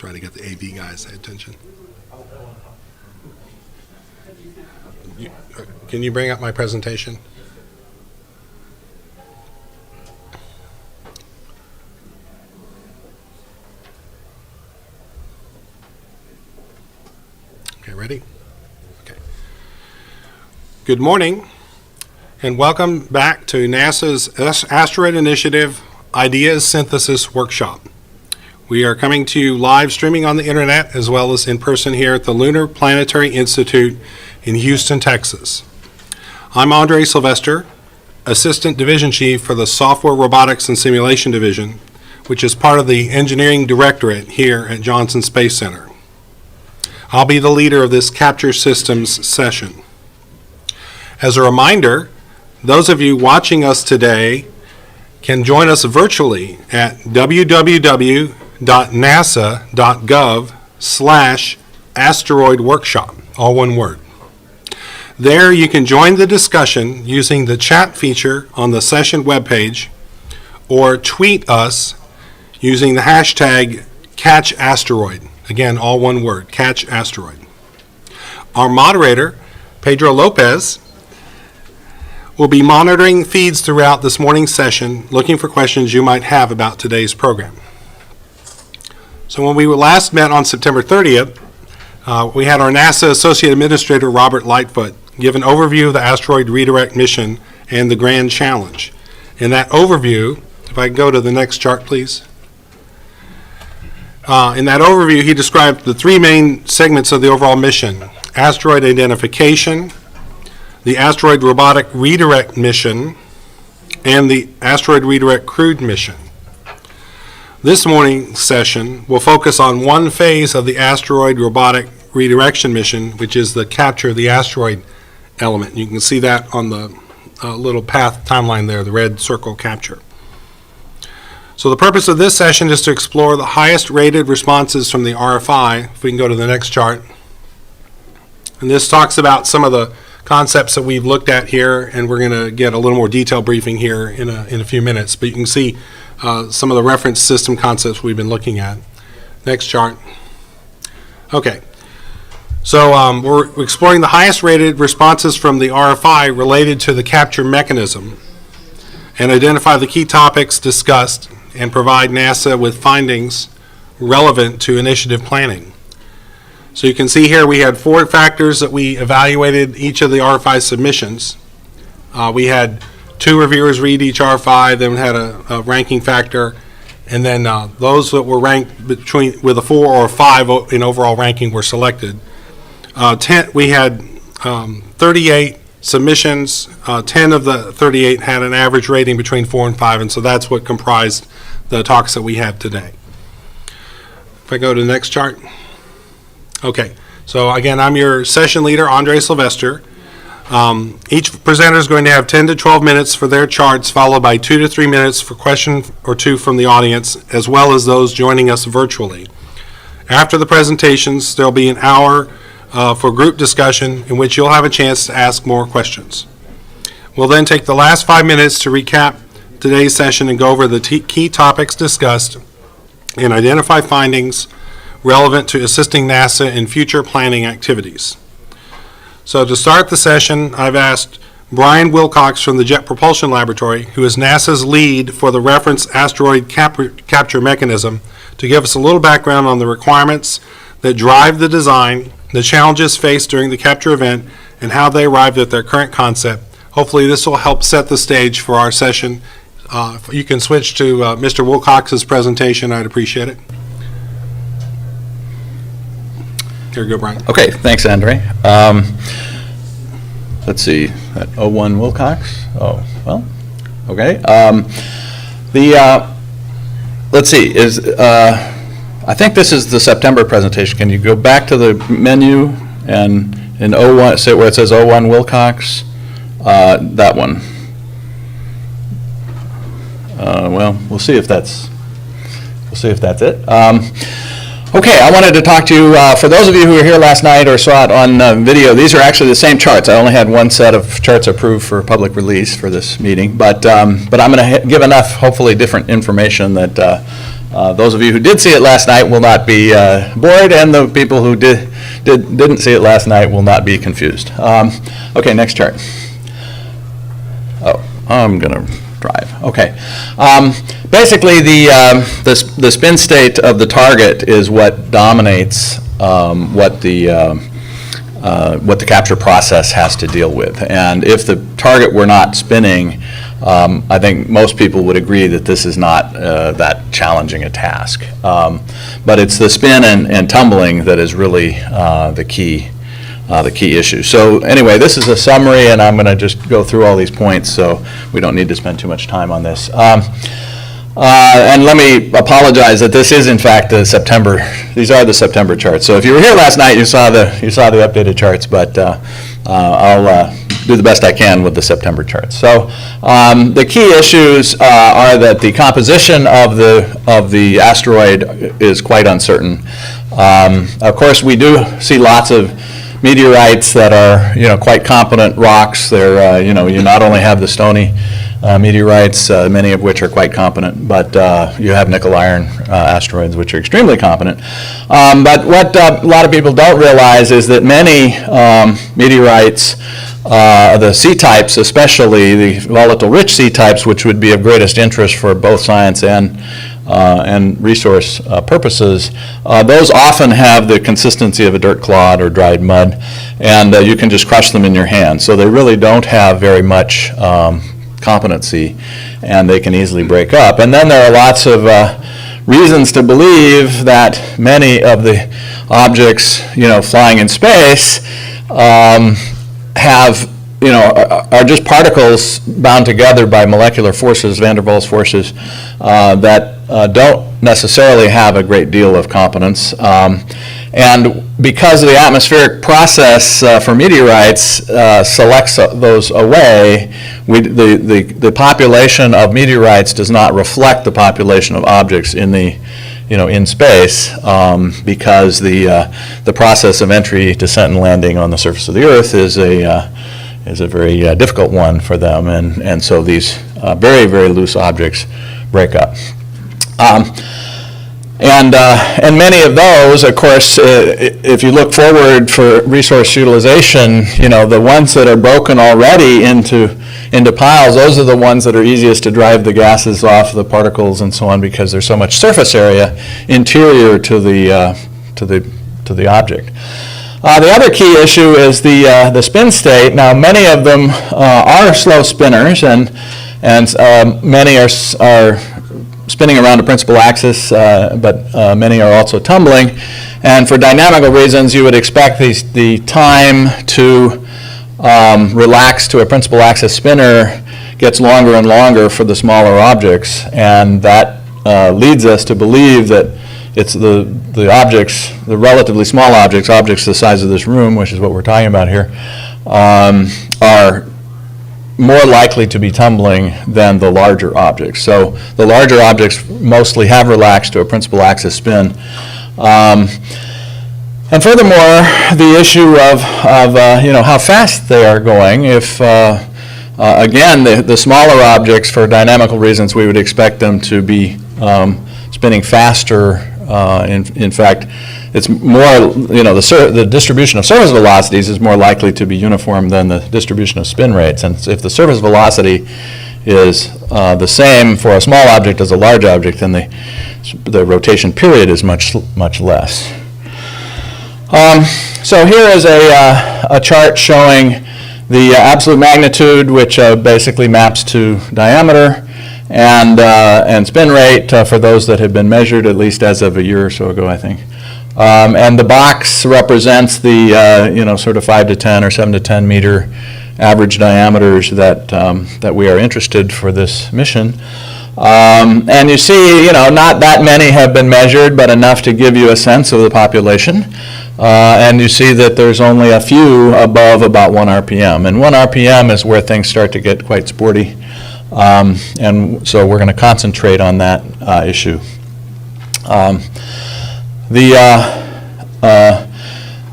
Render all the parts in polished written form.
try to get the AV guys' attention. Can you bring up my presentation? Okay, ready? Okay. Good morning, and welcome back to NASA's Asteroid Initiative Ideas Synthesis Workshop. We are coming to you live streaming on the internet as well as in person here at the Lunar Planetary Institute in Houston, Texas. I'm Andre Sylvester, Assistant Division Chief for the Software, Robotics, and Simulation Division, which is part of the Engineering Directorate here at Johnson Space Center. I'll be the leader of this Capture Systems session. As a reminder, those of you watching us today can join us virtually at www.nasa.gov/asteroid workshop, all one word. There you can join the discussion using the chat feature on the session webpage or tweet us using the hashtag #CatchAsteroid. Again, all one word, #CatchAsteroid. Our moderator, Pedro Lopez, will be monitoring feeds throughout this morning's session, looking for questions you might have about today's program. So when we last met on September 30th, we had our NASA Associate Administrator, Robert Lightfoot, give an overview of the Asteroid Redirect mission and the Grand Challenge. In that overview, if I go to the next chart, please. In that overview, he described the three main segments of the overall mission: asteroid identification, the Asteroid Robotic Redirect mission, and the Asteroid Redirect Crewed mission. This morning's session will focus on one phase of the Asteroid Robotic Redirection mission, which is the capture of the asteroid element. You can see that on the little path timeline there, the red circle capture. So the purpose of this session is to explore the highest rated responses from the RFI. If we can go to the next chart. And this talks about some of the concepts that we've looked at here, and we're going to get a little more detailed briefing here in a few minutes. But you can see some of the reference system concepts we've been looking at. Next chart. Okay. So we're exploring the highest rated responses from the RFI related to the capture mechanism and identify the key topics discussed and provide NASA with findings relevant to initiative planning. So you can see here we had 4 factors that we evaluated each of the RFI submissions. We had 2 reviewers read each RFI, then we had a ranking factor, and then those that were ranked between with a 4 or a 5 in overall ranking were selected. We had 38 submissions. 10 of the 38 had an average rating between 4 and 5, and so that's what comprised the talks that we have today. If I go to the next chart. Okay, so again, I'm your session leader, Andre Sylvester. Each presenter is going to have 10 to 12 minutes for their charts, followed by 2 to 3 minutes for question or 2 from the audience, as well as those joining us virtually. After the presentations, there'll be an hour for group discussion in which you'll have a chance to ask more questions. We'll then take the last 5 minutes to recap today's session and go over the key topics discussed and identify findings relevant to assisting NASA in future planning activities. So to start the session, I've asked Brian Wilcox from the Jet Propulsion Laboratory, who is NASA's lead for the reference asteroid capture mechanism, to give us a little background on the requirements that drive the design, the challenges faced during the capture event, and how they arrived at their current concept. Hopefully this will help set the stage for our session. If you can switch to Mr. Wilcox's presentation, I'd appreciate it. Here you go, Brian. Okay, thanks, Andre. Let's see, that 01 Wilcox. Oh, well, okay. Let's see, I think this is the September presentation. Can you go back to the menu and in 01, say where it says 01 Wilcox, that one. Well, we'll see if that's it. Okay, I wanted to talk to you, for those of you who were here last night or saw it on video, these are actually the same charts. I only had one set of charts approved for public release for this meeting, but I'm going to give enough, hopefully, different information that Those of you who did see it last night will not be bored, and the people who didn't see it last night will not be confused. Okay, next chart. Oh, I'm going to drive. Okay. Basically, the spin state of the target is what dominates what the capture process has to deal with. And if the target were not spinning, I think most people would agree that this is not that challenging a task. But it's the spin and tumbling that is really the key issue. So anyway, this is a summary, and I'm going to just go through all these points, so we don't need to spend too much time on this. And let me apologize that this is in fact the September. These are the September charts. So if you were here last night, you saw the updated charts. But I'll do the best I can with the September charts. So the key issues are that the composition of the asteroid is quite uncertain. Of course, we do see lots of meteorites that are quite competent rocks. They're you not only have the stony meteorites, many of which are quite competent, but you have nickel-iron asteroids, which are extremely competent. But what a lot of people don't realize is that many meteorites, the C-types especially, the volatile-rich C-types, which would be of greatest interest for both science and resource purposes, those often have the consistency of a dirt clod or dried mud, and you can just crush them in your hand. So they really don't have very much competency, and they can easily break up. And then there are lots of reasons to believe that many of the objects, flying in space, have, are just particles bound together by molecular forces, van der Waals forces, that don't necessarily have a great deal of competence. And because the atmospheric process for meteorites selects those away, the population of meteorites does not reflect the population of objects in the in space, because the process of entry, descent, and landing on the surface of the Earth is a very difficult one for them, and so these very, very loose objects break up. And many of those, of course, if you look forward for resource utilization, the ones that are broken already into piles, those are the ones that are easiest to drive the gases off, the particles and so on, because there's so much surface area interior to the object. The other key issue is the spin state. Now, many of them are slow spinners, and many are spinning around a principal axis, but many are also tumbling. And for dynamical reasons, you would expect the time to relax to a principal axis spinner gets longer and longer for the smaller objects, and that leads us to believe that it's the objects, the relatively small objects the size of this room, which is what we're talking about here, are more likely to be tumbling than the larger objects. So the larger objects mostly have relaxed to a principal axis spin. And furthermore, the issue of how fast they are going. If again, the smaller objects, for dynamical reasons, we would expect them to be spinning faster. In fact, it's more, the distribution of surface velocities is more likely to be uniform than the distribution of spin rates. And if the surface velocity is the same for a small object as a large object, then the rotation period is much less. So here is a chart showing the absolute magnitude, which basically maps to diameter, and spin rate for those that have been measured, at least as of a year or so ago, I think. And the box represents the sort of 5 to 10 or 7 to 10 meter average diameters that we are interested for this mission. And you see, not that many have been measured, but enough to give you a sense of the population. And you see that there's only a few above about 1 RPM. And 1 RPM is where things start to get quite sporty. And so we're going to concentrate on that issue.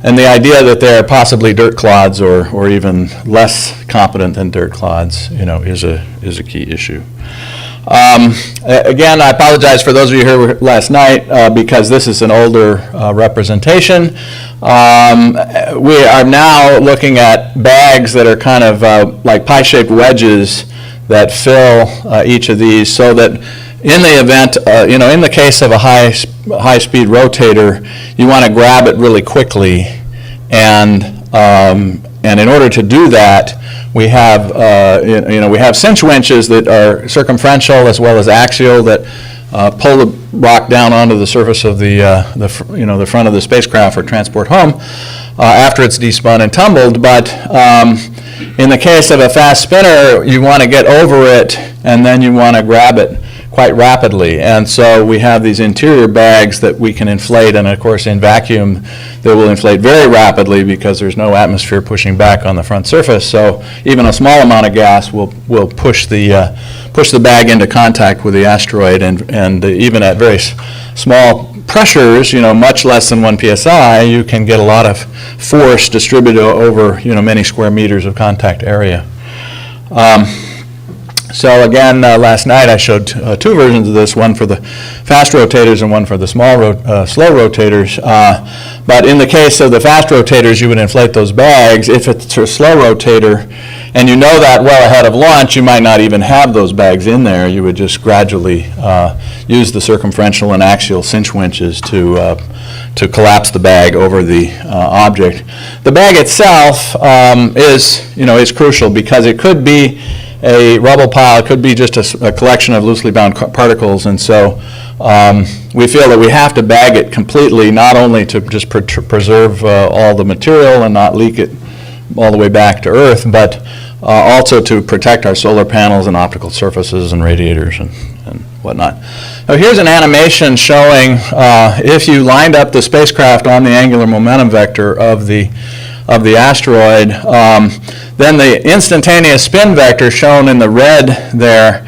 And the idea that they are possibly dirt clods or even less competent than dirt clods, is a key issue. Again, I apologize for those of you who were here last night because this is an older representation. We are now looking at bags that are kind of like pie-shaped wedges that fill each of these, so that in the event, in the case of a high-speed rotator, you want to grab it really quickly, and in order to do that, we have we have cinch winches that are circumferential as well as axial that pull the rock down onto the surface of the front of the spacecraft for transport home after it's despun and tumbled. But in the case of a fast spinner, you want to get over it and then you want to grab it quite rapidly. And so we have these interior bags that we can inflate, and of course in vacuum they will inflate very rapidly because there's no atmosphere pushing back on the front surface. So even a small amount of gas will push the bag into contact with the asteroid, and even at very small pressures, much less than 1 psi, you can get a lot of force distributed over many square meters of contact area. So again, last night I showed two versions of this, one for the fast rotators and one for the slow rotators. But in the case of the fast rotators, you would inflate those bags. If it's a slow rotator, and you know that well ahead of launch, you might not even have those bags in there. You would just gradually use the circumferential and axial cinch winches to collapse the bag over the object. The bag itself is crucial because it could be a rubble pile, it could be just a collection of loosely bound particles, and so we feel that we have to bag it completely, not only to just preserve all the material and not leak it all the way back to Earth, but also to protect our solar panels and optical surfaces and radiators and whatnot. Now here's an animation showing if you lined up the spacecraft on the angular momentum vector of the asteroid, then the instantaneous spin vector shown in the red there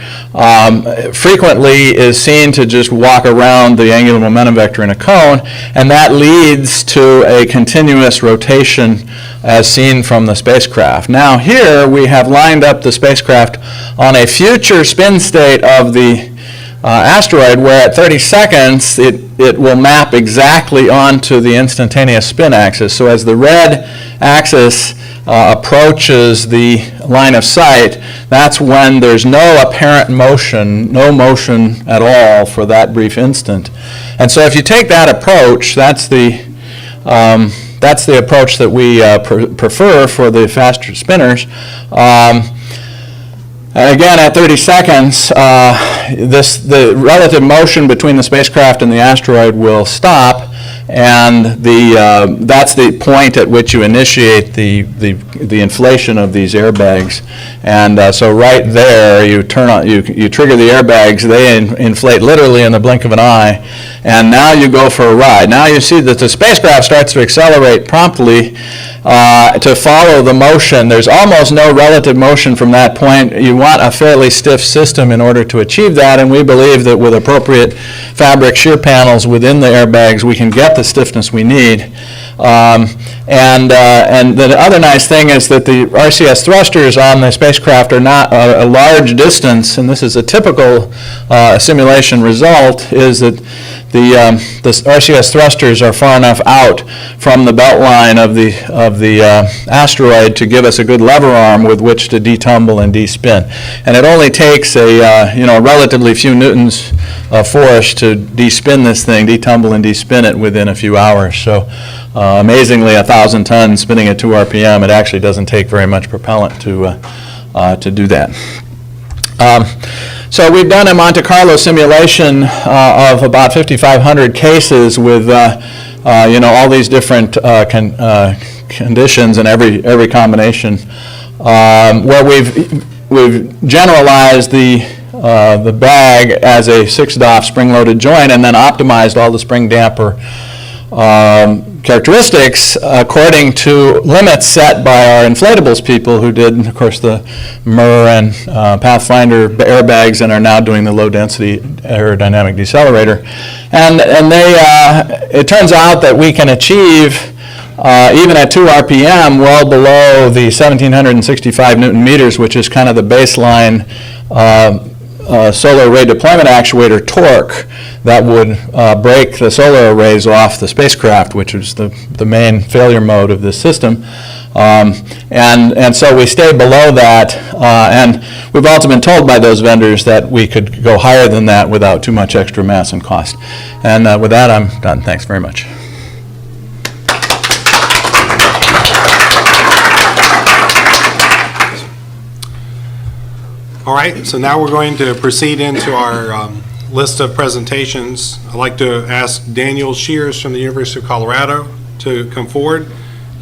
frequently is seen to just walk around the angular momentum vector in a cone, and that leads to a continuous rotation as seen from the spacecraft. Now here we have lined up the spacecraft on a future spin state of the asteroid, where at 30 seconds it will map exactly onto the instantaneous spin axis. So as the red axis approaches the line of sight, that's when there's no apparent motion, no motion at all for that brief instant. And so if you take that approach, that's the approach that we prefer for the faster spinners. Again, at 30 seconds, the relative motion between the spacecraft and the asteroid will stop, and that's the point at which you initiate the inflation of these airbags. And so right there, you trigger the airbags. They inflate literally in the blink of an eye, and now you go for a ride. Now you see that the spacecraft starts to accelerate promptly to follow the motion. There's almost no relative motion from that point. You want a fairly stiff system in order to achieve that, and we believe that with appropriate fabric shear panels within the airbags, we can get the stiffness we need. And the other nice thing is that the RCS thrusters on the spacecraft are not a large distance, and this is a typical simulation result, is that the RCS thrusters are far enough out from the belt line of the asteroid to give us a good lever arm with which to detumble and despin. And it only takes a relatively few newtons of force to despin this thing, detumble and despin it within a few hours. So amazingly, 1,000 tons spinning at 2 RPM, it actually doesn't take very much propellant to do that. So we've done a Monte Carlo simulation of about 5,500 cases with all these different conditions and every combination, where we've generalized the bag as a 6-DOF spring-loaded joint and then optimized all the spring damper characteristics according to limits set by our inflatables people who did, of course, the MER and Pathfinder airbags and are now doing the low-density aerodynamic decelerator. And it turns out that we can achieve, even at 2 RPM, well below the 1,765 Newton meters, which is kind of the baseline solar array deployment actuator torque that would break the solar arrays off the spacecraft, which is the main failure mode of this system. And so we stay below that, and we've also been told by those vendors that we could go higher than that without too much extra mass and cost. And with that, I'm done. Thanks very much. All right, so now we're going to proceed into our list of presentations. I'd like to ask Daniel Shears from the University of Colorado to come forward.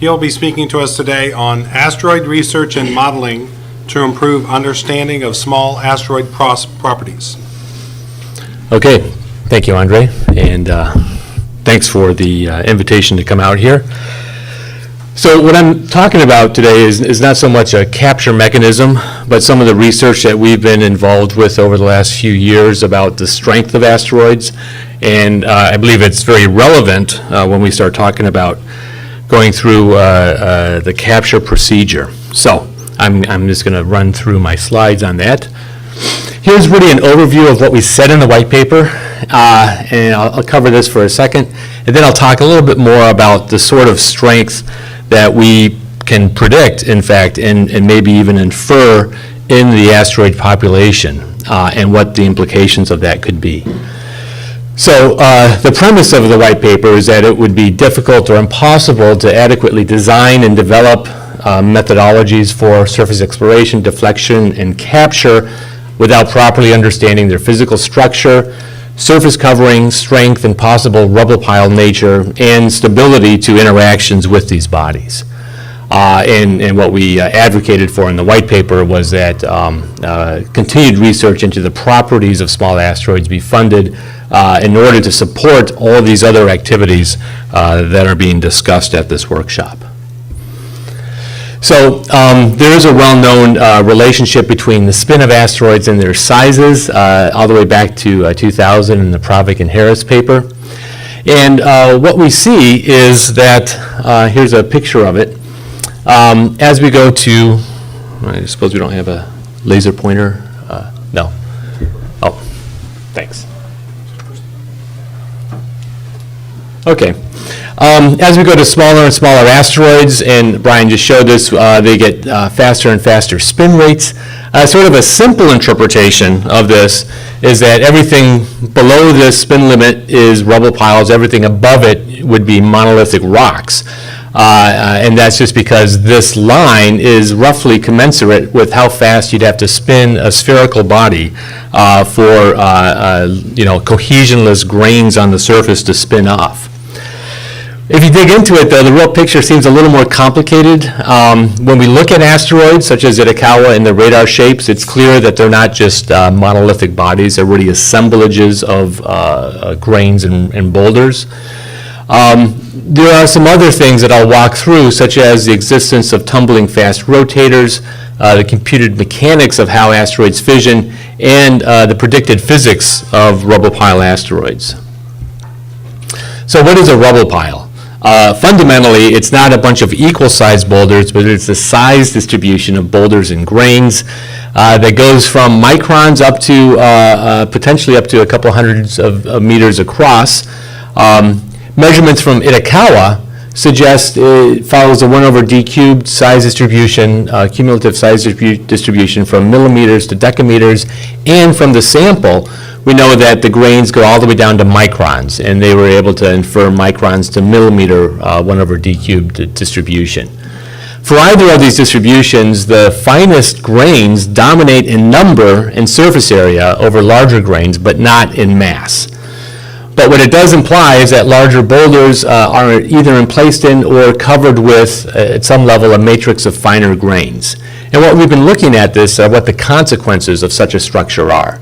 He'll be speaking to us today on asteroid research and modeling to improve understanding of small asteroid properties. Okay, thank you, Andre, and thanks for the invitation to come out here. So what I'm talking about today is not so much a capture mechanism, but some of the research that we've been involved with over the last few years about the strength of asteroids, and I believe it's very relevant when we start talking about going through the capture procedure. So I'm just going to run through my slides on that. Here's really an overview of what we said in the white paper, and I'll cover this for a second, and then I'll talk a little bit more about the sort of strength that we can predict, in fact, and maybe even infer in the asteroid population, and what the implications of that could be. So the premise of the white paper is that it would be difficult or impossible to adequately design and develop methodologies for surface exploration, deflection, and capture without properly understanding their physical structure, surface covering, strength, and possible rubble pile nature, and stability to interactions with these bodies. And what we advocated for in the white paper was that continued research into the properties of small asteroids be funded in order to support all of these other activities that are being discussed at this workshop. So there is a well-known relationship between the spin of asteroids and their sizes, all the way back to 2000 in the Pravik and Harris paper. And what we see is that, here's a picture of it. As we go to, I suppose we don't have a laser pointer? No. Oh, thanks. Okay. As we go to smaller and smaller asteroids, and Brian just showed this, they get faster and faster spin rates. Sort of a simple interpretation of this is that everything below this spin limit is rubble piles, everything above it would be monolithic rocks. And that's just because this line is roughly commensurate with how fast you'd have to spin a spherical body for cohesionless grains on the surface to spin off. If you dig into it, though, the real picture seems a little more complicated. When we look at asteroids, such as Itokawa and the radar shapes, it's clear that they're not just monolithic bodies. They're really assemblages of grains and boulders. There are some other things that I'll walk through, such as the existence of tumbling fast rotators, the computed mechanics of how asteroids fission, and the predicted physics of rubble pile asteroids. So what is a rubble pile? Fundamentally, it's not a bunch of equal-sized boulders, but it's the size distribution of boulders and grains that goes from microns up to potentially up to a couple hundreds of meters across. Measurements from Itokawa suggest it follows a 1 over d cubed size distribution, cumulative size distribution from millimeters to decameters, and from the sample, we know that the grains go all the way down to microns, and they were able to infer microns to millimeter 1 over d cubed distribution. For either of these distributions, the finest grains dominate in number and surface area over larger grains, but not in mass. But what it does imply is that larger boulders are either emplaced in or covered with, at some level, a matrix of finer grains. And what we've been looking at this are what the consequences of such a structure are.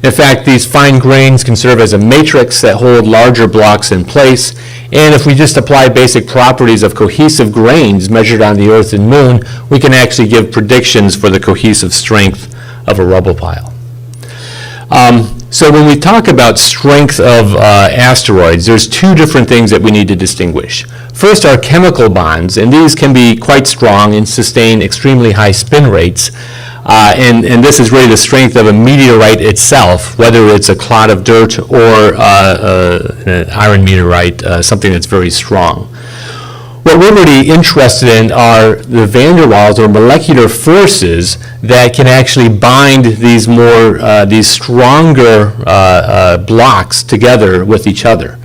In fact, these fine grains can serve as a matrix that hold larger blocks in place, and if we just apply basic properties of cohesive grains measured on the Earth and Moon, we can actually give predictions for the cohesive strength of a rubble pile. So when we talk about strength of asteroids, there's two different things that we need to distinguish. First are chemical bonds, and these can be quite strong and sustain extremely high spin rates. And this is really the strength of a meteorite itself, whether it's a clod of dirt or an iron meteorite, something that's very strong. What we're really interested in are the van der Waals, or molecular forces, that can actually bind these these stronger blocks together with each other.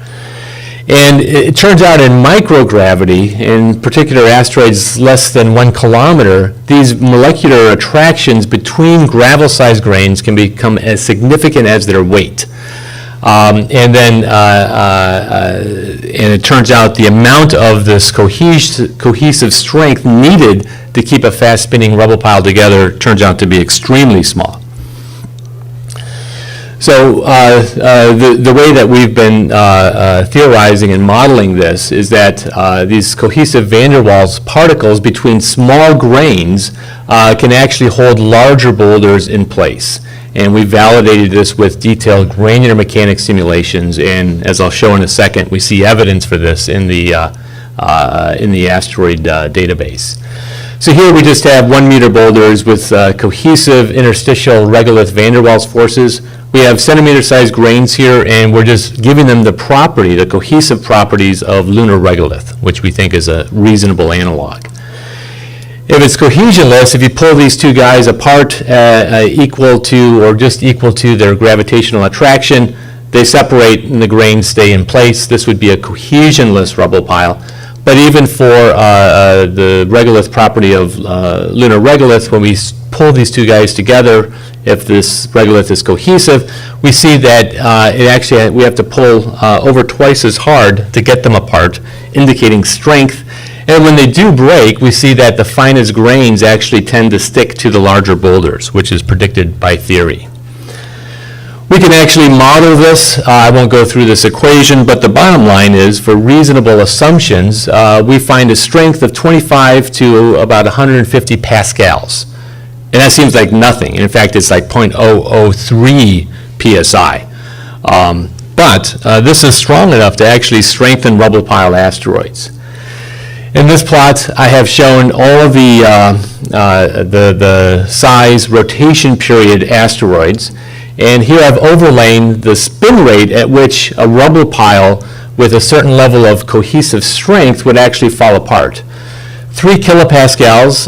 And it turns out in microgravity, in particular asteroids less than 1 kilometer, these molecular attractions between gravel-sized grains can become as significant as their weight. And it turns out the amount of this cohesive strength needed to keep a fast-spinning rubble pile together turns out to be extremely small. So the way that we've been theorizing and modeling this is that these cohesive van der Waals particles between small grains can actually hold larger boulders in place. And we validated this with detailed granular mechanics simulations, and as I'll show in a second, we see evidence for this in the asteroid database. So here we just have 1 meter boulders with cohesive interstitial regolith van der Waals forces. We have centimeter-sized grains here, and we're just giving them the cohesive properties of lunar regolith, which we think is a reasonable analog. If it's cohesionless, if you pull these two guys apart equal to or just equal to their gravitational attraction, they separate and the grains stay in place. This would be a cohesionless rubble pile. But even for the regolith property of lunar regolith, when we pull these two guys together, if this regolith is cohesive, we see that we have to pull over twice as hard to get them apart, indicating strength. And when they do break, we see that the finest grains actually tend to stick to the larger boulders, which is predicted by theory. We can actually model this. I won't go through this equation, but the bottom line is, for reasonable assumptions, we find a strength of 25 to about 150 pascals. And that seems like nothing. In fact, it's like 0.003 psi. But this is strong enough to actually strengthen rubble pile asteroids. In this plot, I have shown all of the size, rotation period asteroids. And here I've overlain the spin rate at which a rubble pile with a certain level of cohesive strength would actually fall apart. 3 kilopascals,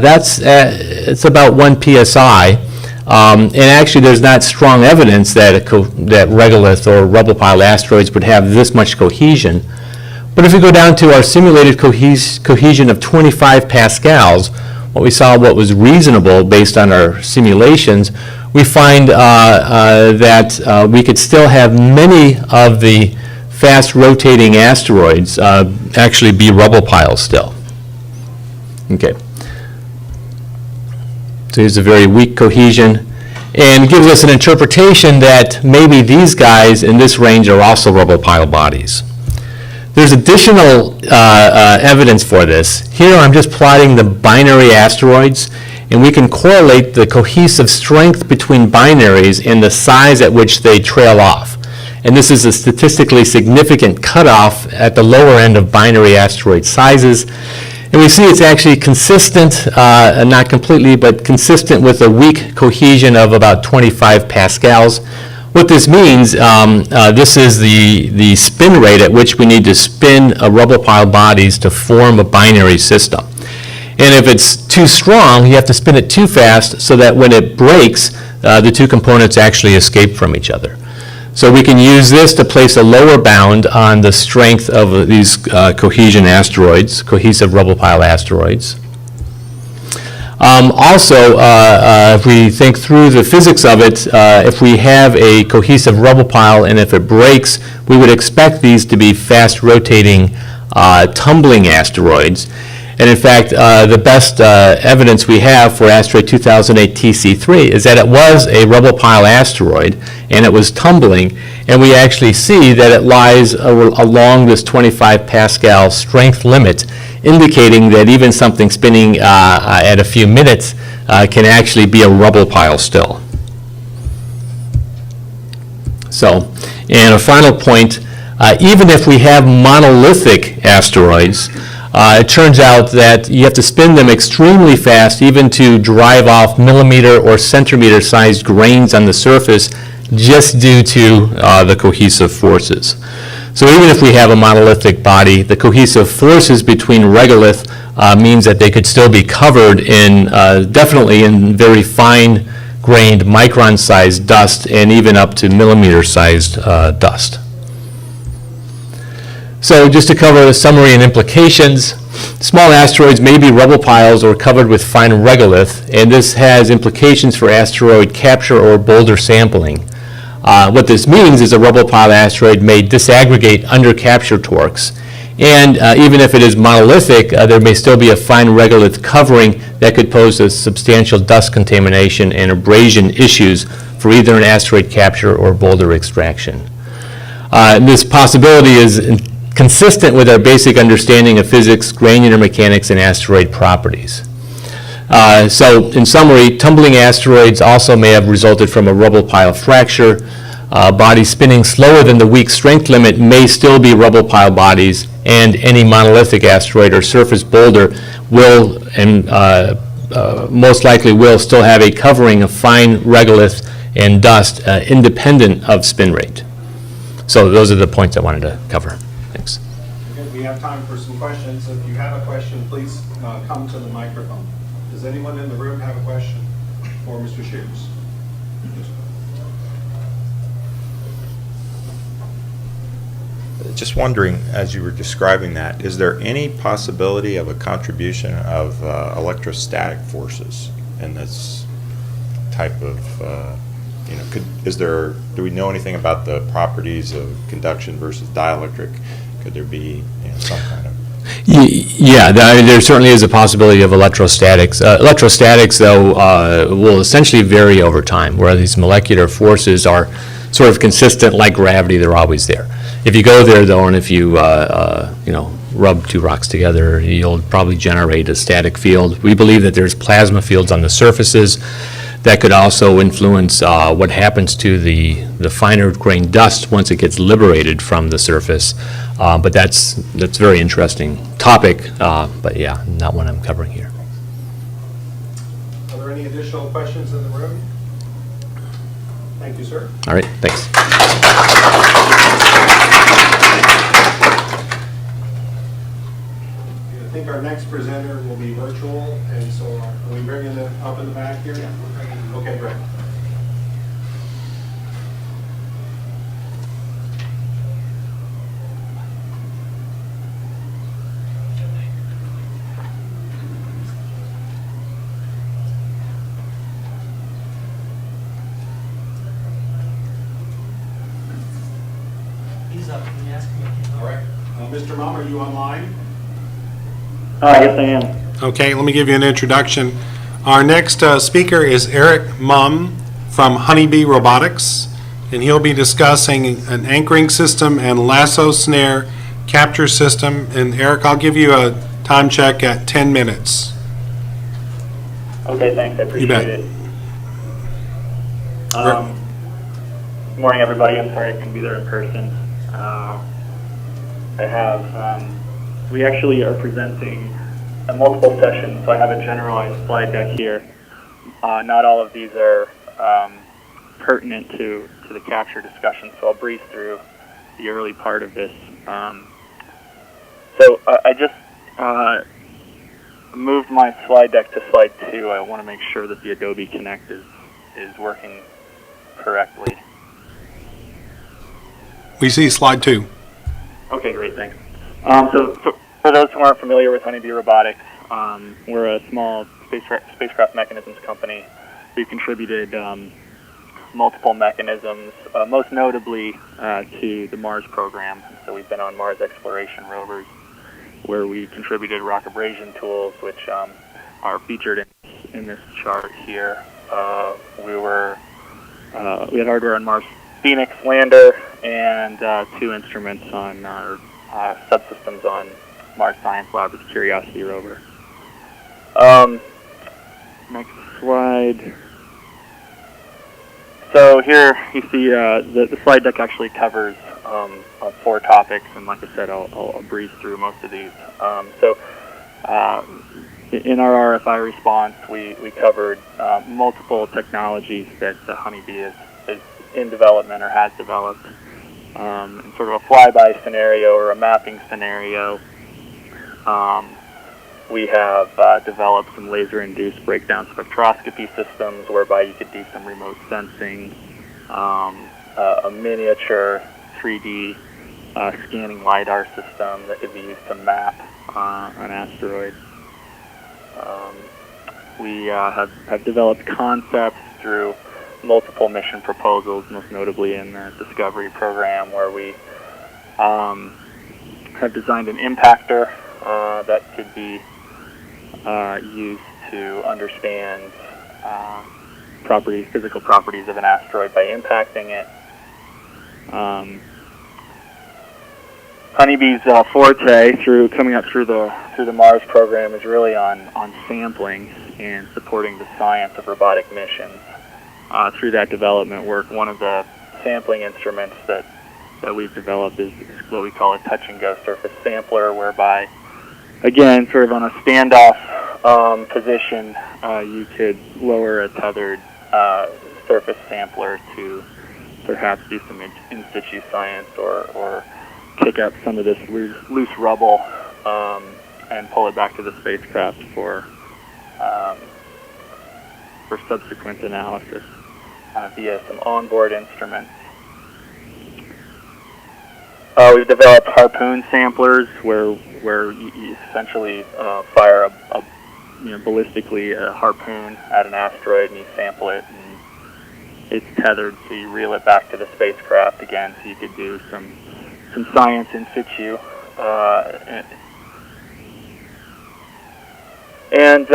it's about 1 psi. And actually there's not strong evidence that that regolith or rubble pile asteroids would have this much cohesion. But if we go down to our simulated cohesion of 25 pascals, what was reasonable based on our simulations, we find that we could still have many of the fast rotating asteroids actually be rubble piles still. Okay. So here's a very weak cohesion, and gives us an interpretation that maybe these guys in this range are also rubble pile bodies. There's additional evidence for this. Here I'm just plotting the binary asteroids, and we can correlate the cohesive strength between binaries and the size at which they trail off. And this is a statistically significant cutoff at the lower end of binary asteroid sizes. And we see it's actually consistent, not completely, but consistent with a weak cohesion of about 25 pascals. What this means, this is the spin rate at which we need to spin a rubble pile bodies to form a binary system. And if it's too strong, you have to spin it too fast so that when it breaks, the two components actually escape from each other. So we can use this to place a lower bound on the strength of these cohesion asteroids, cohesive rubble pile asteroids. Also, if we think through the physics of it, if we have a cohesive rubble pile and if it breaks, we would expect these to be fast rotating tumbling asteroids. And in fact, the best evidence we have for asteroid 2008 TC3 is that it was a rubble pile asteroid and it was tumbling, and we actually see that it lies along this 25 pascal strength limit, indicating that even something spinning at a few minutes can actually be a rubble pile still. So, and a final point, even if we have monolithic asteroids, It turns out that you have to spin them extremely fast, even to drive off millimeter or centimeter sized grains on the surface, just due to the cohesive forces. So even if we have a monolithic body, the cohesive forces between regolith means that they could still be covered in, definitely in very fine grained micron-sized dust and even up to millimeter-sized dust. So just to cover the summary and implications, small asteroids may be rubble piles or covered with fine regolith, and this has implications for asteroid capture or boulder sampling. What this means is a rubble pile asteroid may disaggregate under capture torques, and even if it is monolithic, there may still be a fine regolith covering that could pose a substantial dust contamination and abrasion issues for either an asteroid capture or boulder extraction. This possibility is consistent with our basic understanding of physics, granular mechanics, and asteroid properties. So in summary, tumbling asteroids also may have resulted from a rubble pile fracture. Bodies spinning slower than the weak strength limit may still be rubble pile bodies, and any monolithic asteroid or surface boulder will, and most likely will, still have a covering of fine regolith and dust independent of spin rate. So those are the points I wanted to cover. Thanks. Okay, we have time for some questions. If you have a question, please come to the microphone. Does anyone in the room have a question for Mr. Shears? Just wondering, as you were describing that, is there any possibility of a contribution of electrostatic forces in this type of, do we know anything about the properties of conduction versus dielectric? Could there be some kind of... Yeah, there certainly is a possibility of electrostatics. Electrostatics, though, will essentially vary over time, where these molecular forces are sort of consistent like gravity. They're always there. If you go there, though, and if you, rub two rocks together, you'll probably generate a static field. We believe that there's plasma fields on the surfaces that could also influence what happens to the finer grained dust once it gets liberated from the surface. But that's a very interesting topic, but yeah, not one I'm covering here. Are there any additional questions in the room? Thank you, sir. All right, thanks. I think our next presenter will be virtual, and so are we bringing them up in the back here? Okay, great. He's up. Can you ask me? All right. Mr. Mum, are you online? Yes, I am. Okay, let me give you an introduction. Our next speaker is Eric Mum from Honeybee Robotics, and he'll be discussing an anchoring system and lasso snare capture system. And Eric, I'll give you a time check at 10 minutes. Okay, thanks. I appreciate bet. it. Good morning, everybody. I'm sorry I couldn't be there in person. We actually are presenting multiple sessions, so I have a generalized slide deck here. Not all of these are pertinent to the capture discussion, so I'll breeze through the early part of this. So I just moved my slide deck to slide 2. I want to make sure that the Adobe Connect is working correctly. We see slide 2. Okay, great, thanks. So for those who aren't familiar with Honeybee Robotics, we're a small spacecraft mechanisms company. We've contributed multiple mechanisms, most notably to the Mars program. So we've been on Mars exploration rovers, where we contributed rock abrasion tools, which are featured in this chart here. We had hardware on Mars Phoenix lander and 2 instruments on subsystems on Mars Science Lab's Curiosity rover. Next slide. So here you see the slide deck actually covers on 4 topics, and like I said, I'll breeze through most of these. In our RFI response, we covered multiple technologies that the Honeybee is in development or has developed. In sort of a flyby scenario or a mapping scenario, we have developed some laser-induced breakdown spectroscopy systems whereby you could do some remote sensing, a miniature 3D scanning LiDAR system that could be used to map an asteroid. We have developed concepts through multiple mission proposals, most notably in the Discovery program, where we have designed an impactor that could be used to understand physical properties of an asteroid by impacting it. Honeybee's forte coming up through the Mars program is really on sampling and supporting the science of robotic missions. Through that development work, one of the sampling instruments that we've developed is what we call a touch-and-go surface sampler, whereby, again, sort of on a standoff position, you could lower a tethered surface sampler to perhaps do some in situ science or pick up some of this loose rubble and pull it back to the spacecraft for subsequent analysis via some onboard instruments. We've developed harpoon samplers where you essentially fire ballistically a harpoon at an asteroid and you sample it, and it's tethered, so you reel it back to the spacecraft again, so you could do some science in situ. And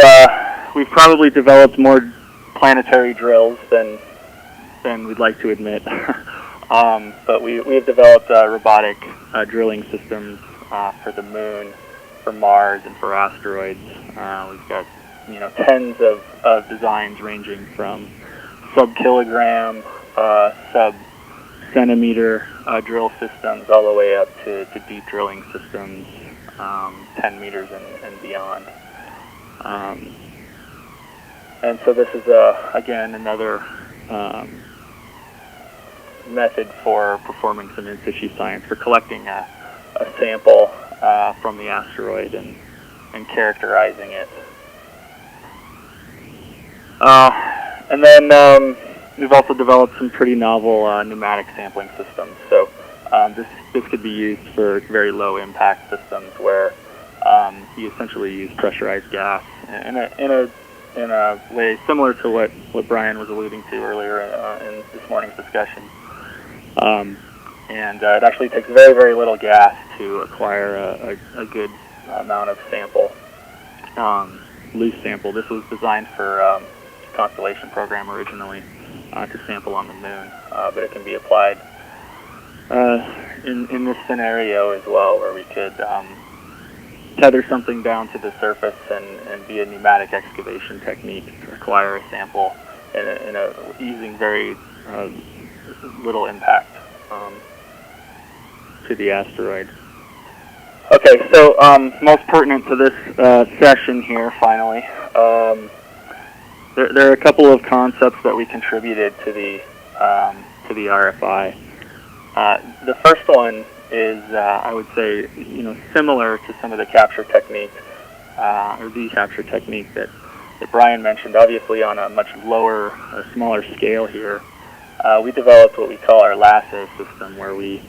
we've probably developed more planetary drills than we'd like to admit. But we have developed robotic drilling systems for the Moon, for Mars, and for asteroids. We've got tens of designs ranging from sub-kilogram, sub-centimeter drill systems all the way up to deep drilling systems, 10 meters and beyond. And so this is, again, another method for performing some in situ science, for collecting a sample from the asteroid and characterizing it. And then we've also developed some pretty novel pneumatic sampling systems. So this could be used for very low impact systems where you essentially use pressurized gas in a way similar to what Brian was alluding to earlier in this morning's discussion. And it actually takes very, very little gas to acquire a good amount of sample, loose sample. This was designed for Constellation program originally to sample on the Moon, but it can be applied in this scenario as well, where we could tether something down to the surface and via pneumatic excavation technique acquire a sample using very little impact to the asteroid. Okay, so most pertinent to this session here, finally, there are a couple of concepts that we contributed to the RFI. The first one is, I would say, similar to some of the capture techniques, or the capture technique that Brian mentioned, obviously on a much lower, smaller scale here. We developed what we call our lasso system, where we,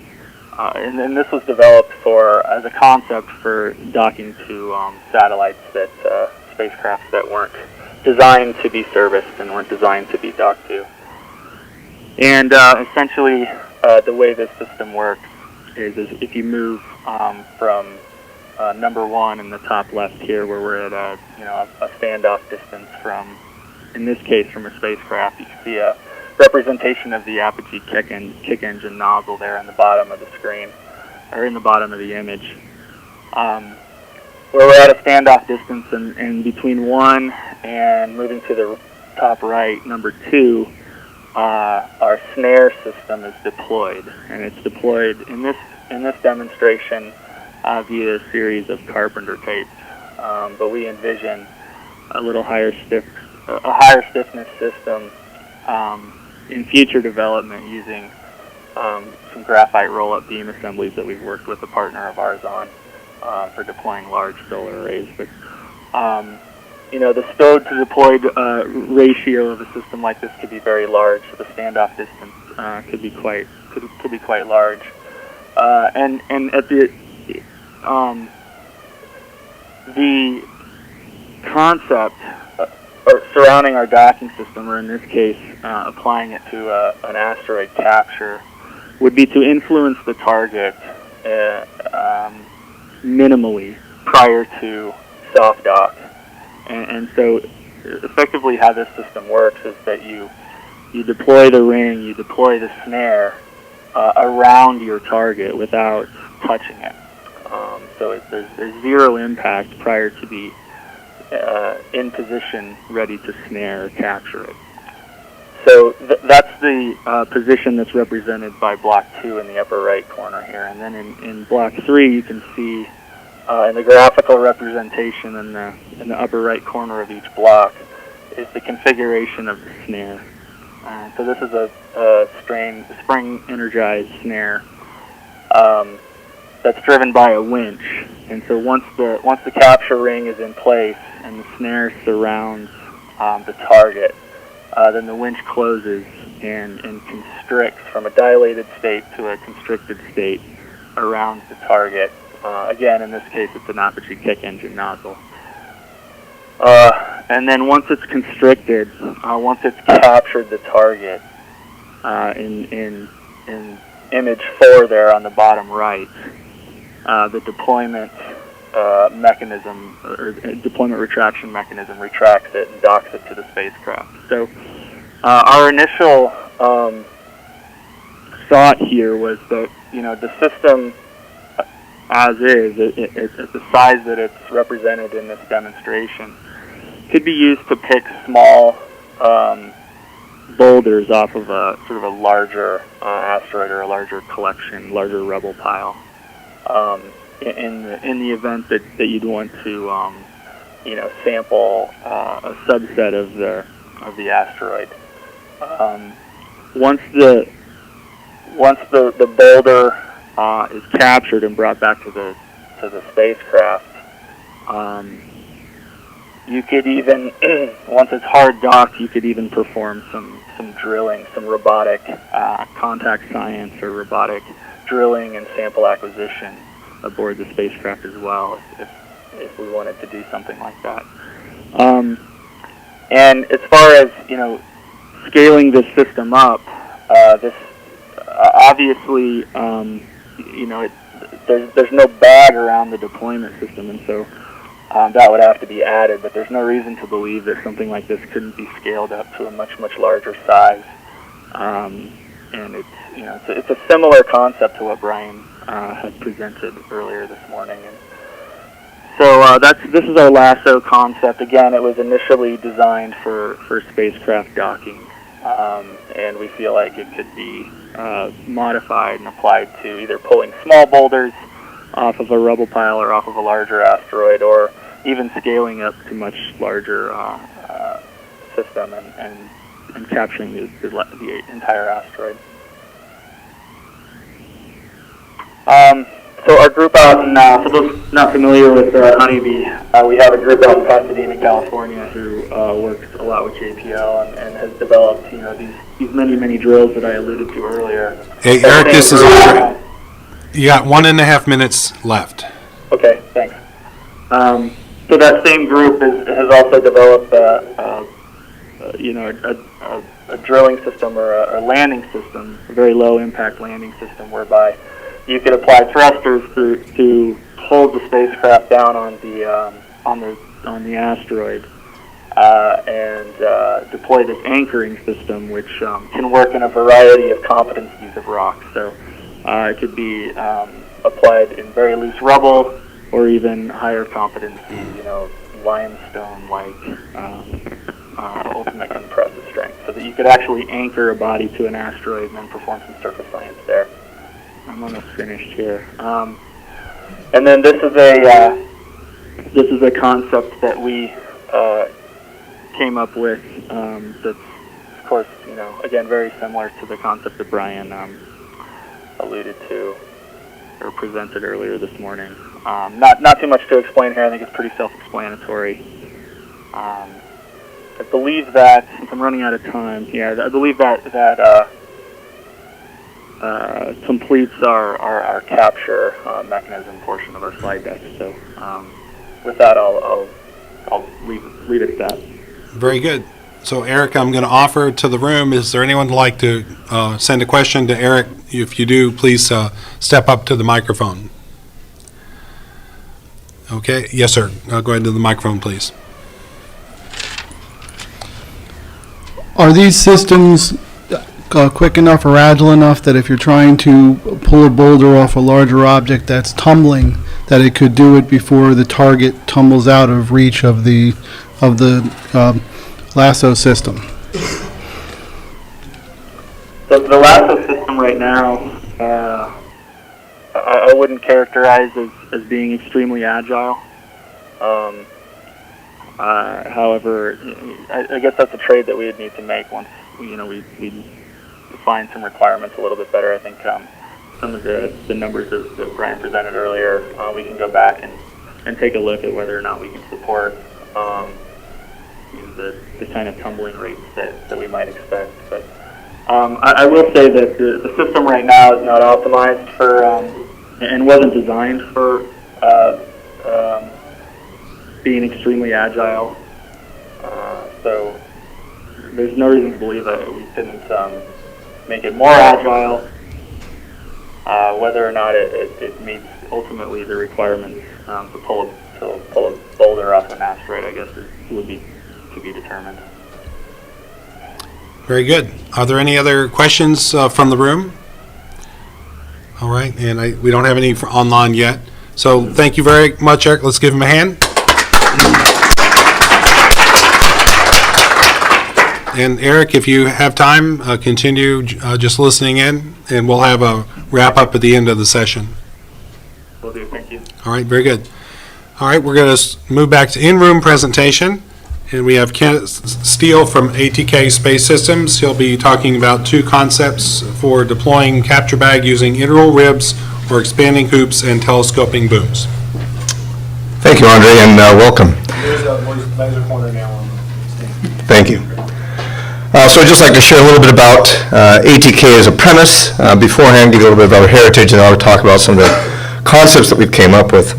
and this was developed as a concept for docking to satellites spacecrafts that weren't designed to be serviced and weren't designed to be docked to. And essentially, the way this system works is if you move from number 1 in the top left here, where we're at a standoff distance from, in this case, from a spacecraft, you can see a representation of the Apogee kick engine nozzle there in the bottom of the screen, or in the bottom of the image. Where we're at a standoff distance, and between 1 and moving to the top right, number 2, our snare system is deployed, and it's deployed in this demonstration via a series of carpenter tapes. But we envision a little higher stiffness system in future development using some graphite roll-up beam assemblies that we've worked with a partner of ours on for deploying large solar arrays. But the stowed to deployed ratio of a system like this could be very large. So the standoff distance could be quite large. And at the concept surrounding our docking system, or in this case, applying it to an asteroid capture, would be to influence the target minimally prior to soft dock. And so effectively how this system works is that you deploy the ring, you deploy the snare around your target without touching it. So there's zero impact prior to the in position ready to snare or capture it. So that's the position that's represented by block 2 in the upper right corner here. And then in block 3 you can see in the graphical representation in the upper right corner of each block is the configuration of the snare. So this is a spring energized snare that's driven by a winch. And so once the capture ring is in place and the snare surrounds the target, then the winch closes and constricts from a dilated state to a constricted state around the target. Again, in this case, it's an Apogee kick engine nozzle. And then once it's constricted, once it's captured the target, in image 4 there on the bottom right, the deployment mechanism, or deployment retraction mechanism, retracts it and docks it to the spacecraft. So our initial thought here was that the system as is, at the size that it's represented in this demonstration, could be used to pick small boulders off of a sort of a larger asteroid or a larger collection, larger rubble pile. In the event that you'd want to sample a subset of the asteroid. Once the boulder is captured and brought back to the spacecraft, you could even once it's hard docked, you could even perform some drilling, some robotic contact science or robotic drilling and sample acquisition aboard the spacecraft as well, if we wanted to do something like that. And as far as scaling this system up, this obviously there's no bag around the deployment system, and so that would have to be added. But there's no reason to believe that something like this couldn't be scaled up to a much larger size. And it's a similar concept to what Brian had presented earlier this morning. And so this is our LASSO concept. Again, it was initially designed for spacecraft docking, and we feel like it could be modified and applied to either pulling small boulders off of a rubble pile or off of a larger asteroid, or even scaling up to much larger system and capturing the entire asteroid. So our group out in, for those not familiar with Honeybee, we have a group out in Pasadena, California, who works a lot with JPL and has developed, these many drills that I alluded to earlier. Hey, Eric, this is Andre. You got 1.5 minutes left. Okay, thanks. So that same group has also developed a drilling system or a landing system, a very low impact landing system, whereby you could apply thrusters to hold the spacecraft down on the asteroid and deploy this anchoring system, which can work in a variety of competencies of rock. So it could be applied in very loose rubble, or even higher competency, limestone-like ultimate compressive strength, so that you could actually anchor a body to an asteroid and then perform some surface science there. I'm almost finished here. And then this is a concept that we came up with. That's, of course, again, very similar to the concept that Brian alluded to or presented earlier this morning. Not too much to explain here. I think it's pretty self-explanatory. I believe that, since I'm running out of time, I believe that completes our capture mechanism portion of our slide deck. So with that, I'll leave it at that. Very good. So Eric, I'm going to offer to the room, is there anyone who'd like to send a question to Eric? If you do, please step up to the microphone. Okay, yes, sir. Go ahead to the microphone, please. Are these systems quick enough or agile enough that if you're trying to pull a boulder off a larger object that's tumbling, that it could do it before the target tumbles out of reach of the lasso system? The lasso system right now, I wouldn't characterize as being extremely agile. However, I guess that's a trade that we would need to make once we define some requirements a little bit better. I think some of the numbers that Brian presented earlier, we can go back and take a look at whether or not we can support the kind of tumbling rates that we might expect. But I will say that the system right now is not optimized for and wasn't designed for being extremely agile. So there's no reason to believe that we couldn't make it more agile. Whether or not it meets ultimately the requirements to pull a boulder off an asteroid, I guess, would be to be determined. Very good. Are there any other questions from the room? All right, and we don't have any online yet. So thank you very much, Eric. Let's give him a hand. And Eric, if you have time, continue just listening in, and we'll have a wrap up at the end of the session. Will do. Thank you. All right, very good. All right, we're going to move back to in-room presentation, and we have Kenneth Steele from ATK Space Systems. He'll be talking about two concepts for deploying capture bag using integral ribs or expanding hoops and telescoping booms. Thank you, Andre, and welcome. There's a laser pointer now. Thank you. So I'd just like to share a little bit about ATK as a premise. Beforehand, give you a little bit of our heritage, and I'll talk about some of the concepts that we've came up with.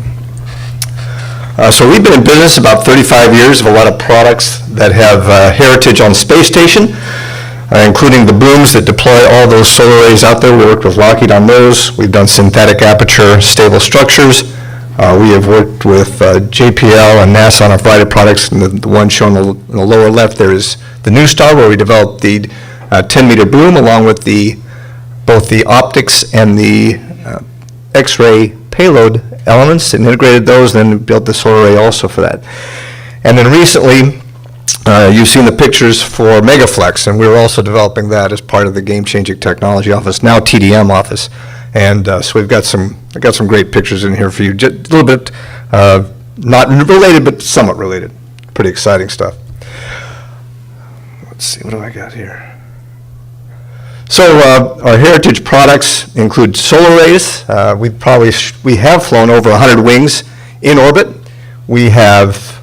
So we've been in business about 35 years of a lot of products that have heritage on the space station, including the booms that deploy all those solar arrays out there. We worked with Lockheed on those. We've done synthetic aperture stable structures. We have worked with JPL and NASA on a variety of products. And the one shown in the lower left there is the NuStar, where we developed the 10-meter boom along with both the optics and the X-ray payload elements, and integrated those, and then built the solar array also for that. And then recently, you've seen the pictures for Megaflex, and we were also developing that as part of the Game Changing Technology Office, now TDM office. And so we've got some great pictures in here for you. Just a little bit not related, but somewhat related. Pretty exciting stuff. Let's see, what do I got here? So our heritage products include solar arrays. We have flown over 100 wings in orbit. We have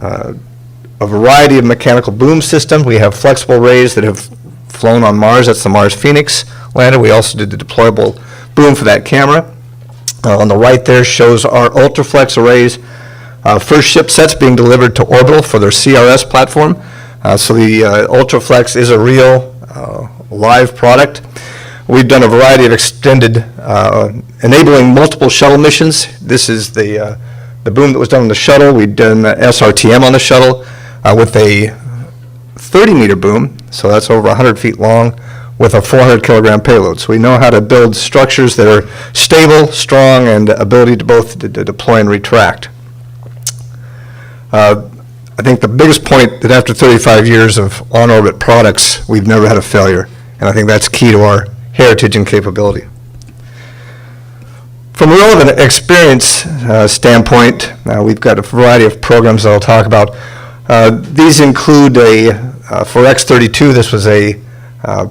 a variety of mechanical boom systems. We have flexible arrays that have flown on Mars. That's the Mars Phoenix lander. We also did the deployable boom for that camera. On the right there shows our Ultraflex arrays. First ship sets being delivered to Orbital for their CRS platform. So the Ultraflex is a real live product. We've done a variety of extended, enabling multiple shuttle missions. This is the boom that was done on the shuttle. We've done SRTM on the shuttle with a 30-meter boom, so that's over 100 feet long, with a 400-kilogram payload. So we know how to build structures that are stable, strong, and ability to both deploy and retract. I think the biggest point that after 35 years of on-orbit products, we've never had a failure, and I think that's key to our heritage and capability. From a relevant experience standpoint, we've got a variety of programs that I'll talk about. These include for X-32, this was a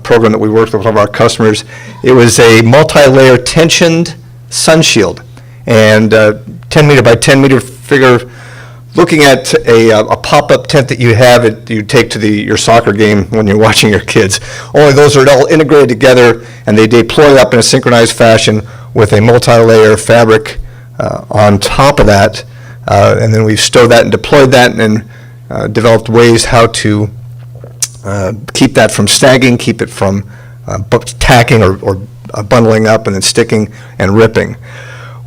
program that we worked with one of our customers. It was a multi-layer tensioned sun shield, and 10 meter by 10 meter figure, looking at a pop-up tent that you have, you take to your soccer game when you're watching your kids. Only those are all integrated together, and they deploy up in a synchronized fashion with a multi-layer fabric on top of that. And then we've stowed that and deployed that, and then developed ways how to keep that from snagging, keep it from tacking or bundling up and then sticking and ripping.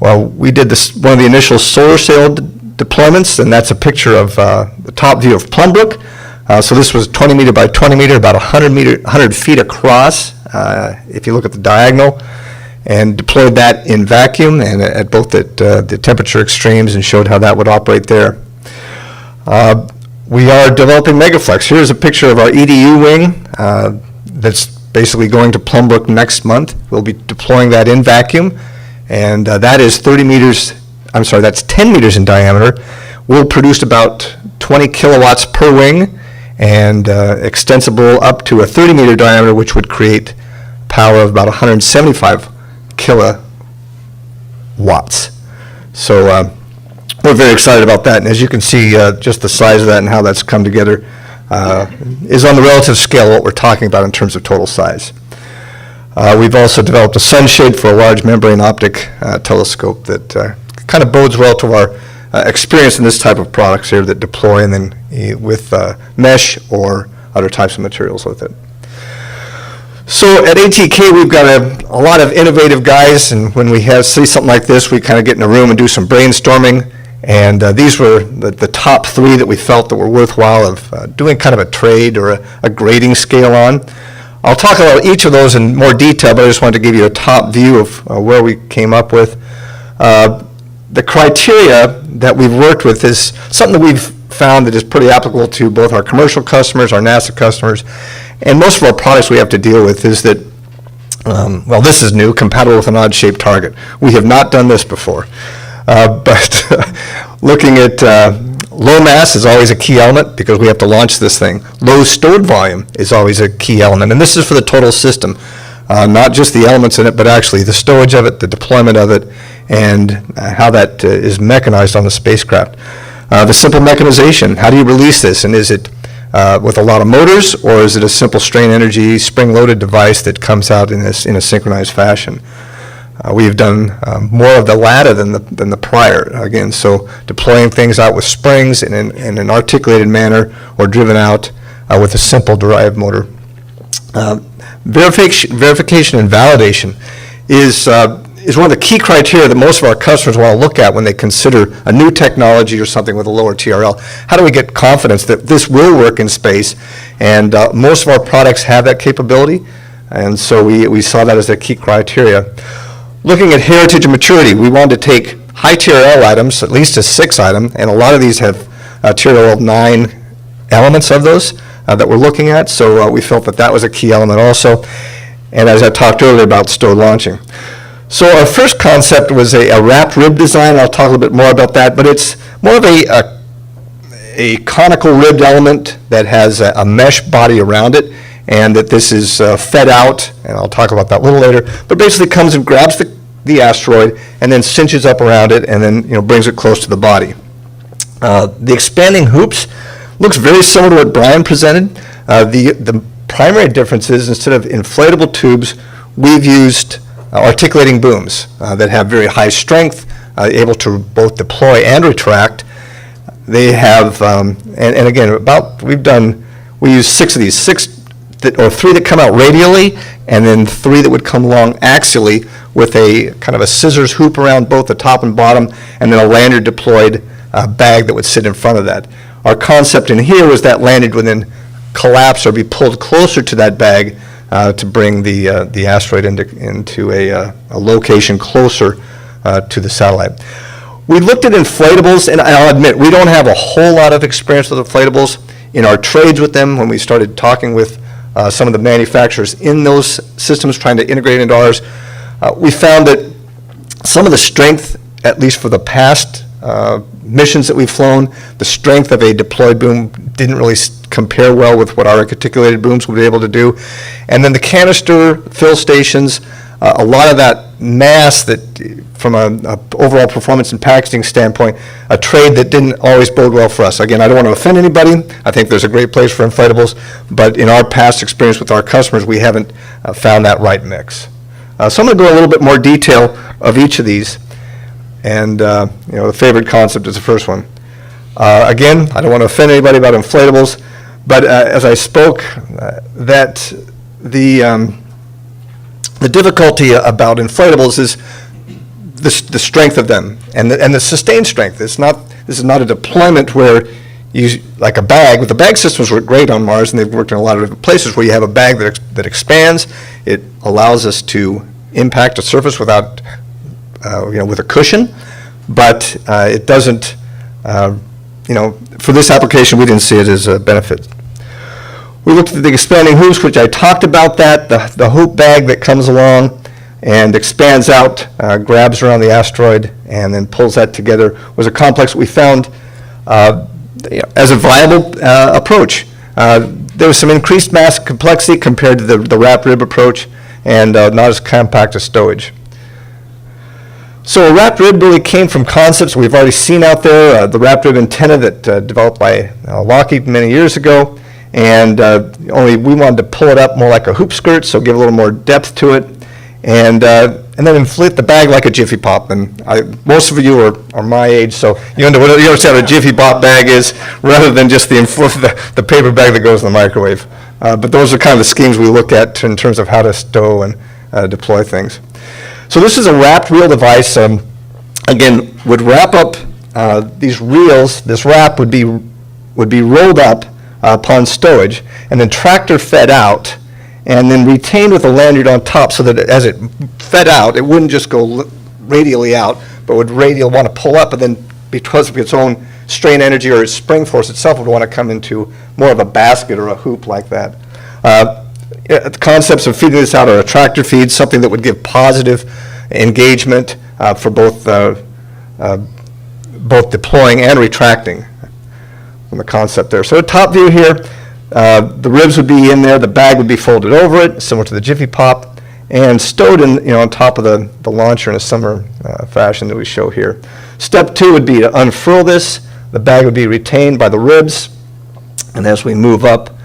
Well, we did this, one of the initial solar sail deployments, and that's a picture of the top view of Plumbrook. So this was 20 meter by 20 meter, about 100 feet across, if you look at the diagonal, and deployed that in vacuum and at both the temperature extremes, and showed how that would operate there. We are developing Megaflex. Here's a picture of our EDU wing that's basically going to Plumbrook next month. We'll be deploying that in vacuum, and that is 30 meters, I'm sorry, that's 10 meters in diameter. We'll produce about 20 kilowatts per wing, and extensible up to a 30 meter diameter, which would create power of about 175 kilowatts. So we're very excited about that, and as you can see, just the size of that and how that's come together is on the relative scale of what we're talking about in terms of total size. We've also developed a sunshade for a large membrane optic telescope that kind of bodes well to our experience in this type of products here that deploy and then with mesh or other types of materials with it. So at ATK, we've got a lot of innovative guys, and when we see something like this, we kind of get in a room and do some brainstorming. And these were the top three that we felt that were worthwhile of doing kind of a trade or a grading scale on. I'll talk about each of those in more detail, but I just wanted to give you a top view of where we came up with. The criteria that we've worked with is something that we've found that is pretty applicable to both our commercial customers, our NASA customers, and most of our products we have to deal with is that, well, this is new, compatible with an odd-shaped target. We have not done this before. But looking at low mass is always a key element because we have to launch this thing. Low stored volume is always a key element, and this is for the total system, not just the elements in it, but actually the stowage of it, the deployment of it, and how that is mechanized on the spacecraft. The simple mechanization, how do you release this, and is it with a lot of motors, or is it a simple strain energy spring-loaded device that comes out in a synchronized fashion? We've done more of the latter than the prior, again, so deploying things out with springs in an articulated manner or driven out with a simple drive motor. Verification and validation is one of the key criteria that most of our customers want to look at when they consider a new technology or something with a lower TRL. How do we get confidence that this will work in space? And most of our products have that capability, and so we saw that as a key criteria. Looking at heritage and maturity, we wanted to take high TRL items, at least a 6 item, and a lot of these have TRL of 9 elements of those that we're looking at, so we felt that that was a key element also, and as I talked earlier about stowed launching. So our first concept was a wrapped rib design. I'll talk a little bit more about that, but it's more of a conical ribbed element that has a mesh body around it, and that this is fed out, and I'll talk about that a little later, but basically comes and grabs the asteroid and then cinches up around it and then brings it close to the body. The expanding hoops looks very similar to what Brian presented. The primary difference is instead of inflatable tubes, we've used articulating booms that have very high strength, able to both deploy and retract. They have, and again, we use 6 of these, 3 that come out radially, and then 3 that would come along axially with a kind of a scissors hoop around both the top and bottom, and then a lanyard deployed bag that would sit in front of that. Our concept in here was that lanyard would then collapse or be pulled closer to that bag to bring the asteroid into a location closer to the satellite. We looked at inflatables, and I'll admit, we don't have a whole lot of experience with inflatables. In our trades with them, when we started talking with some of the manufacturers in those systems, trying to integrate into ours, we found that some of the strength, at least for the past missions that we've flown, the strength of a deployed boom didn't really compare well with what our articulated booms would be able to do. And then the canister fill stations, a lot of that mass that, from a overall performance and packaging standpoint, a trade that didn't always bode well for us. Again, I don't want to offend anybody. I think there's a great place for inflatables, but in our past experience with our customers, we haven't found that right mix. So I'm going to go a little bit more detail of each of these. And, the favorite concept is the first one. Again, I don't want to offend anybody about inflatables, but as I spoke, that the difficulty about inflatables is the strength of them and the sustained strength. This is not a deployment where you, like a bag. The bag systems work great on Mars, and they've worked in a lot of different places where you have a bag that expands. It allows us to impact a surface without, with a cushion, but it doesn't, for this application, we didn't see it as a benefit. We looked at the expanding hoops, which I talked about that, the hoop bag that comes along and expands out, grabs around the asteroid, and then pulls that together, was a complex we found as a viable approach. There was some increased mass complexity compared to the wrapped rib approach, and not as compact as stowage. So a wrapped rib really came from concepts we've already seen out there, the wrapped rib antenna that developed by Lockheed many years ago, and only we wanted to pull it up more like a hoop skirt, so give a little more depth to it, and then inflate the bag like a Jiffy Pop. And most of you are my age, so you understand what a Jiffy Pop bag is, rather than just the paper bag that goes in the microwave. But those are kind of the schemes we look at in terms of how to stow and deploy things. So this is a wrapped reel device. Again, would wrap up these reels. This wrap would be rolled up upon stowage, and then tractor fed out, and then retained with a lanyard on top, so that as it fed out, it wouldn't just go radially out, but would radial want to pull up, and then because of its own strain energy or its spring force itself would want to come into more of a basket or a hoop like that. The concepts of feeding this out are a tractor feed, something that would give positive engagement for both deploying and retracting from the concept there. So the top view here, the ribs would be in there, the bag would be folded over it, similar to the Jiffy Pop, and stowed in, on top of the launcher in a similar fashion that we show here. Step 2 would be to unfurl this. The bag would be retained by the ribs, and as we move up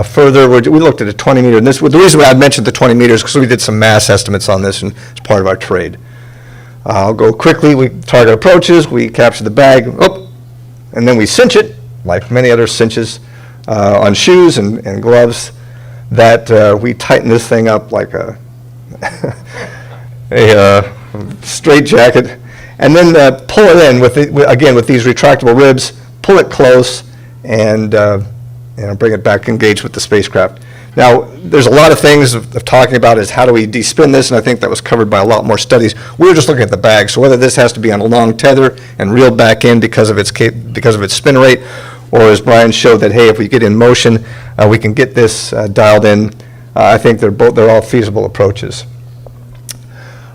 further, we looked at a 20 meter, and the reason I mentioned the 20 meters because we did some mass estimates on this and it's part of our trade. I'll go quickly. We target approaches, we capture the bag, and then we cinch it, like many other cinches on shoes and gloves, that we tighten this thing up like a straight jacket, and then pull it in with these retractable ribs, pull it close, and bring it back engaged with the spacecraft. Now, there's a lot of things of talking about is how do we despin this, and I think that was covered by a lot more studies. We were just looking at the bag, so whether this has to be on a long tether and reeled back in because of its spin rate, or as Brian showed that, hey, if we get in motion, we can get this dialed in. I think they're all feasible approaches.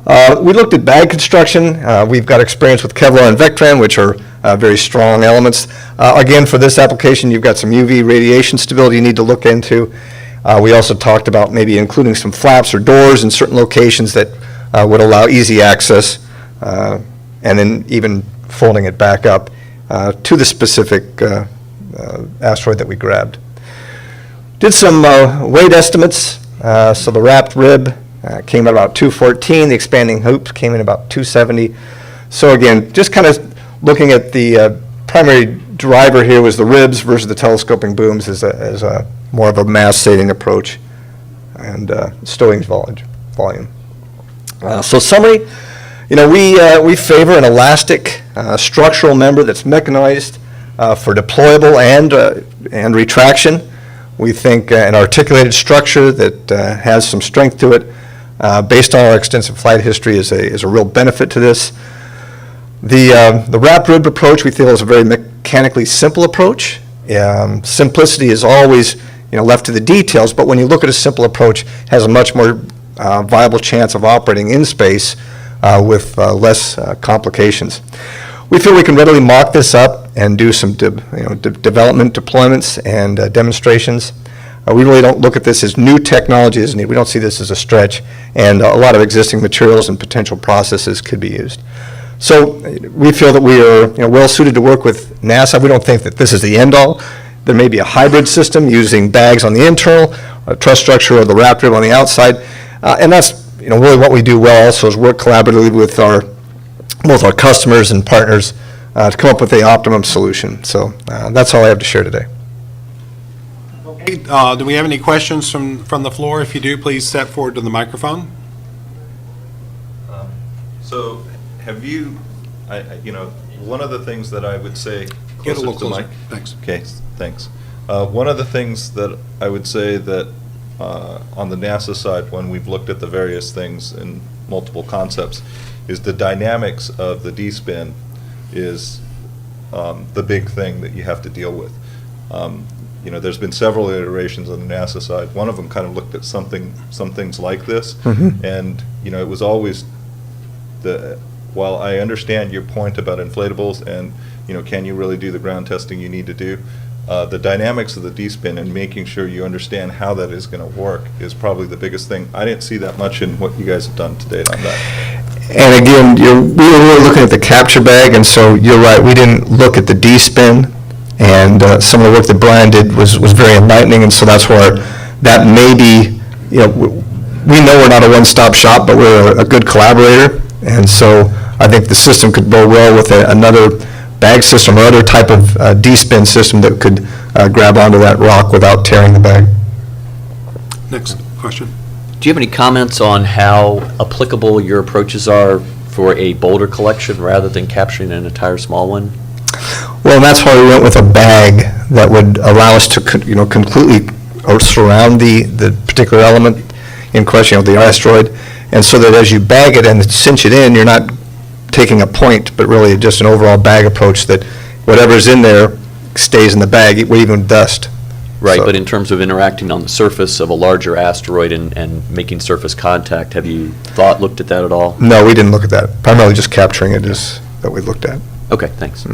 We looked at bag construction. We've got experience with Kevlar and Vectran, which are very strong elements. Again, for this application, you've got some UV radiation stability you need to look into. We also talked about maybe including some flaps or doors in certain locations that would allow easy access, and then even folding it back up to the specific asteroid that we grabbed. Did some weight estimates. So the wrapped rib came at about 214. The expanding hoops came in about 270. So again, just kind of looking at the primary driver here was the ribs versus the telescoping booms as a more of a mass-saving approach and stowing volume. So summary, we favor an elastic structural member that's mechanized for deployable and retraction. We think an articulated structure that has some strength to it, based on our extensive flight history, is a real benefit to this. The wrap rib approach we feel is a very mechanically simple approach. Simplicity is always left to the details, but when you look at a simple approach, it has a much more viable chance of operating in space with less complications. We feel we can readily mock this up and do some development deployments and demonstrations. We really don't look at this as new technology is needed. We don't see this as a stretch, and a lot of existing materials and potential processes could be used. So we feel that we are well suited to work with NASA. We don't think that this is the end all. There may be a hybrid system using bags on the internal, a truss structure or the wrap rib on the outside, and that's really what we do well. Also is work collaboratively with both our customers and partners to come up with the optimum solution. So that's all I have to share today. Okay, do we have any questions from the floor? If you do, please step forward to the microphone. So have you, one of the things that I would say, Get a little closer to the closer. mic. Thanks. Okay, thanks. One of the things that I would say that on the NASA side, when we've looked at the various things and multiple concepts, is the dynamics of the D-spin is the big thing that you have to deal with. There's been several iterations on the NASA side. One of them kind of looked at some things like this, and it was always while I understand your point about inflatables and can you really do the ground testing you need to do, the dynamics of the D-spin and making sure you understand how that is going to work is probably the biggest thing. I didn't see that much in what you guys have done to date on that. And again, we were really looking at the capture bag, and so you're right, we didn't look at the D-spin, and some of the work that Brian did was very enlightening, and so that's where that may be, we know we're not a one-stop shop, but we're a good collaborator, and so I think the system could go well with another bag system or other type of D-spin system that could grab onto that rock without tearing the bag. Next question. Do you have any comments on how applicable your approaches are for a boulder collection rather than capturing an entire small one? Well, and that's why we went with a bag that would allow us to, completely surround the particular element in question, the asteroid, and so that as you bag it and cinch it in, you're not taking a point, but really just an overall bag approach that whatever's in there stays in the bag, even dust. Right, So- but in terms of interacting on the surface of a larger asteroid and making surface contact, have you looked at that at all? No, we didn't look at that. Primarily just capturing it is that we looked at. Okay, thanks.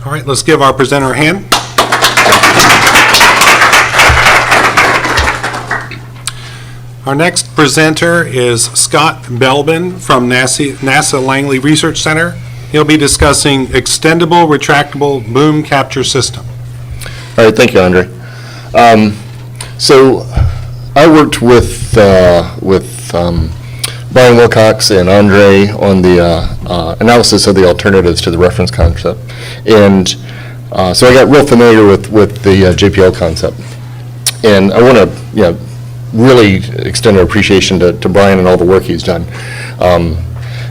All right, let's give our presenter a hand. Our next presenter is Scott Belbin from NASA Langley Research Center. He'll be discussing extendable retractable boom capture system. All right, thank you, Andre. So I worked with Brian Wilcox and Andre on the analysis of the alternatives to the reference concept. And so I got real familiar with the JPL concept. And I want to, really extend our appreciation to Brian and all the work he's done.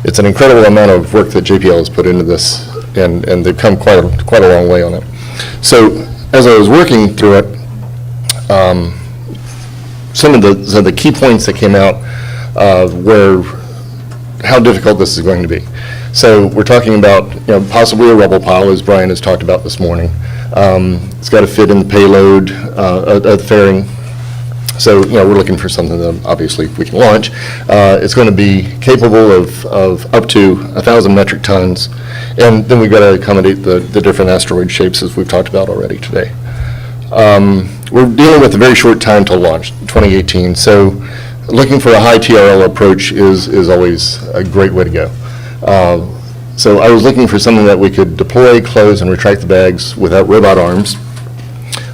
It's an incredible amount of work that JPL has put into this, and they've come quite a long way on it. So as I was working through it, some of the key points that came out were how difficult this is going to be. So we're talking about possibly a rubble pile, as Brian has talked about this morning. It's got to fit in the payload of the fairing. So we're looking for something that obviously we can launch. It's going to be capable of up to 1,000 metric tons, and then we've got to accommodate the different asteroid shapes as we've talked about already today. We're dealing with a very short time to launch, 2018. So looking for a high TRL approach is always a great way to go. So I was looking for something that we could deploy, close, and retract the bags without robot arms,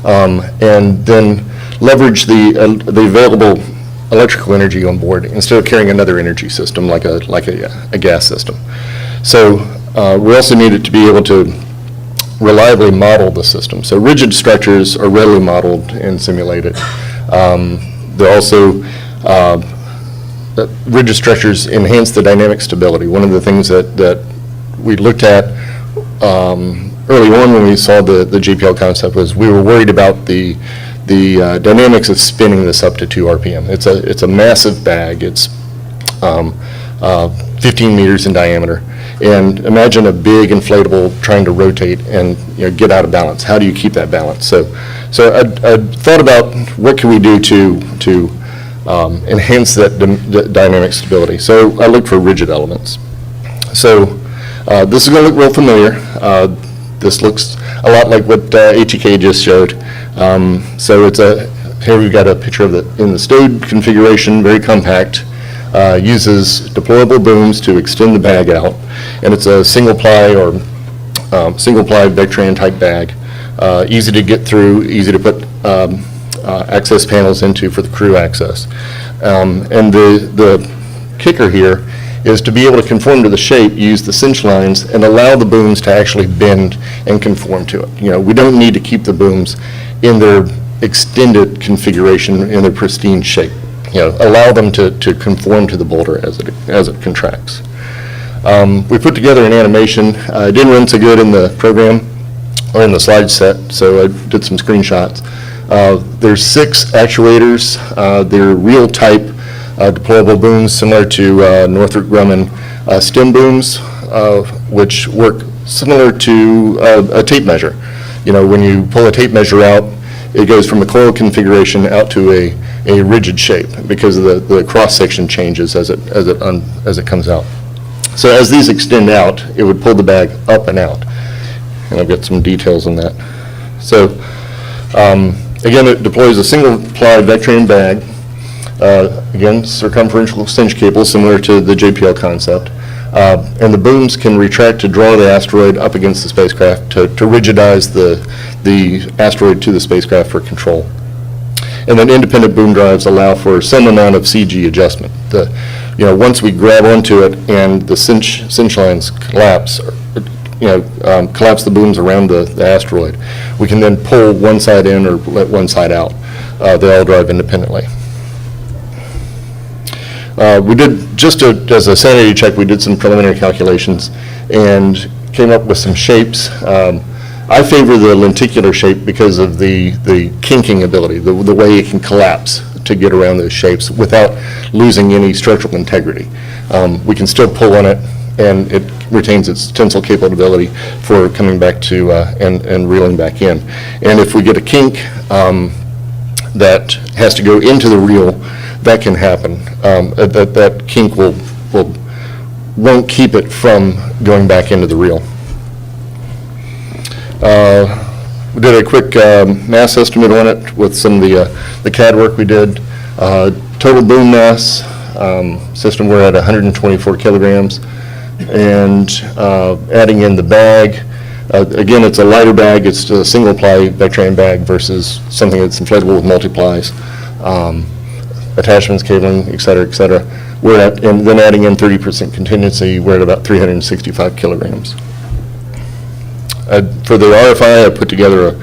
and then leverage the available electrical energy on board instead of carrying another energy system like a gas system. So we also needed to be able to reliably model the system. So rigid structures are readily modeled and simulated. They're also rigid structures enhance the dynamic stability. One of the things that we looked at early on when we saw the JPL concept was we were worried about the dynamics of spinning this up to 2 RPM. It's a massive bag. It's 15 meters in diameter, And imagine a big inflatable trying to rotate and, get out of balance. How do you keep that balance? So I thought about what can we do to enhance that dynamic stability. So I looked for rigid elements. So this is going to look real familiar. This looks a lot like what ATK just showed. So here we've got a picture of in the stowed configuration, very compact. Uses deployable booms to extend the bag out, and it's a single ply Vectran type bag. Easy to get through, easy to put access panels into for the crew access. And the kicker here is to be able to conform to the shape, use the cinch lines, and allow the booms to actually bend and conform to it. We don't need to keep the booms in their extended configuration in their pristine shape. Allow them to conform to the boulder as it contracts. We put together an animation. It didn't run so good in the program or in the slide set, so I did some screenshots. There's 6 actuators. They're real type deployable booms similar to Northrop Grumman stem booms, which work similar to a tape measure. When you pull a tape measure out, it goes from a coil configuration out to a rigid shape because of the cross-section changes as it comes out. So as these extend out, it would pull the bag up and out. And I've got some details on that. So again, it deploys a single-ply Vectran bag. Again, circumferential cinch cable similar to the JPL concept. And the booms can retract to draw the asteroid up against the spacecraft to rigidize the asteroid to the spacecraft for control. And then independent boom drives allow for some amount of CG adjustment. Once we grab onto it and the cinch lines collapse, collapse the booms around the asteroid, we can then pull one side in or let one side out. They all drive independently. We did, just as a sanity check, we did some preliminary calculations and came up with some shapes. I favor the lenticular shape because of the kinking ability, the way it can collapse to get around those shapes without losing any structural integrity. We can still pull on it, and it retains its tensile capability for coming back to and reeling back in. And if we get a kink that has to go into the reel, that can happen. That kink won't keep it from going back into the reel. We did a quick mass estimate on it with some of the CAD work we did. Total boom mass system, we're at 124 kilograms. And adding in the bag, again, it's a lighter bag. It's a single-ply Vectran bag versus something that's inflatable with multiplies. Attachments, cabling, et cetera, et cetera. And then adding in 30% contingency, we're at about 365 kilograms. For the RFI, I put together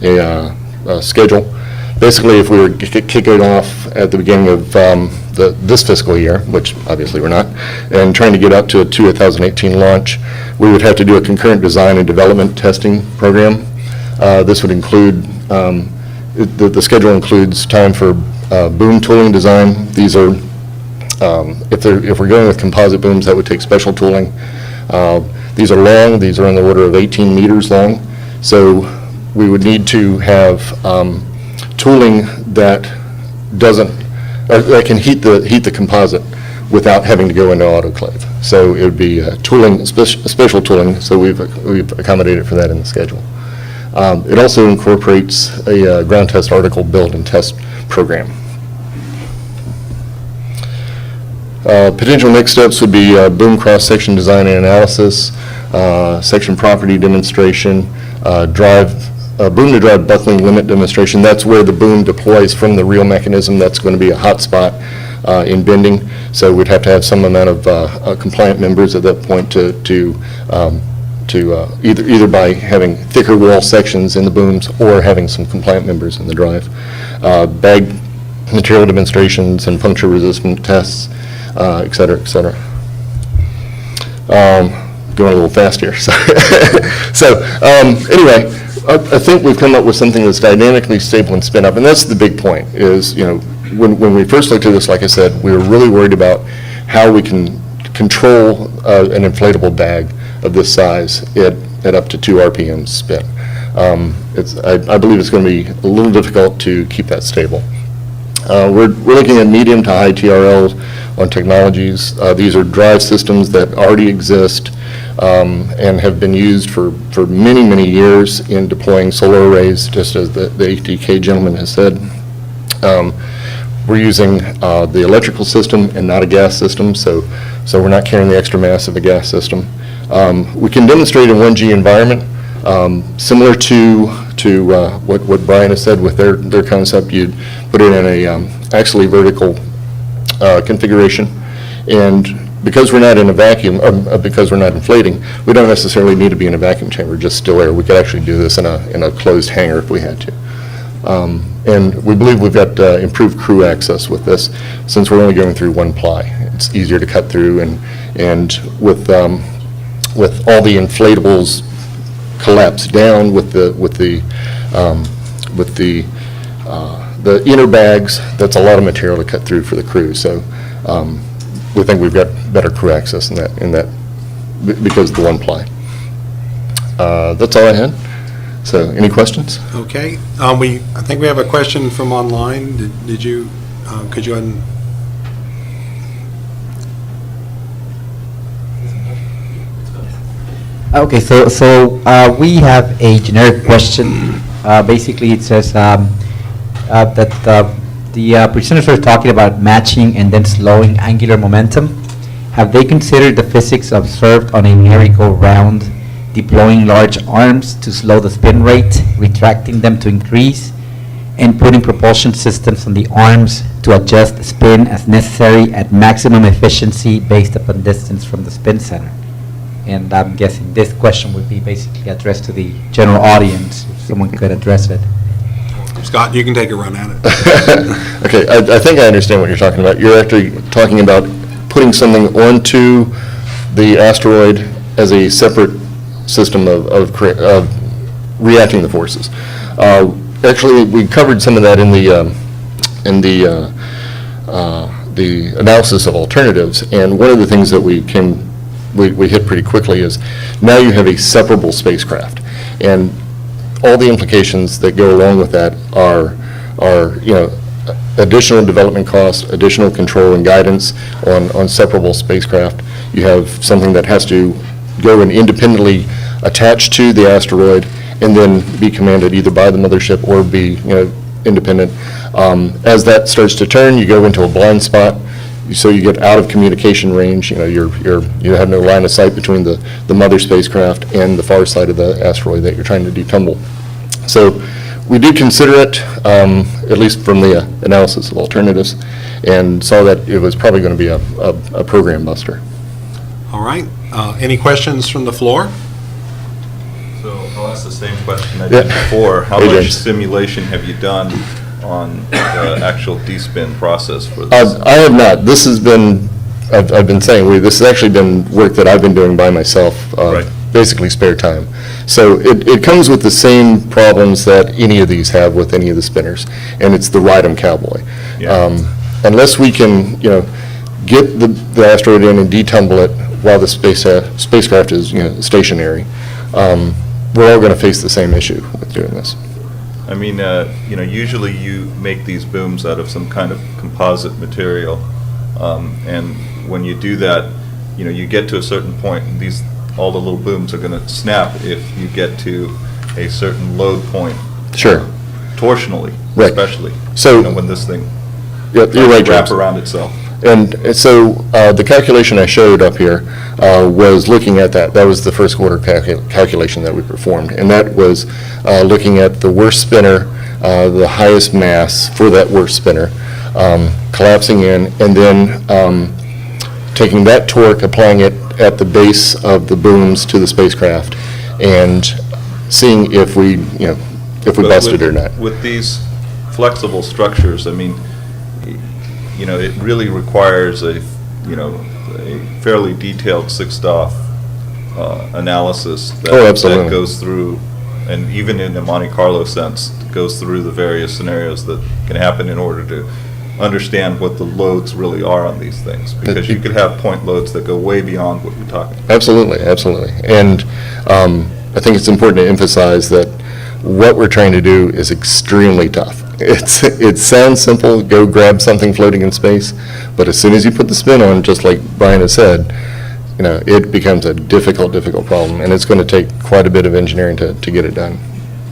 a schedule. Basically, if we were kicking off at the beginning of this fiscal year, which obviously we're not, and trying to get up to a 2018 launch, we would have to do a concurrent design and development testing program. This would include, the schedule includes time for boom tooling design. These are, if we're going with composite booms, that would take special tooling. These are long. These are on the order of 18 meters long. So we would need to have tooling that that can heat the composite without having to go into autoclave. So it would be tooling, special tooling. So we've accommodated for that in the schedule. It also incorporates a ground test article build and test program. Potential next steps would be boom cross-section design and analysis, section property demonstration, boom-to-drive buckling limit demonstration. That's where the boom deploys from the reel mechanism. That's going to be a hot spot in bending. So we'd have to have some amount of compliant members at that point to either by having thicker wall sections in the booms or having some compliant members in the drive. Bag material demonstrations and puncture resistant tests, et cetera, et cetera. Going a little fast here. So anyway, I think we've come up with something that's dynamically stable and spin up, and that's the big point. Is when we first looked at this, like I said, we were really worried about how we can control an inflatable bag of this size at up to 2 RPM spin. I believe it's going to be a little difficult to keep that stable. We're looking at medium to high TRL on technologies. These are drive systems that already exist and have been used for many, many years in deploying solar arrays, just as the ATK gentleman has said. We're using the electrical system and not a gas system, so we're not carrying the extra mass of a gas system. We can demonstrate in 1G environment, similar to what Brian has said with their concept. You'd put it in a actually vertical configuration, and because we're not in a vacuum, because we're not inflating, we don't necessarily need to be in a vacuum chamber, just still air. We could actually do this in a closed hangar if we had to. And we believe we've got improved crew access with this, since we're only going through 1 ply. It's easier to cut through, and with all the inflatables collapsed down with the inner bags, that's a lot of material to cut through for the crew. So we think we've got better crew access in that because of the 1 ply. That's all I had. So any questions? Okay. I think we have a question from online. Did you, could you Okay, so we have a generic question. Basically, it says that the presenters are talking about matching and then slowing angular momentum. Have they considered the physics observed on a merry-go-round, deploying large arms to slow the spin rate, retracting them to increase, and putting propulsion systems on the arms to adjust spin as necessary at maximum efficiency based upon distance from the spin center? And I'm guessing this question would be basically addressed to the general audience, if someone could address it. Scott, you can take a run at it. Okay, I think I understand what you're talking about. You're actually talking about putting something onto the asteroid as a separate system of reacting the forces. Actually, we covered some of that in the analysis of alternatives, and one of the things that we hit pretty quickly is now you have a separable spacecraft, and all the implications that go along with that are additional development costs, additional control and guidance on separable spacecraft. You have something that has to go and independently attach to the asteroid and then be commanded either by the mothership or be independent. As that starts to turn, you go into a blind spot, so you get out of communication range. You have no line of sight between the mother spacecraft and the far side of the asteroid that you're trying to detumble. So we do consider it, at least from the analysis of alternatives, and saw that it was probably going to be a program buster. All right. Any questions from the floor? So I'll ask the same question I did before. How Hey, much James. simulation have you done on the actual D-spin process for this? I have not. This has been, I've been saying, this has actually been work that I've been doing by myself, Right. basically spare time. So it comes with the same problems that any of these have with any of the spinners, and it's the ride 'em cowboy. Yeah. Unless we can, get the asteroid in and detumble it while the spacecraft is, stationary, we're all going to face the same issue with doing this. I mean, usually you make these booms out of some kind of composite material, and when you do that, you get to a certain point, and all the little booms are going to snap if you get to a certain load point. Sure. Torsionally, Right. especially. So- When this thing Yep, you're right, wrap James. around itself. And so the calculation I showed up here was looking at that. That was the first order calculation that we performed. And that was looking at the worst spinner, the highest mass for that worst spinner, collapsing in, and then taking that torque, applying it at the base of the booms to the spacecraft, and seeing if we But busted with- or not. With these flexible structures, I mean, it really requires a fairly detailed 6DOF analysis Oh, absolutely. that goes through, and even in a Monte Carlo sense, goes through the various scenarios that can happen in order to understand what the loads really are on these things, because you could have point loads that go way beyond what you're talking about. Absolutely, absolutely. And I think it's important to emphasize that what we're trying to do is extremely tough. It sounds simple, go grab something floating in space, but as soon as you put the spin on, just like Brian has said, it becomes a difficult problem, and it's going to take quite a bit of engineering to get it done.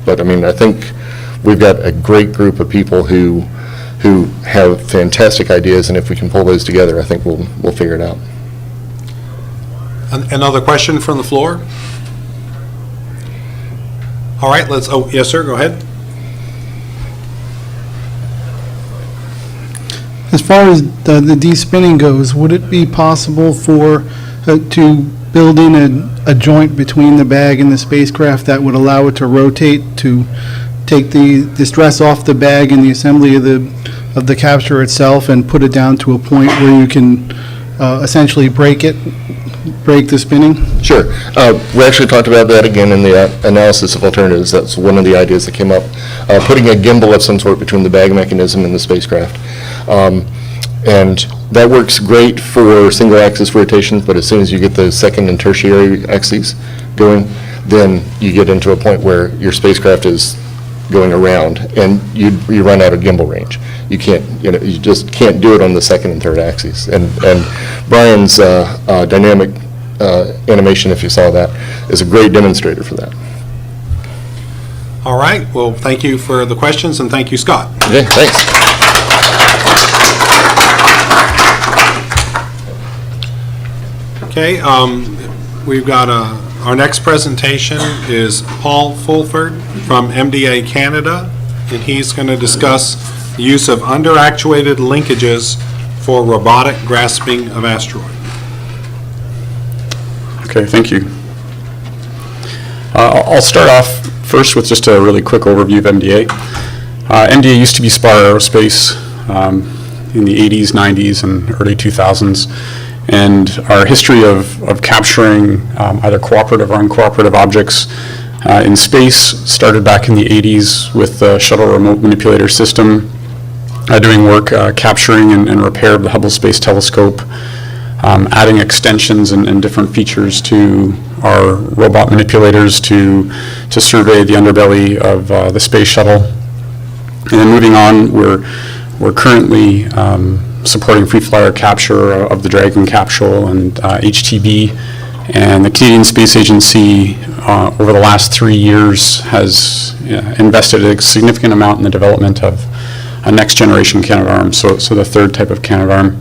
But I mean, I think we've got a great group of people who have fantastic ideas, and if we can pull those together, I think we'll figure it out. Another question from the floor? All right, yes, sir, go ahead. As far as the de-spinning goes, would it be possible to build in a joint between the bag and the spacecraft that would allow it to rotate, to take the stress off the bag and the assembly of the capture itself, and put it down to a point where you can essentially break the spinning? Sure. We actually talked about that again in the analysis of alternatives. That's one of the ideas that came up. Putting a gimbal of some sort between the bag mechanism and the spacecraft. And that works great for single-axis rotation, but as soon as you get the second and tertiary axes going, then you get into a point where your spacecraft is going around, and you run out of gimbal range. You can't, you just can't do it on the second and third axes. And Brian's dynamic animation, if you saw that, is a great demonstrator for that. All right, well, thank you for the questions, and thank you, Scott. Okay, thanks. Okay, we've got our next presentation is Paul Fulford from MDA Canada, and he's going to discuss the use of underactuated linkages for robotic grasping of asteroid. Okay, thank you. I'll start off first with just a really quick overview of MDA. MDA used to be Spar Aerospace in the 80s, 90s, and early 2000s. And our history of capturing either cooperative or uncooperative objects in space started back in the 80s with the Shuttle Remote Manipulator System, doing work capturing and repair of the Hubble Space Telescope, adding extensions and different features to our robot manipulators to survey the underbelly of the space shuttle. And then moving on, we're currently supporting free flyer capture of the Dragon capsule and HTB, and the Canadian Space Agency over the last 3 years has invested a significant amount in the development of a next generation Canadarm, so the third type of Canadarm.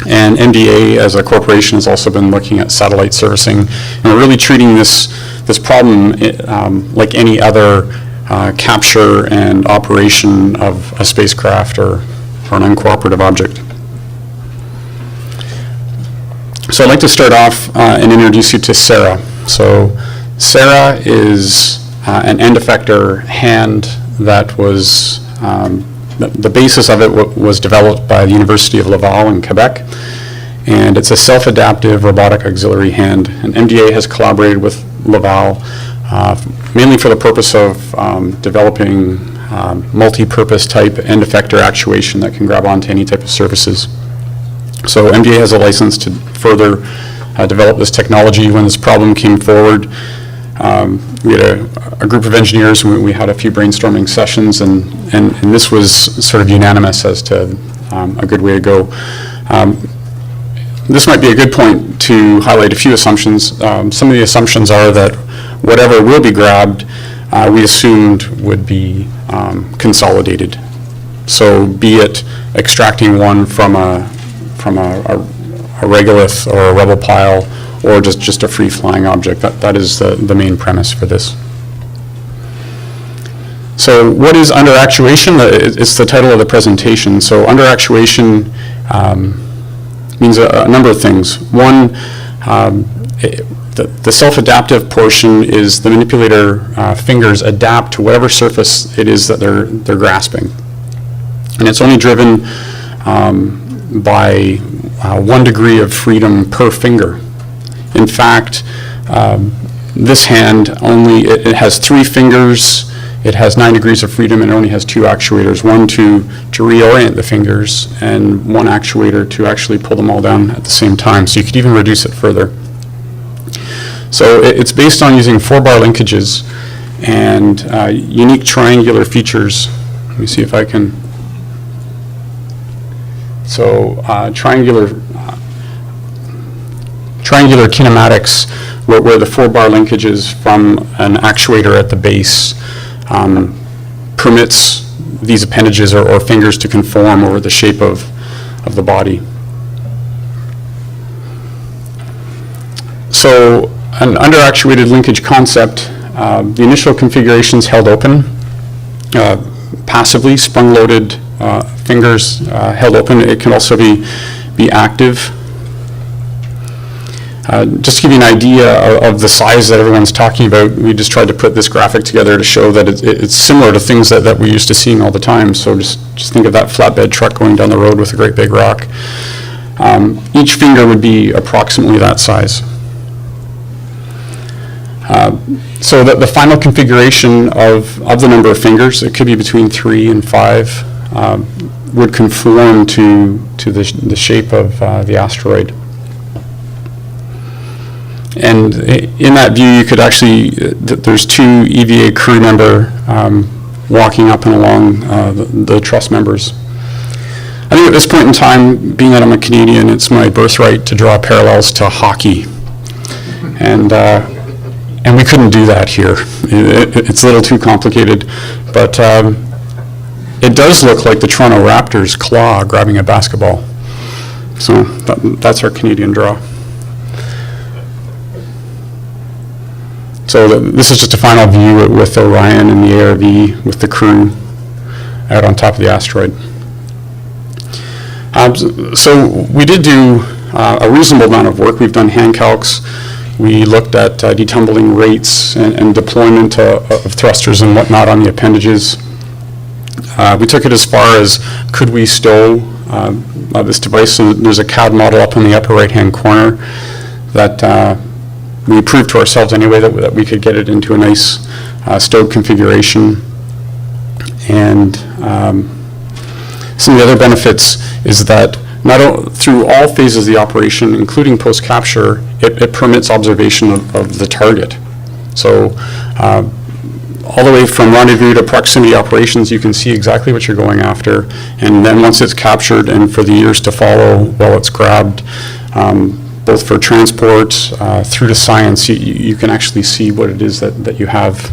And MDA as a corporation has also been looking at satellite servicing, and we're really treating this problem like any other capture and operation of a spacecraft or an uncooperative object. So I'd like to start off and introduce you to Sarah. So Sarah is an end effector hand that was, the basis of it was developed by the University of Laval in Quebec, and it's a self-adaptive robotic auxiliary hand. And MDA has collaborated with Laval mainly for the purpose of developing multi-purpose type end effector actuation that can grab onto any type of surfaces. So MDA has a license to further develop this technology. When this problem came forward, we had a group of engineers, and we had a few brainstorming sessions, and this was sort of unanimous as to a good way to go. This might be a good point to highlight a few assumptions. Some of the assumptions are that whatever will be grabbed, we assumed would be consolidated. So be it extracting one from a regolith or a rebel pile, or just a free-flying object. That is the main premise for this. So what is under actuation? It's the title of the presentation. So under actuation means a number of things. One, the self-adaptive portion is the manipulator fingers adapt to whatever surface it is that they're grasping. And it's only driven by 1 degree of freedom per finger. In fact, this hand it has 3 fingers it has 9 degrees of freedom and it only has 2 actuators, one to reorient the fingers and one actuator to actually pull them all down at the same time. So you could even reduce it further. So it's based on using 4-bar linkages and unique triangular features. Let me see if I can. So triangular kinematics, where the 4-bar linkages from an actuator at the base permits these appendages or fingers to conform over the shape of the body. So an under-actuated linkage concept, the initial configurations held open, passively sprung-loaded fingers held open. It can also be active. Just to give you an idea of the size that everyone's talking about, we just tried to put this graphic together to show that it's similar to things that we're used to seeing all the time. So just think of that flatbed truck going down the road with a great big rock. Each finger would be approximately that size. So the final configuration of the number of fingers, it could be between 3 and 5, would conform to the shape of the asteroid. And in that view, you could actually, there's 2 EVA crew member walking up and along the truss members. I think at this point in time, being that I'm a Canadian, it's my birthright to draw parallels to hockey. And we couldn't do that here. It's a little too complicated, but it does look like the Toronto Raptors' claw grabbing a basketball. So that's our Canadian draw. So this is just a final view with Orion and the ARV with the crew out on top of the asteroid. So we did do a reasonable amount of work. We've done hand calcs. We looked at detumbling rates and deployment of thrusters and whatnot on the appendages. We took it as far as could we stow this device. So there's a CAD model up in the upper right-hand corner that we proved to ourselves anyway that we could get it into a nice stowed configuration. And some of the other benefits is that through all phases of the operation, including post-capture, it permits observation of the target. So all the way from rendezvous to proximity operations, you can see exactly what you're going after. And then once it's captured and for the years to follow while it's grabbed, both for transport through to science, you can actually see what it is that you have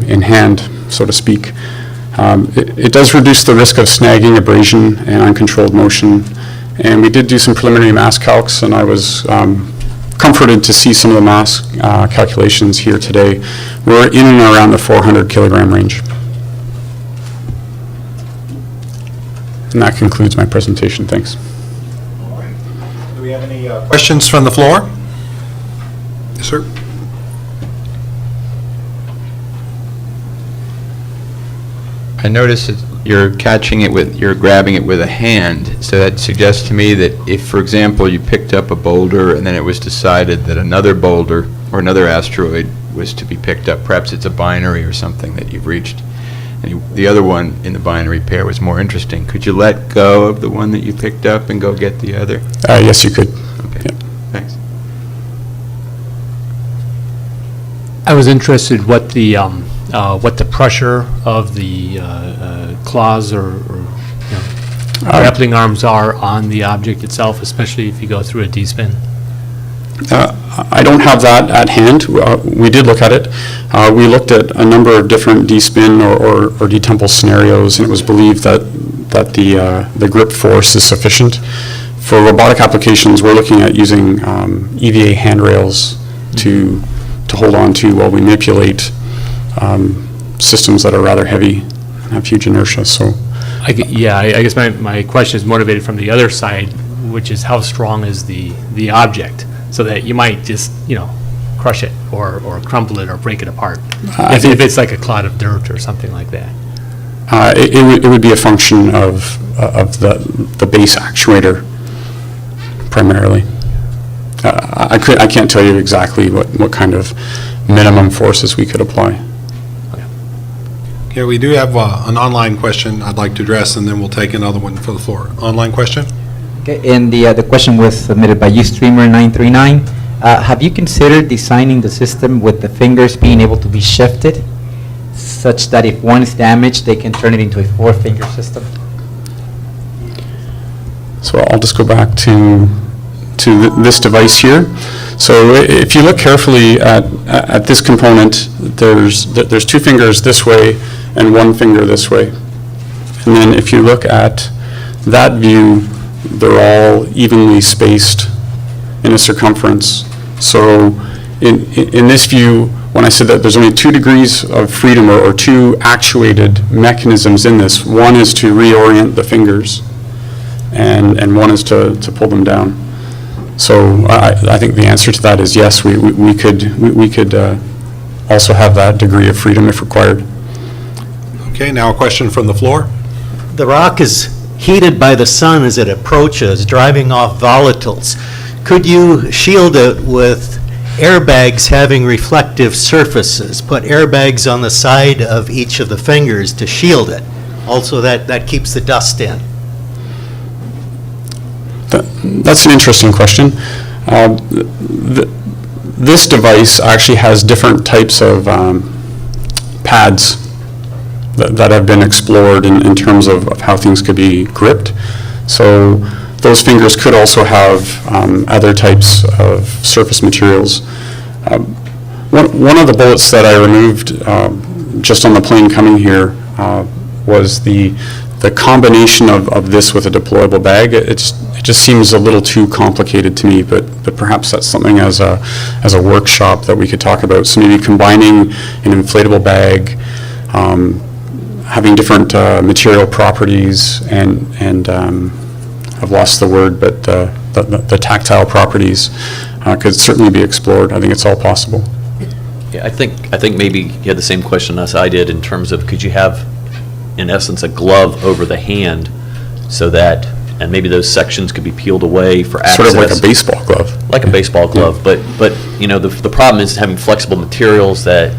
in hand, so to speak. It does reduce the risk of snagging, abrasion, and uncontrolled motion. And we did do some preliminary mass calcs, and I was comforted to see some of the mass calculations here today. We're in and around the 400 kilogram range. And that concludes my presentation. Thanks. Do we have any questions from the floor? Yes, sir. I noticed that you're grabbing it with a hand, so that suggests to me that if, for example, you picked up a boulder and then it was decided that another boulder or another asteroid was to be picked up, perhaps it's a binary or something that you've reached, and the other one in the binary pair was more interesting, could you let go of the one that you picked up and go get the other? Yes, you could. Okay, Yep. Thanks. I was interested what the pressure of the claws or grappling arms are on the object itself, especially if you go through a D-spin. I don't have that at hand. We did look at it. We looked at a number of different D-spin or detumble scenarios, and it was believed that the grip force is sufficient. For robotic applications, we're looking at using EVA handrails to hold on to while we manipulate systems that are rather heavy and have huge inertia. So, I guess my question is motivated from the other side, which is how strong is the object, so that you might just crush it or crumple it or break it apart if it's like a clod of dirt or something like that. It would be a function of the base actuator primarily. I can't tell you exactly what kind of minimum forces we could apply. Yeah, we do have an online question I'd like to address, and then we'll take another one for the floor. Online question? Okay, and the question was submitted by Ustreamer 939. Have you considered designing the system with the fingers being able to be shifted such that if one is damaged, they can turn it into a four-finger system? So I'll just go back to this device here. So if you look carefully at this component, there's two fingers this way and one finger this way. And then if you look at that view, they're all evenly spaced in a circumference. So in this view, when I said that there's only 2 degrees of freedom or 2 actuated mechanisms in this, one is to reorient the fingers and one is to pull them down. So I think the answer to that is yes, we could also have that degree of freedom if required. Okay, now a question from the floor. The rock is heated by the sun as it approaches, driving off volatiles. Could you shield it with airbags having reflective surfaces? Put airbags on the side of each of the fingers to shield it. Also, that keeps the dust in. That's an interesting question. This device actually has different types of pads that have been explored in terms of how things could be gripped. So those fingers could also have other types of surface materials. One of the bullets that I removed just on the plane coming here was the combination of this with a deployable bag. It just seems a little too complicated to me, but perhaps that's something as a workshop that we could talk about. So maybe combining an inflatable bag, having different material properties, and I've lost the word, but the tactile properties could certainly be explored. I think it's all possible. Yeah, I think maybe you had the same question as I did in terms of could you have, in essence, a glove over the hand so that, and maybe those sections could be peeled away for access. Sort of like a baseball glove. Like a baseball glove, but you know, the problem is having flexible materials that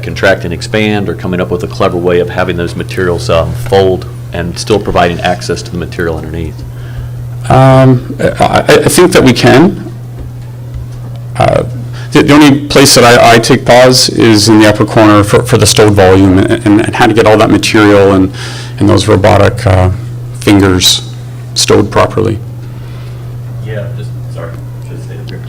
contract and expand, or coming up with a clever way of having those materials fold and still providing access to the material underneath. I think that we can. The only place that I take pause is in the upper corner for the stowed volume and how to get all that material and those robotic fingers stowed properly. Yeah, sorry, just stay up here.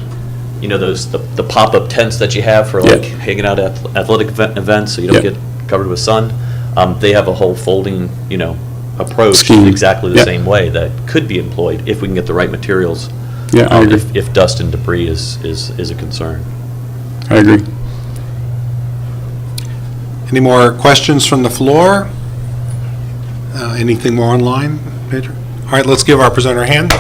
You know the pop-up tents that you have for like hanging out at athletic events, so you don't get covered with sun. They have a whole folding, approach Scheme. Exactly the same way that could be employed if we can get the right materials. Yeah, I agree. If dust and debris is a concern. I agree. Any more questions from the floor? Anything more online, Pedro? All right, let's give our presenter a hand.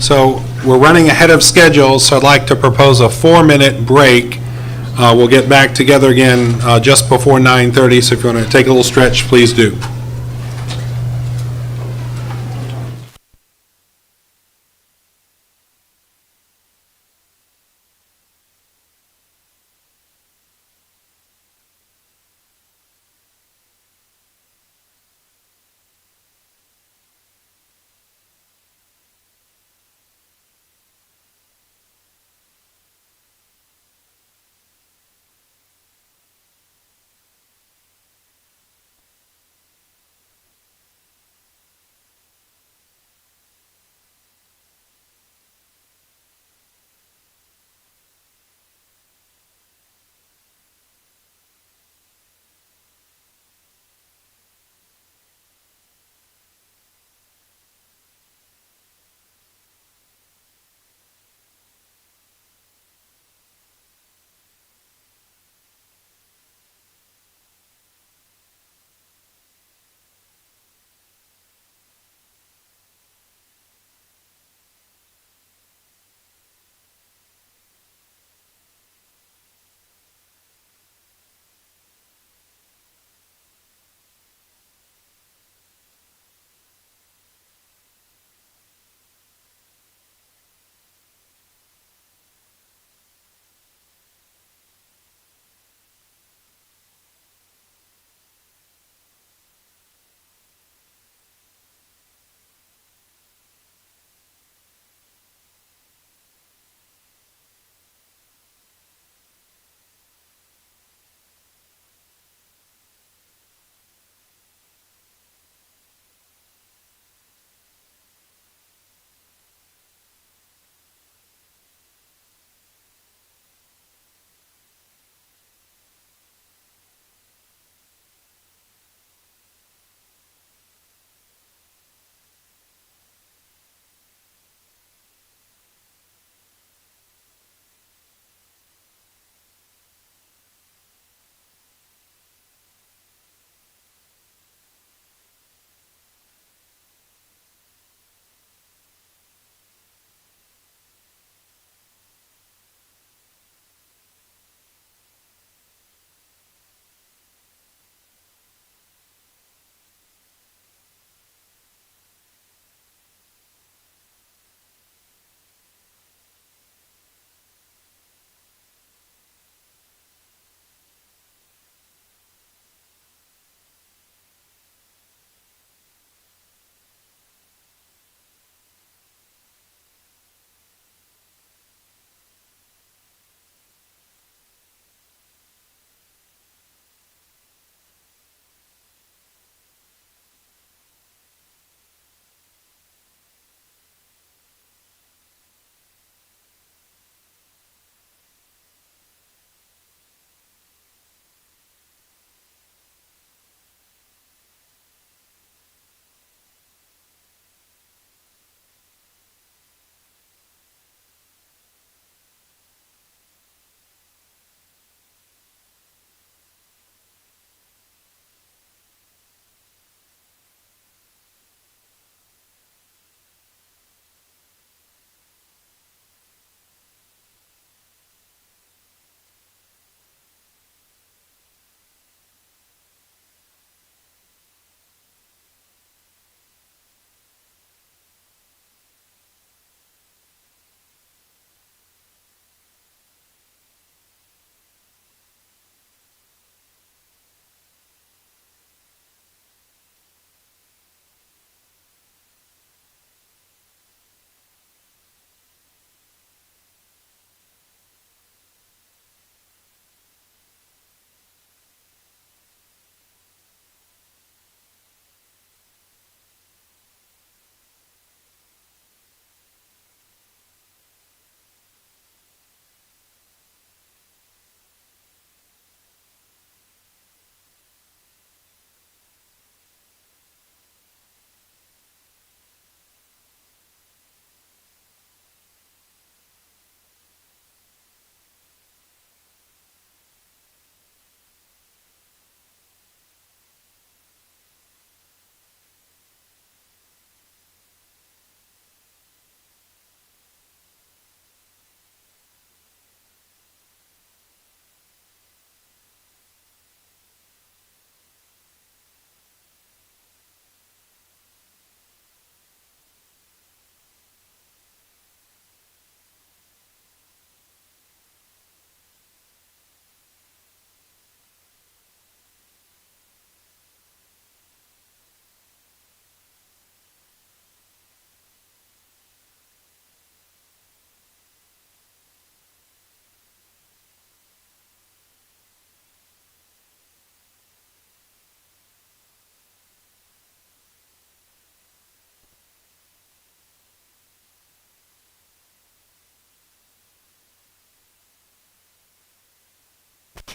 So we're running ahead of schedule, so I'd like to propose a 4-minute break. We'll get back together again just before 9:30, so if you want to take a little stretch, please do.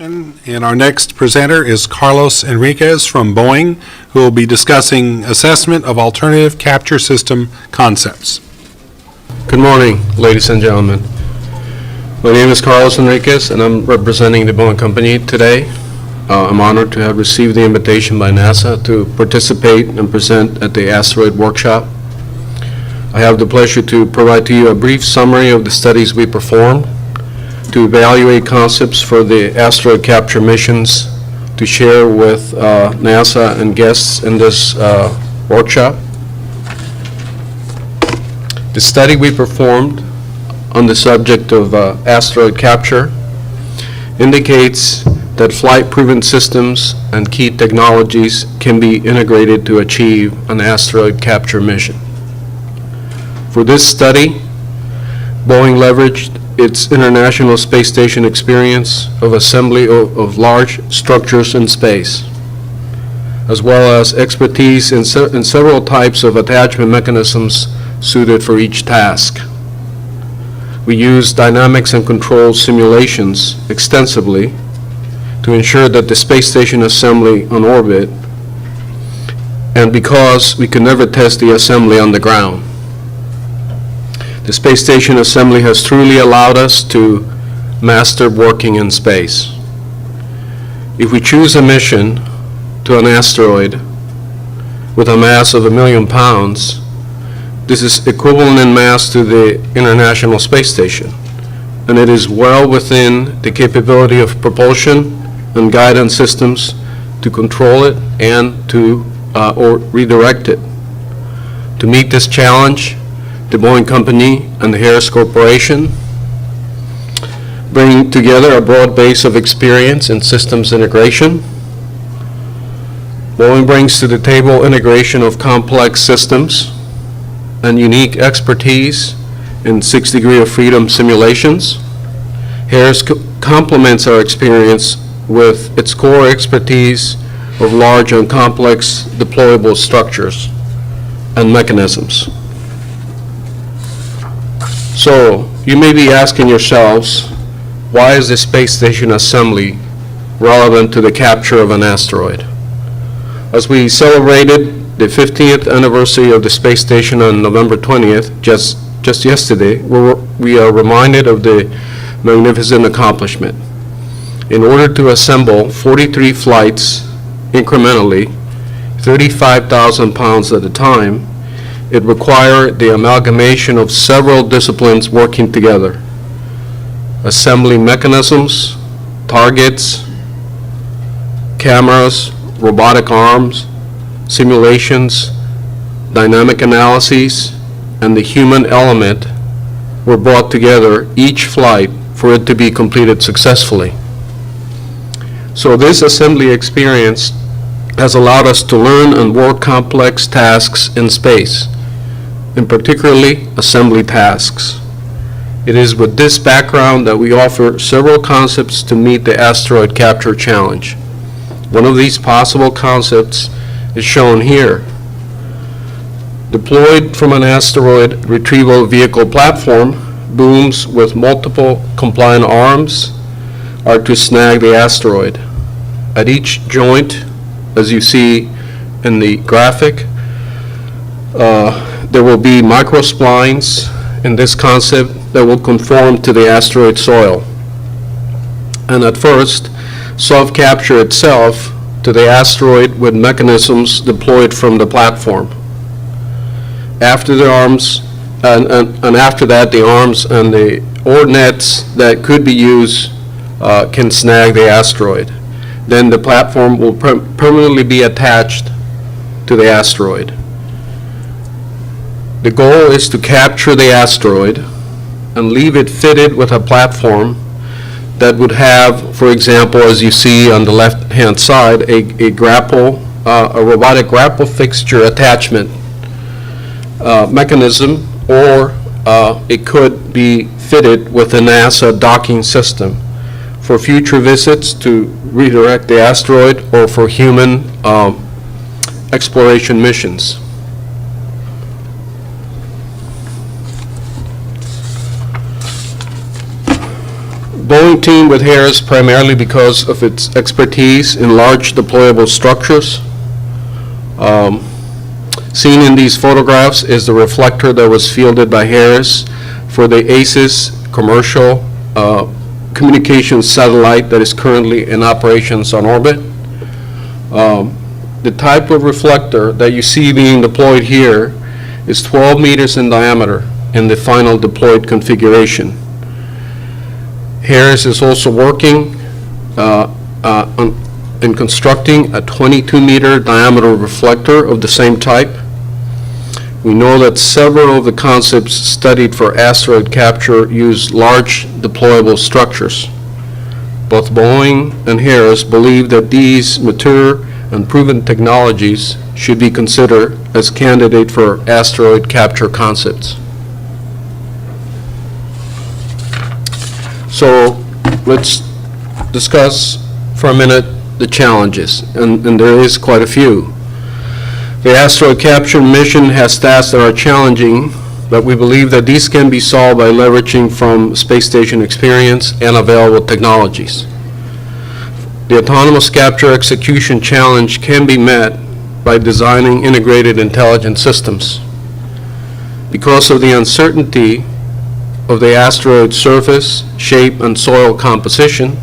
And our next presenter is Carlos Enriquez from Boeing, who will be discussing assessment of alternative capture system concepts. Good morning, ladies and gentlemen. My name is Carlos Enriquez, and I'm representing the Boeing Company today. I'm honored to have received the invitation by NASA to participate and present at the Asteroid Workshop. I have the pleasure to provide to you a brief summary of the studies we performed to evaluate concepts for the asteroid capture missions to share with NASA and guests in this workshop. The study we performed on the subject of asteroid capture indicates that flight-proven systems and key technologies can be integrated to achieve an asteroid capture mission. For this study, Boeing leveraged its International Space Station experience of assembly of large structures in space, as well as expertise in several types of attachment mechanisms suited for each task. We used dynamics and control simulations extensively to ensure that the space station assembly on orbit, and because we could never test the assembly on the ground. The space station assembly has truly allowed us to master working in space. If we choose a mission to an asteroid with a mass of 1 million pounds, this is equivalent in mass to the International Space Station, and it is well within the capability of propulsion and guidance systems to control it and to or redirect it. To meet this challenge, the Boeing Company and the Harris Corporation bring together a broad base of experience in systems integration. Boeing brings to the table integration of complex systems and unique expertise in 6 degrees of freedom simulations. Harris complements our experience with its core expertise of large and complex deployable structures and mechanisms. So, you may be asking yourselves, why is the space station assembly relevant to the capture of an asteroid? As we celebrated the 50th anniversary of the space station on November 20th, just yesterday, we are reminded of the magnificent accomplishment. In order to assemble 43 flights incrementally, 35,000 pounds at a time, it required the amalgamation of several disciplines working together. Assembly mechanisms, targets, cameras, robotic arms, simulations, dynamic analyses, and the human element were brought together each flight for it to be completed successfully. So this assembly experience has allowed us to learn and work complex tasks in space, and particularly assembly tasks. It is with this background that we offer several concepts to meet the asteroid capture challenge. One of these possible concepts is shown here. Deployed from an asteroid retrieval vehicle platform, booms with multiple compliant arms are to snag the asteroid. At each joint, as you see in the graphic, there will be microsplines in this concept that will conform to the asteroid soil. And at first, self-capture itself to the asteroid with mechanisms deployed from the platform. After the arms, and after that, the arms and the ordnets that could be used can snag the asteroid. Then the platform will permanently be attached to the asteroid. The goal is to capture the asteroid and leave it fitted with a platform that would have, for example, as you see on the left-hand side, a grapple, a robotic grapple fixture attachment mechanism, or it could be fitted with a NASA docking system for future visits to redirect the asteroid or for human exploration missions. Boeing teamed with Harris primarily because of its expertise in large deployable structures. Seen in these photographs is the reflector that was fielded by Harris for the ACES commercial communications satellite that is currently in operations on orbit. The type of reflector that you see being deployed here is 12 meters in diameter in the final deployed configuration. Harris is also working in constructing a 22-meter diameter reflector of the same type. We know that several of the concepts studied for asteroid capture use large deployable structures. Both Boeing and Harris believe that these mature and proven technologies should be considered as candidate for asteroid capture concepts. So let's discuss for a minute the challenges, and there is quite a few. The asteroid capture mission has tasks that are challenging, but we believe that these can be solved by leveraging from space station experience and available technologies. The autonomous capture execution challenge can be met by designing integrated intelligent systems. Because of the uncertainty of the asteroid surface, shape, and soil composition,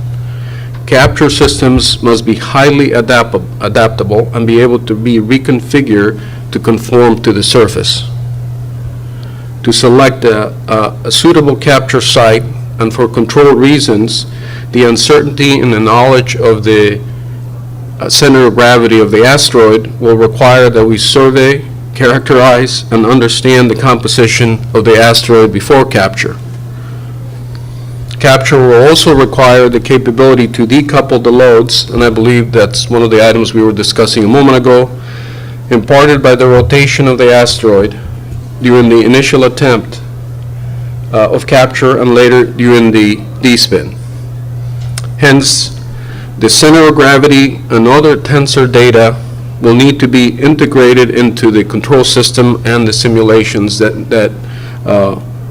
capture systems must be highly adaptable and be able to be reconfigured to conform to the surface. To select a suitable capture site, and for control reasons, the uncertainty in the knowledge of the center of gravity of the asteroid will require that we survey, characterize, and understand the composition of the asteroid before capture. Capture will also require the capability to decouple the loads, and I believe that's one of the items we were discussing a moment ago, imparted by the rotation of the asteroid during the initial attempt of capture and later during the D-spin. Hence, the center of gravity and other tensor data will need to be integrated into the control system and the simulations that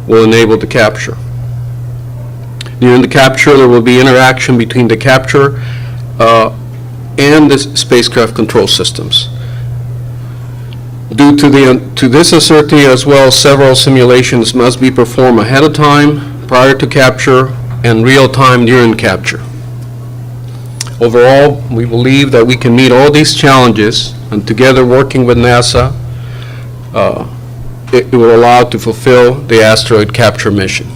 will enable the capture. During the capture, there will be interaction between the capture and the spacecraft control systems. Due to this uncertainty as well, several simulations must be performed ahead of time, prior to capture, and real time during capture. Overall, we believe that we can meet all these challenges, and together working with NASA, it will allow to fulfill the asteroid capture mission.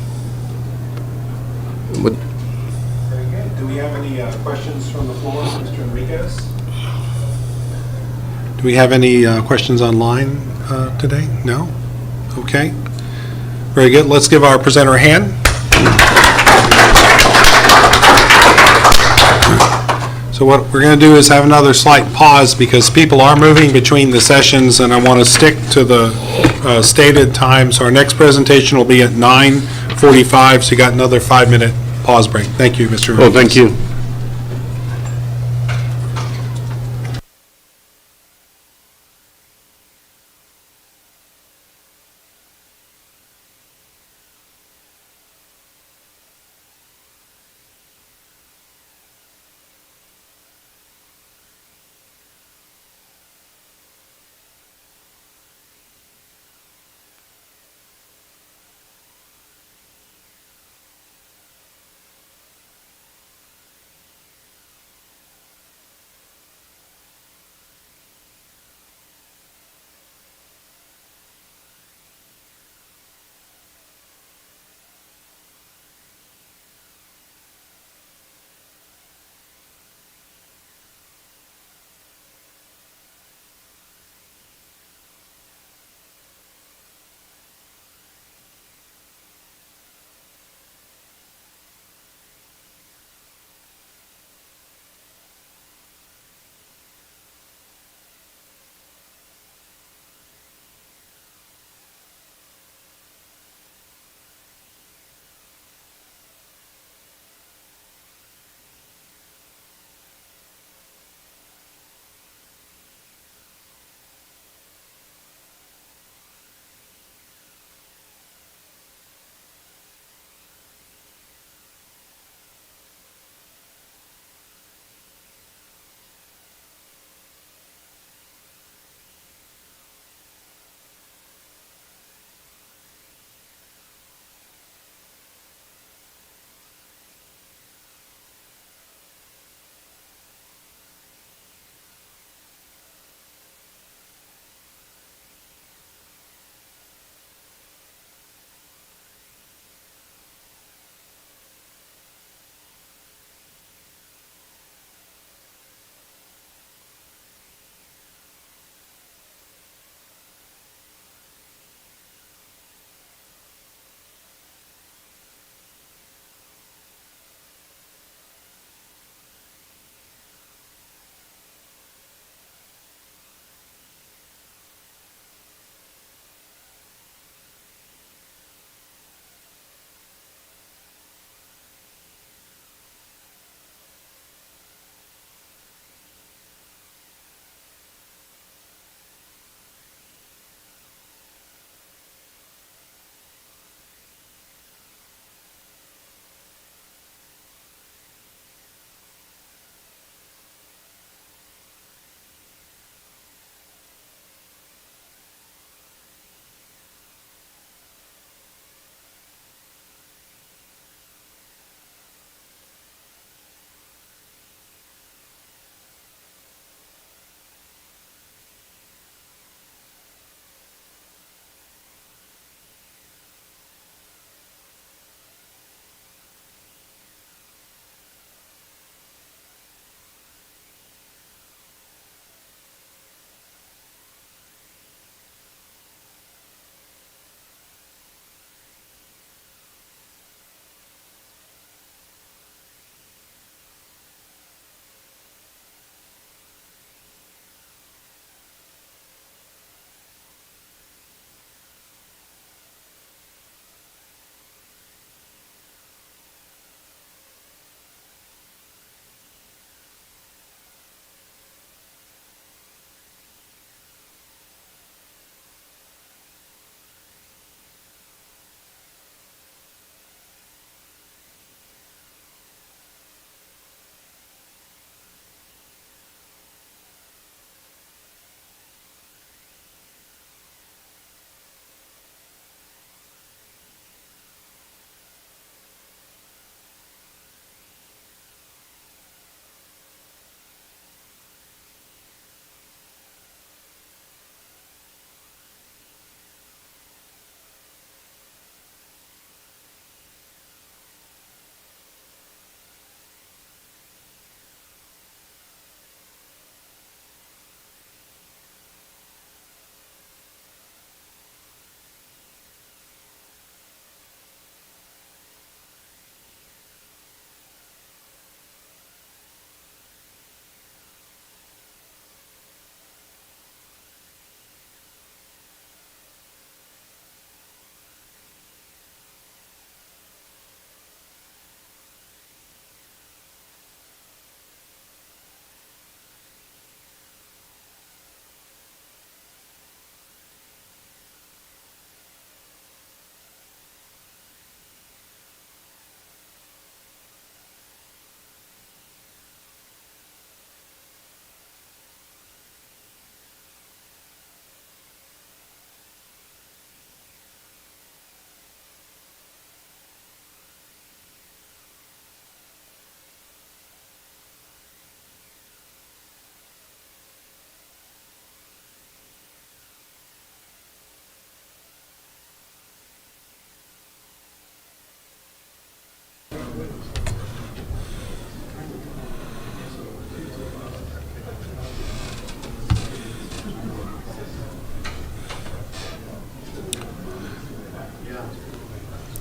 Very good. Do we have any questions from the floor, Mr. Enriquez? Do we have any questions online today? No? Okay. Very good. Let's give our presenter a hand. So what we're going to do is have another slight pause because people are moving between the sessions, and I want to stick to the stated time. So our next presentation will be at 9:45, so you got another 5-minute pause break. Thank you, Mr. Oh, thank you.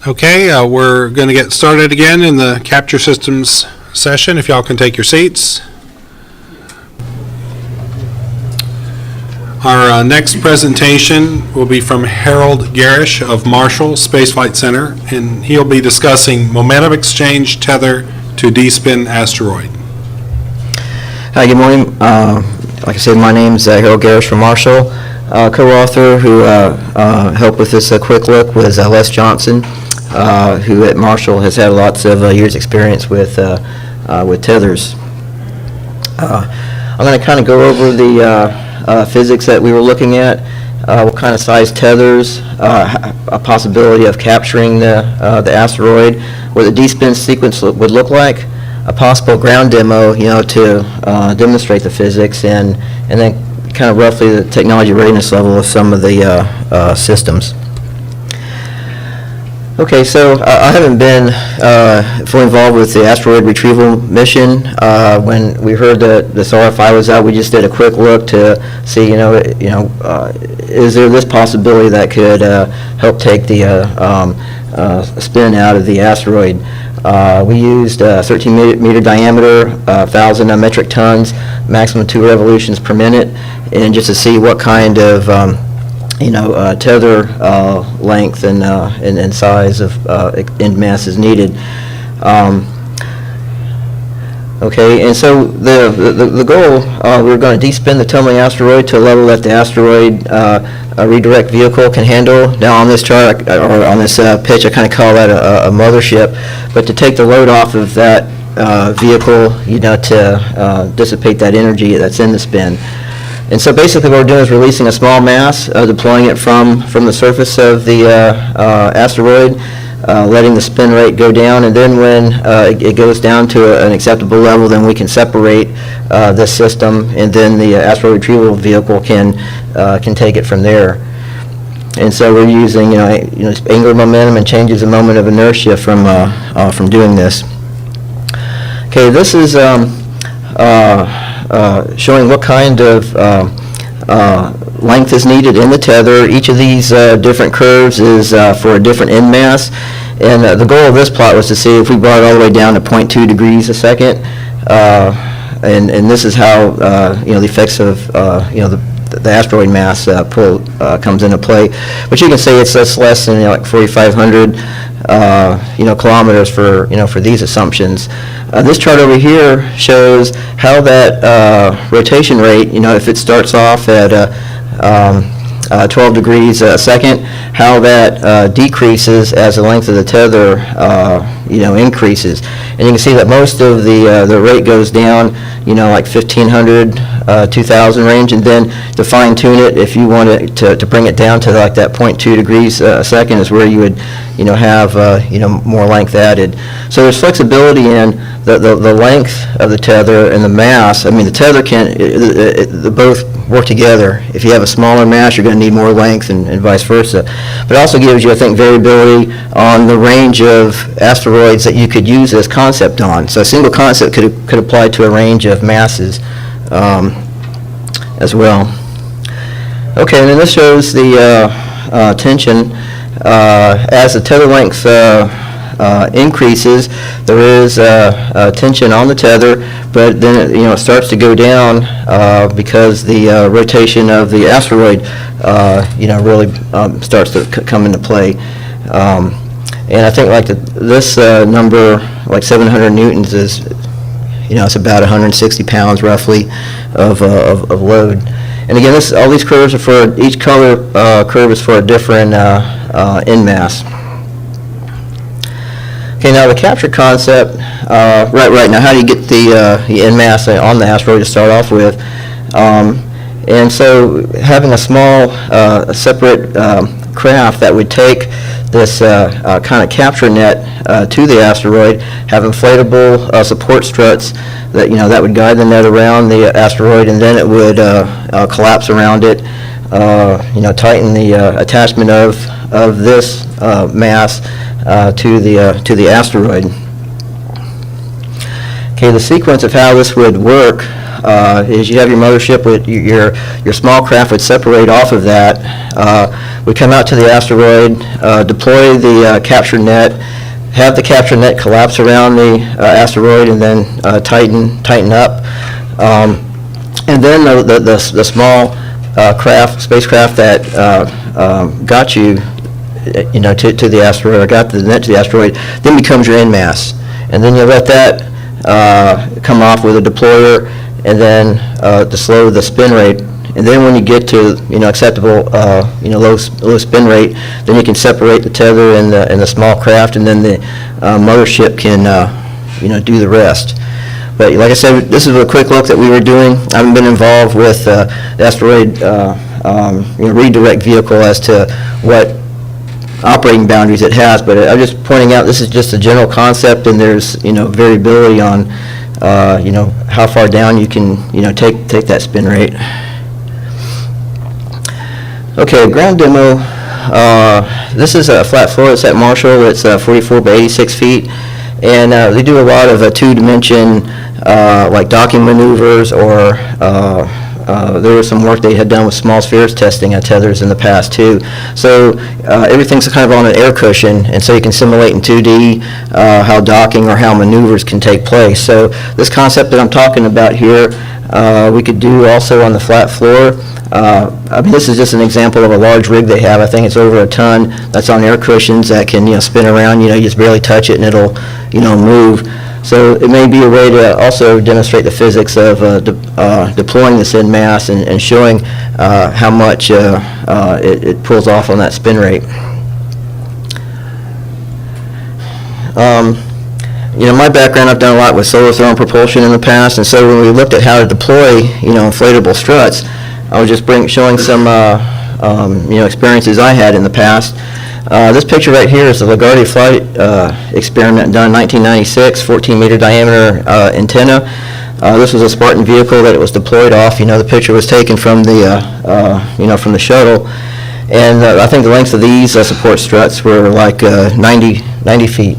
Okay, we're going to get started again in the Capture Systems session. If y'all can take your seats. Our next presentation will be from Harold Garish of Marshall Space Flight Center, and he'll be discussing momentum exchange tether to D-spin asteroid. Hi, good morning. Like I said, my name's Harold Garish from Marshall. Co-author who helped with this quick look was Les Johnson, who at Marshall has had lots of years' experience with tethers. I'm going to kind of go over the physics that we were looking at, what kind of size tethers, a possibility of capturing the asteroid, what the D-spin sequence would look like, a possible ground demo, to demonstrate the physics, and then kind of roughly the technology readiness level of some of the systems. Okay, so I haven't been fully involved with the asteroid retrieval mission. When we heard that this RFI was out, we just did a quick look to see, is there this possibility that could help take the spin out of the asteroid? We used 13-meter diameter, 1,000 metric tons, maximum 2 revolutions per minute, and just to see what kind of tether length and size of end mass is needed. Okay, and so the goal, we're going to de-spin the tumbling asteroid to a level that the asteroid redirect vehicle can handle. Now on this chart, or on this pitch, I kind of call that a mothership, but to take the load off of that vehicle, to dissipate that energy that's in the spin. And so basically what we're doing is releasing a small mass, deploying it from the surface of the asteroid, letting the spin rate go down, and then when it goes down to an acceptable level, then we can separate this system, and then the asteroid retrieval vehicle can take it from there. And so we're using angular momentum and changes in moment of inertia from doing this. Okay, this is showing what kind of length is needed in the tether. Each of these different curves is for a different end mass, and the goal of this plot was to see if we brought it all the way down to 0.2 degrees a second, and this is how the effects of the asteroid mass pull comes into play. But you can see it's less than like 4,500 kilometers for these assumptions. This chart over here shows how that rotation rate, if it starts off at 12 degrees a second, how that decreases as the length of the tether, increases. And you can see that most of the rate goes down, like 1,500, 2,000 range, and then to fine tune it, if you want to bring it down to like that 0.2 degrees a second is where you would, have, more length added. So there's flexibility in the length of the tether and the mass. I mean, the tether they both work together. If you have a smaller mass, you're going to need more length and vice versa. But it also gives you, I think, variability on the range of asteroids that you could use this concept on. So a single concept could apply to a range of masses as well. Okay, and then this shows the tension. As the tether length increases, there is tension on the tether, but then it starts to go down because the rotation of the asteroid really starts to come into play. And I think like this number, like 700 newtons, is it's about 160 pounds roughly of load. And again, all these curves are for each color curve is for a different end mass. Okay, now the capture concept, right now, how do you get the end mass on the asteroid to start off with? And so having a small separate craft that would take this kind of capture net to the asteroid, have inflatable support struts that that would guide the net around the asteroid, and then it would collapse around it, tighten the attachment of this mass to the asteroid. Okay, the sequence of how this would work is you have your mothership, with your small craft would separate off of that. We come out to the asteroid, deploy the capture net, have the capture net collapse around the asteroid, and then tighten up. And then the small spacecraft that got you to the asteroid, or got the net to the asteroid, then becomes your end mass. And then you let that come off with a deployer, and then to slow the spin rate. And then when you get to acceptable low spin rate, then you can separate the tether and the small craft, and then the mothership can do the rest. But like I said, this is a quick look that we were doing. I haven't been involved with the asteroid redirect vehicle as to what operating boundaries it has, but I'm just pointing out this is just a general concept, and there's variability on how far down you can take that spin rate. Okay, ground demo. This is a flat floor. It's at Marshall. It's 44 by 86 feet, and they do a lot of two-dimension like docking maneuvers, or there was some work they had done with small spheres testing at tethers in the past too. So everything's kind of on an air cushion, and so you can simulate in 2D how docking or how maneuvers can take place. So this concept that I'm talking about here, we could do also on the flat floor. This is just an example of a large rig they have. I think it's over a ton. That's on air cushions that can spin around. You just barely touch it and it'll move. So it may be a way to also demonstrate the physics of deploying this in mass and showing how much it pulls off on that spin rate. My background, I've done a lot with solar thermal propulsion in the past, and so when we looked at how to deploy inflatable struts, I was just showing some experiences I had in the past. This picture right here is the LaGuardia flight experiment done in 1996, 14-meter diameter antenna. This was a Spartan vehicle that it was deployed off. The picture was taken from the from the shuttle, and I think the length of these support struts were like 90 feet.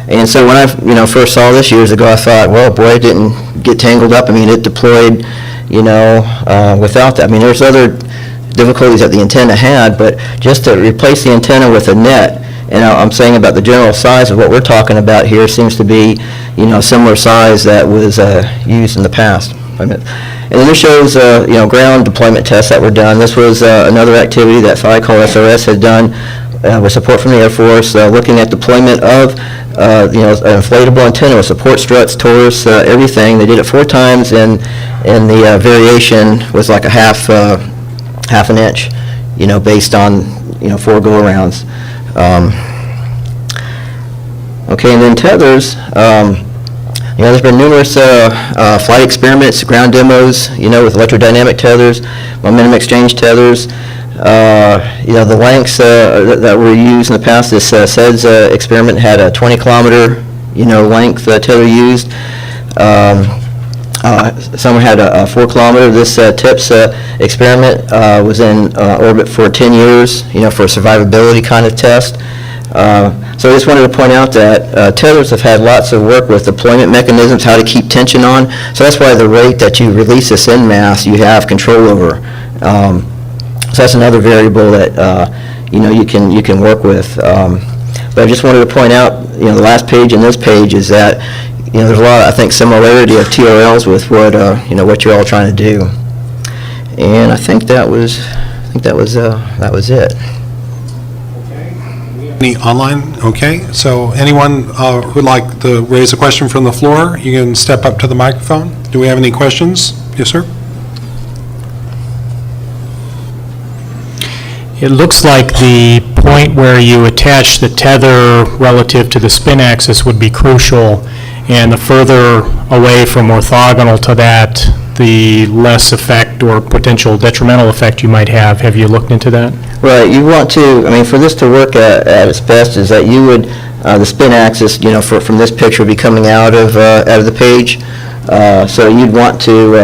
And so when I first saw this years ago, I thought, well, boy, it didn't get tangled up. It deployed, without that. There's other difficulties that the antenna had, but just to replace the antenna with a net, and I'm saying about the general size of what we're talking about here seems to be, similar size that was used in the past. And then this shows, ground deployment tests that were done. This was another activity that FICOL SRS had done with support from the Air Force, looking at deployment of, an inflatable antenna with support struts, torus, everything. They did it 4 times, and the variation was like a half an inch, based on, 4 go-arounds. Okay, and then tethers, there's been numerous flight experiments, ground demos, with electrodynamic tethers, momentum exchange tethers. The lengths that were used in the past, this SEDS experiment had a 20-kilometer, length tether used. Some had a 4-kilometer. This TIPS experiment was in orbit for 10 years, for a survivability kind of test. So I just wanted to point out that tethers have had lots of work with deployment mechanisms, how to keep tension on. So that's why the rate that you release this en masse, you have control over. So that's another variable that you can work with. But I just wanted to point out, the last page and this page is that there's a lot, I think, similarity of TRLs with what what you're all trying to do. And I think that was it. Any online? Okay, so anyone who'd like to raise a question from the floor, you can step up to the microphone. Do we have any questions? Yes, sir? It looks like the point where you attach the tether relative to the spin axis would be crucial, and the further away from orthogonal to that, the less effect or potential detrimental effect you might have. Have you looked into that? Right. You want to, for this to work at its best, is that you would, the spin axis, from this picture would be coming out of the page. So you'd want to,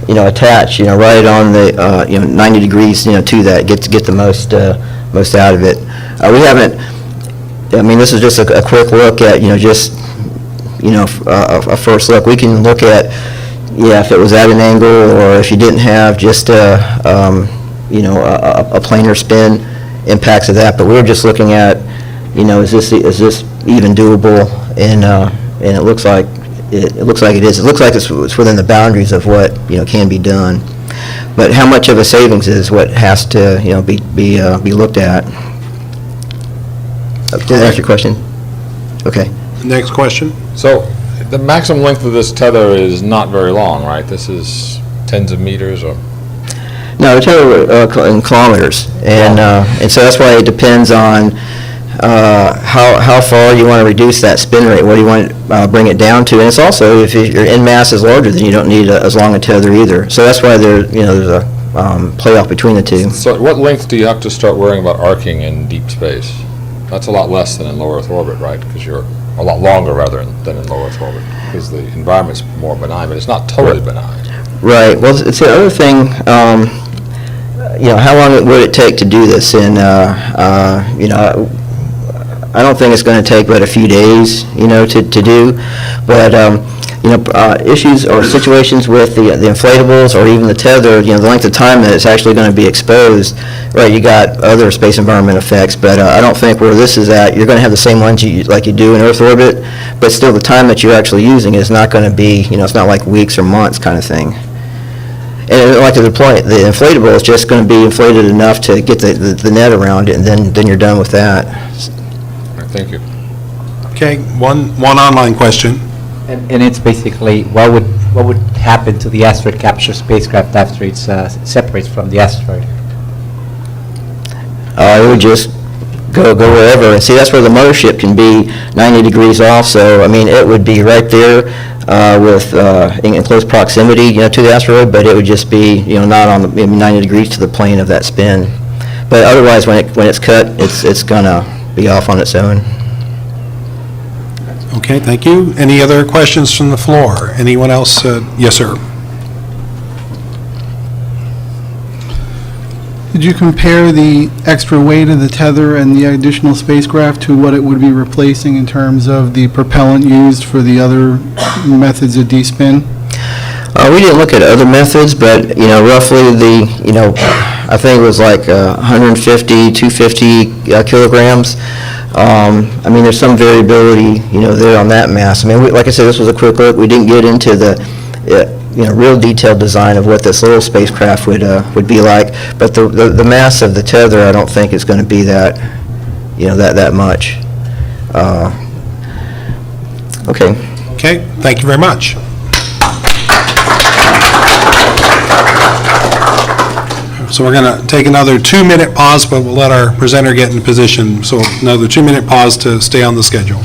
attach, right on the, 90 degrees, to that, get the most out of it. We haven't, this is just a quick look at, a first look. We can look at, yeah, if it was at an angle, or if you didn't have just a planar spin, impacts of that. But we were just looking at, is this even doable? And it looks like it is. It looks like it's within the boundaries of what can be done. But how much of a savings is what has to be looked at? Did that answer your question? Okay. Next question. So, the maximum length of this tether is not very long, right? This is tens of meters or? No, we're talking in kilometers, and so that's why it depends on how far you want to reduce that spin rate. What do you want to bring it down to? And it's also, if your end mass is larger, then you don't need as long a tether either. So that's why there's a playoff between the two. So, what length do you have to start worrying about arcing in deep space? That's a lot less than in low Earth orbit, right? Because you're a lot longer rather than in low Earth orbit, because the environment's more benign, but it's not totally benign. Right. Well, it's the other thing. How long would it take to do this? And I don't think it's going to take but a few days, to do. But issues or situations with the inflatables or even the tether, the length of time that it's actually going to be exposed, right? You got other space environment effects, but I don't think where this is at, you're going to have the same ones like you do in Earth orbit, but still the time that you're actually using is not going to be, it's not like weeks or months kind of thing. And like the inflatable is just going to be inflated enough to get the net around it, and then you're done with that. Thank you. Okay, one online question. And it's basically, what would happen to the asteroid capture spacecraft after it separates from the asteroid? It would just go wherever. And see, that's where the mothership can be 90 degrees off. So, I mean, it would be right there in close proximity, to the asteroid, but it would just be, not on the 90 degrees to the plane of that spin. But otherwise, when it's cut, it's gonna be off on its own. Okay, thank you. Any other questions from the floor? Anyone else? Yes, sir. Did you compare the extra weight of the tether and the additional spacecraft to what it would be replacing in terms of the propellant used for the other methods of D-spin? We didn't look at other methods, but, roughly I think it was like 150, 250 kilograms. I mean, there's some variability, there on that mass. I mean, like I said, this was a quick look. We didn't get into the, real detailed design of what this little spacecraft would be like. But the mass of the tether, I don't think is going to be that, that much. Okay. Okay, thank you very much. So we're going to take another 2-minute pause, but we'll let our presenter get in position. So another 2-minute pause to stay on the schedule.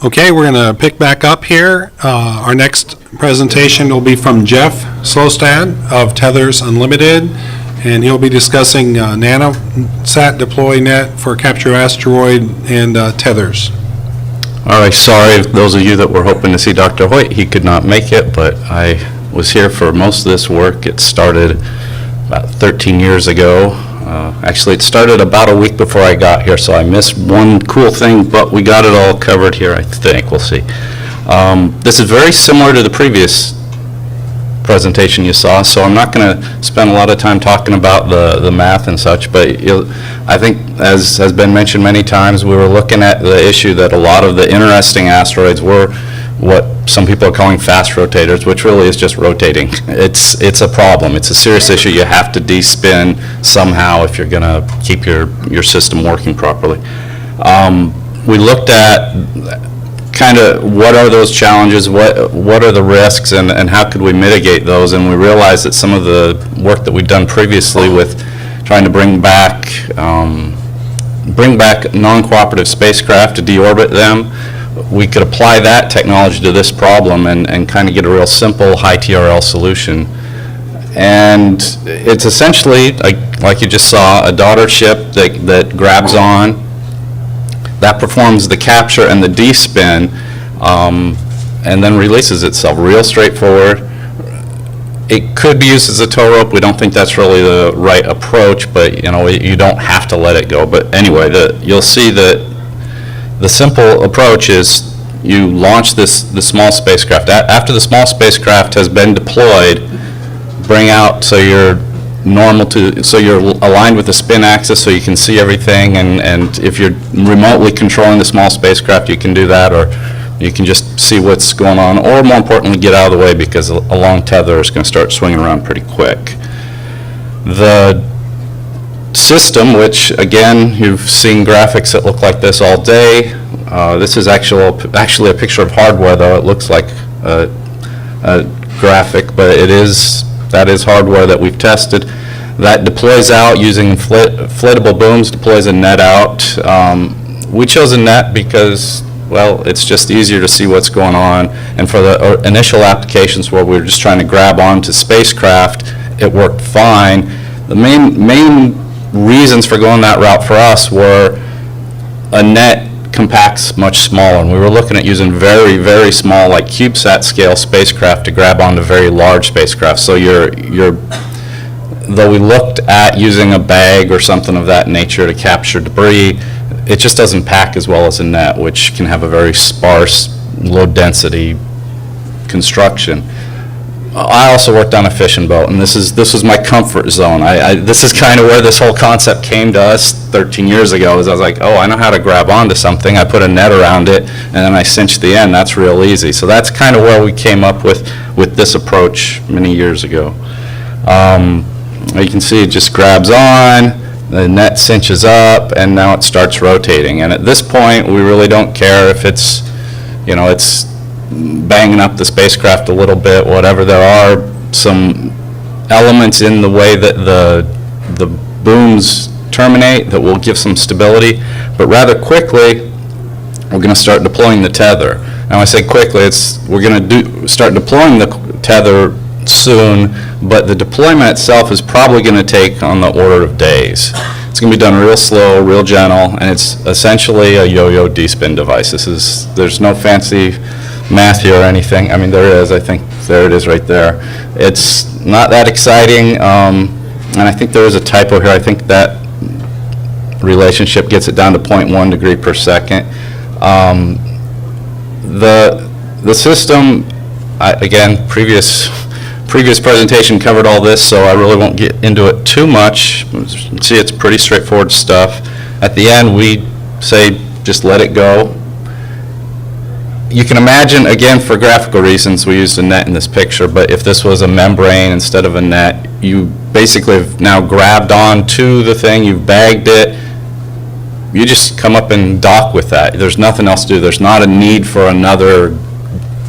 Okay, we're going to pick back up here. Our next presentation will be from Jeff Slostad of Tethers Unlimited, and he'll be discussing NanoSat Deploy Net for Capture Asteroid and tethers. All right, sorry, those of you that were hoping to see Dr. Hoyt, he could not make it, but I was here for most of this work. It started about 13 years ago. Actually, it started about a week before I got here, so I missed one cool thing, but we got it all covered here, I think. We'll see. This is very similar to the previous presentation you saw, so I'm not going to spend a lot of time talking about the math and such, but I think, as has been mentioned many times, we were looking at the issue that a lot of the interesting asteroids were what some people are calling fast rotators, which really is just rotating. It's a problem. It's a serious issue. You have to de-spin somehow if you're going to keep your system working properly. We looked at kind of what are those challenges, what are the risks, and how could we mitigate those, and we realized that some of the work that we'd done previously with trying to bring back non-cooperative spacecraft to deorbit them, we could apply that technology to this problem and kind of get a real simple high TRL solution. And it's essentially, like you just saw, a daughter ship that grabs on, that performs the capture and the de-spin, and then releases itself. Real straightforward. It could be used as a tow rope. We don't think that's really the right approach, but you don't have to let it go. But anyway, you'll see that the simple approach is you launch the small spacecraft. After the small spacecraft has been deployed, bring out so you're aligned with the spin axis so you can see everything, and if you're remotely controlling the small spacecraft, you can do that, or you can just see what's going on, or more importantly, get out of the way, because a long tether is going to start swinging around pretty quick. The system, which again, you've seen graphics that look like this all day. This is actually a picture of hardware, though it looks like a graphic, but that is hardware that we've tested. That deploys out using inflatable booms, deploys a net out. We chose a net because, well, it's just easier to see what's going on, and for the initial applications where we were just trying to grab onto spacecraft, it worked fine. The main reasons for going that route for us were a net compacts much smaller, and we were looking at using very, very small, like CubeSat scale spacecraft to grab onto very large spacecraft. So though we looked at using a bag or something of that nature to capture debris, it just doesn't pack as well as a net, which can have a very sparse, low density construction. I also worked on a fishing boat, and this was my comfort zone. This is kind of where this whole concept came to us 13 years ago, is I was like, oh, I know how to grab onto something. I put a net around it, and then I cinch the end. That's real easy. So that's kind of where we came up with this approach many years ago. You can see it just grabs on, the net cinches up, and now it starts rotating. And at this point, we really don't care if it's banging up the spacecraft a little bit, whatever. There are some elements in the way that the booms terminate that will give some stability, but rather quickly, we're going to start deploying the tether. Now, I say quickly, we're going to start deploying the tether soon, but the deployment itself is probably going to take on the order of days. It's going to be done real slow, real gentle, and it's essentially a yo-yo de-spin device. There's no fancy math here or anything. I mean, there is. I think there it is right there. It's not that exciting, and I think there is a typo here. I think that relationship gets it down to 0.1 degree per second. The system, again, previous presentation covered all this, so I really won't get into it too much. See, it's pretty straightforward stuff. At the end, we say just let it go. You can imagine, again, for graphical reasons, we used a net in this picture, but if this was a membrane instead of a net, you basically have now grabbed onto the thing, you've bagged it, you just come up and dock with that. There's nothing else to do. There's not a need for another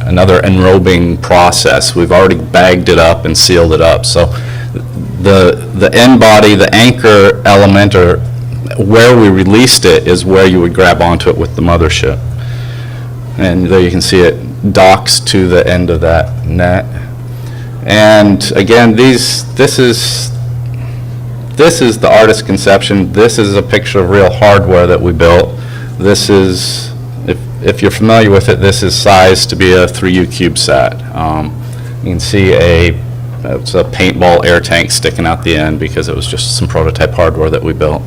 enrobing process. We've already bagged it up and sealed it up. So the end body, the anchor element, or where we released it, is where you would grab onto it with the mothership. And there you can see it docks to the end of that net. And again, this is the artist's conception. This is a picture of real hardware that we built. This is, if you're familiar with it, this is sized to be a 3U CubeSat. You can see it's a paintball air tank sticking out the end because it was just some prototype hardware that we built.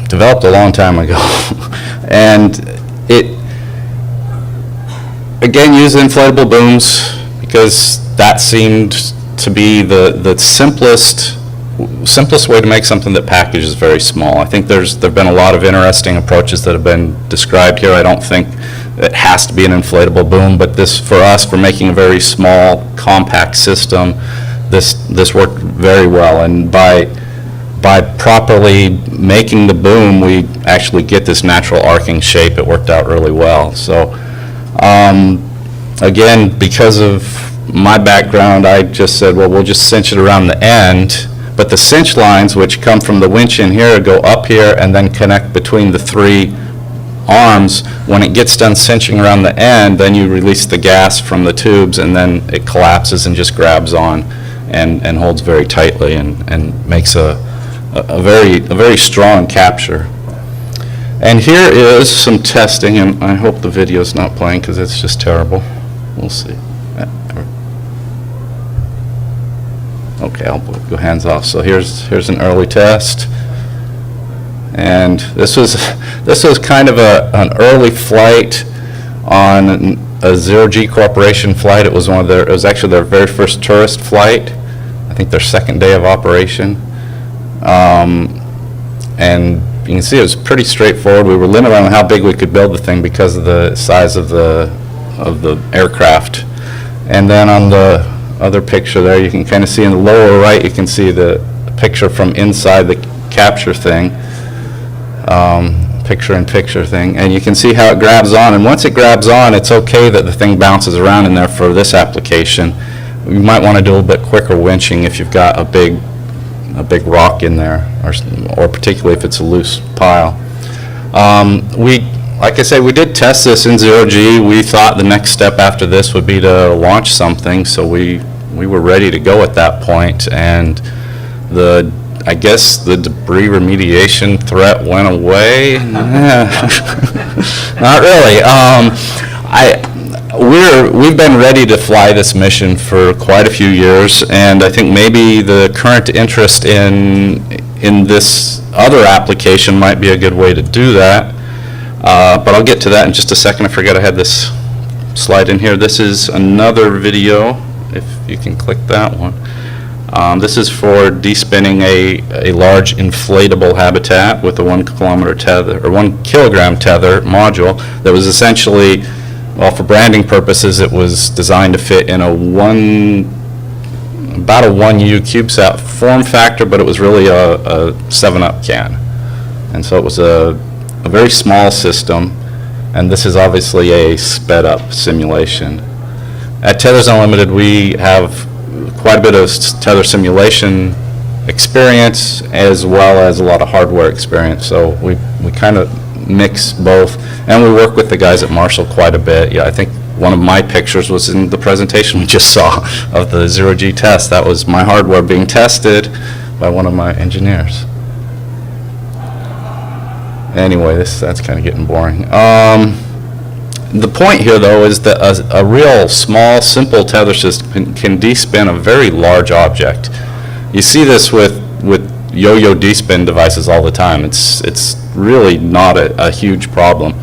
Developed a long time ago. And it, again, used inflatable booms because that seemed to be the simplest way to make something that packages very small. I think there've been a lot of interesting approaches that have been described here. I don't think it has to be an inflatable boom, but this, for us, for making a very small, compact system, this worked very well. And by properly making the boom, we actually get this natural arcing shape. It worked out really well. So, again, because of my background, I just said, well, we'll just cinch it around the end. But the cinch lines, which come from the winch in here, go up here and then connect between the three arms. When it gets done cinching around the end, then you release the gas from the tubes, and then it collapses and just grabs on and holds very tightly and makes a very strong capture. And here is some testing, and I hope the video's not playing because it's just terrible. We'll see. Okay, I'll go hands off. So here's an early test, and this was kind of an early flight on a Zero G Corporation flight. It was it was actually their very first tourist flight. I think their second day of operation. And you can see it was pretty straightforward. We were limited on how big we could build the thing because of the size of the aircraft. And then on the other picture there, you can kind of see in the lower right, you can see the picture from inside the capture thing, picture-in-picture thing, and you can see how it grabs on. And once it grabs on, it's okay that the thing bounces around in there for this application. You might want to do a little bit quicker winching if you've got a big rock in there, or particularly if it's a loose pile. Like I say, we did test this in Zero G. We thought the next step after this would be to launch something, so we were ready to go at that point, and I guess the debris remediation threat went away. Not really. We've been ready to fly this mission for quite a few years, and I think maybe the current interest in this other application might be a good way to do that. But I'll get to that in just a second. I forgot I had this slide in here. This is another video, if you can click that one. This is for despinning a large inflatable habitat with a 1 kilometer tether, or 1 kilogram tether module that was essentially, well, for branding purposes, it was designed to fit in about a 1U CubeSat form factor, but it was really a 7-Up can. And so it was a very small system, and this is obviously a sped-up simulation. At Tethers Unlimited, we have quite a bit of tether simulation experience as well as a lot of hardware experience, so we kind of mix both, and we work with the guys at Marshall quite a bit. Yeah, I think one of my pictures was in the presentation we just saw of the Zero G test. That was my hardware being tested by one of my engineers. Anyway, that's kind of getting boring. The point here, though, is that a real small, simple tether system can despin a very large object. You see this with yo-yo despin devices all the time. It's really not a huge problem.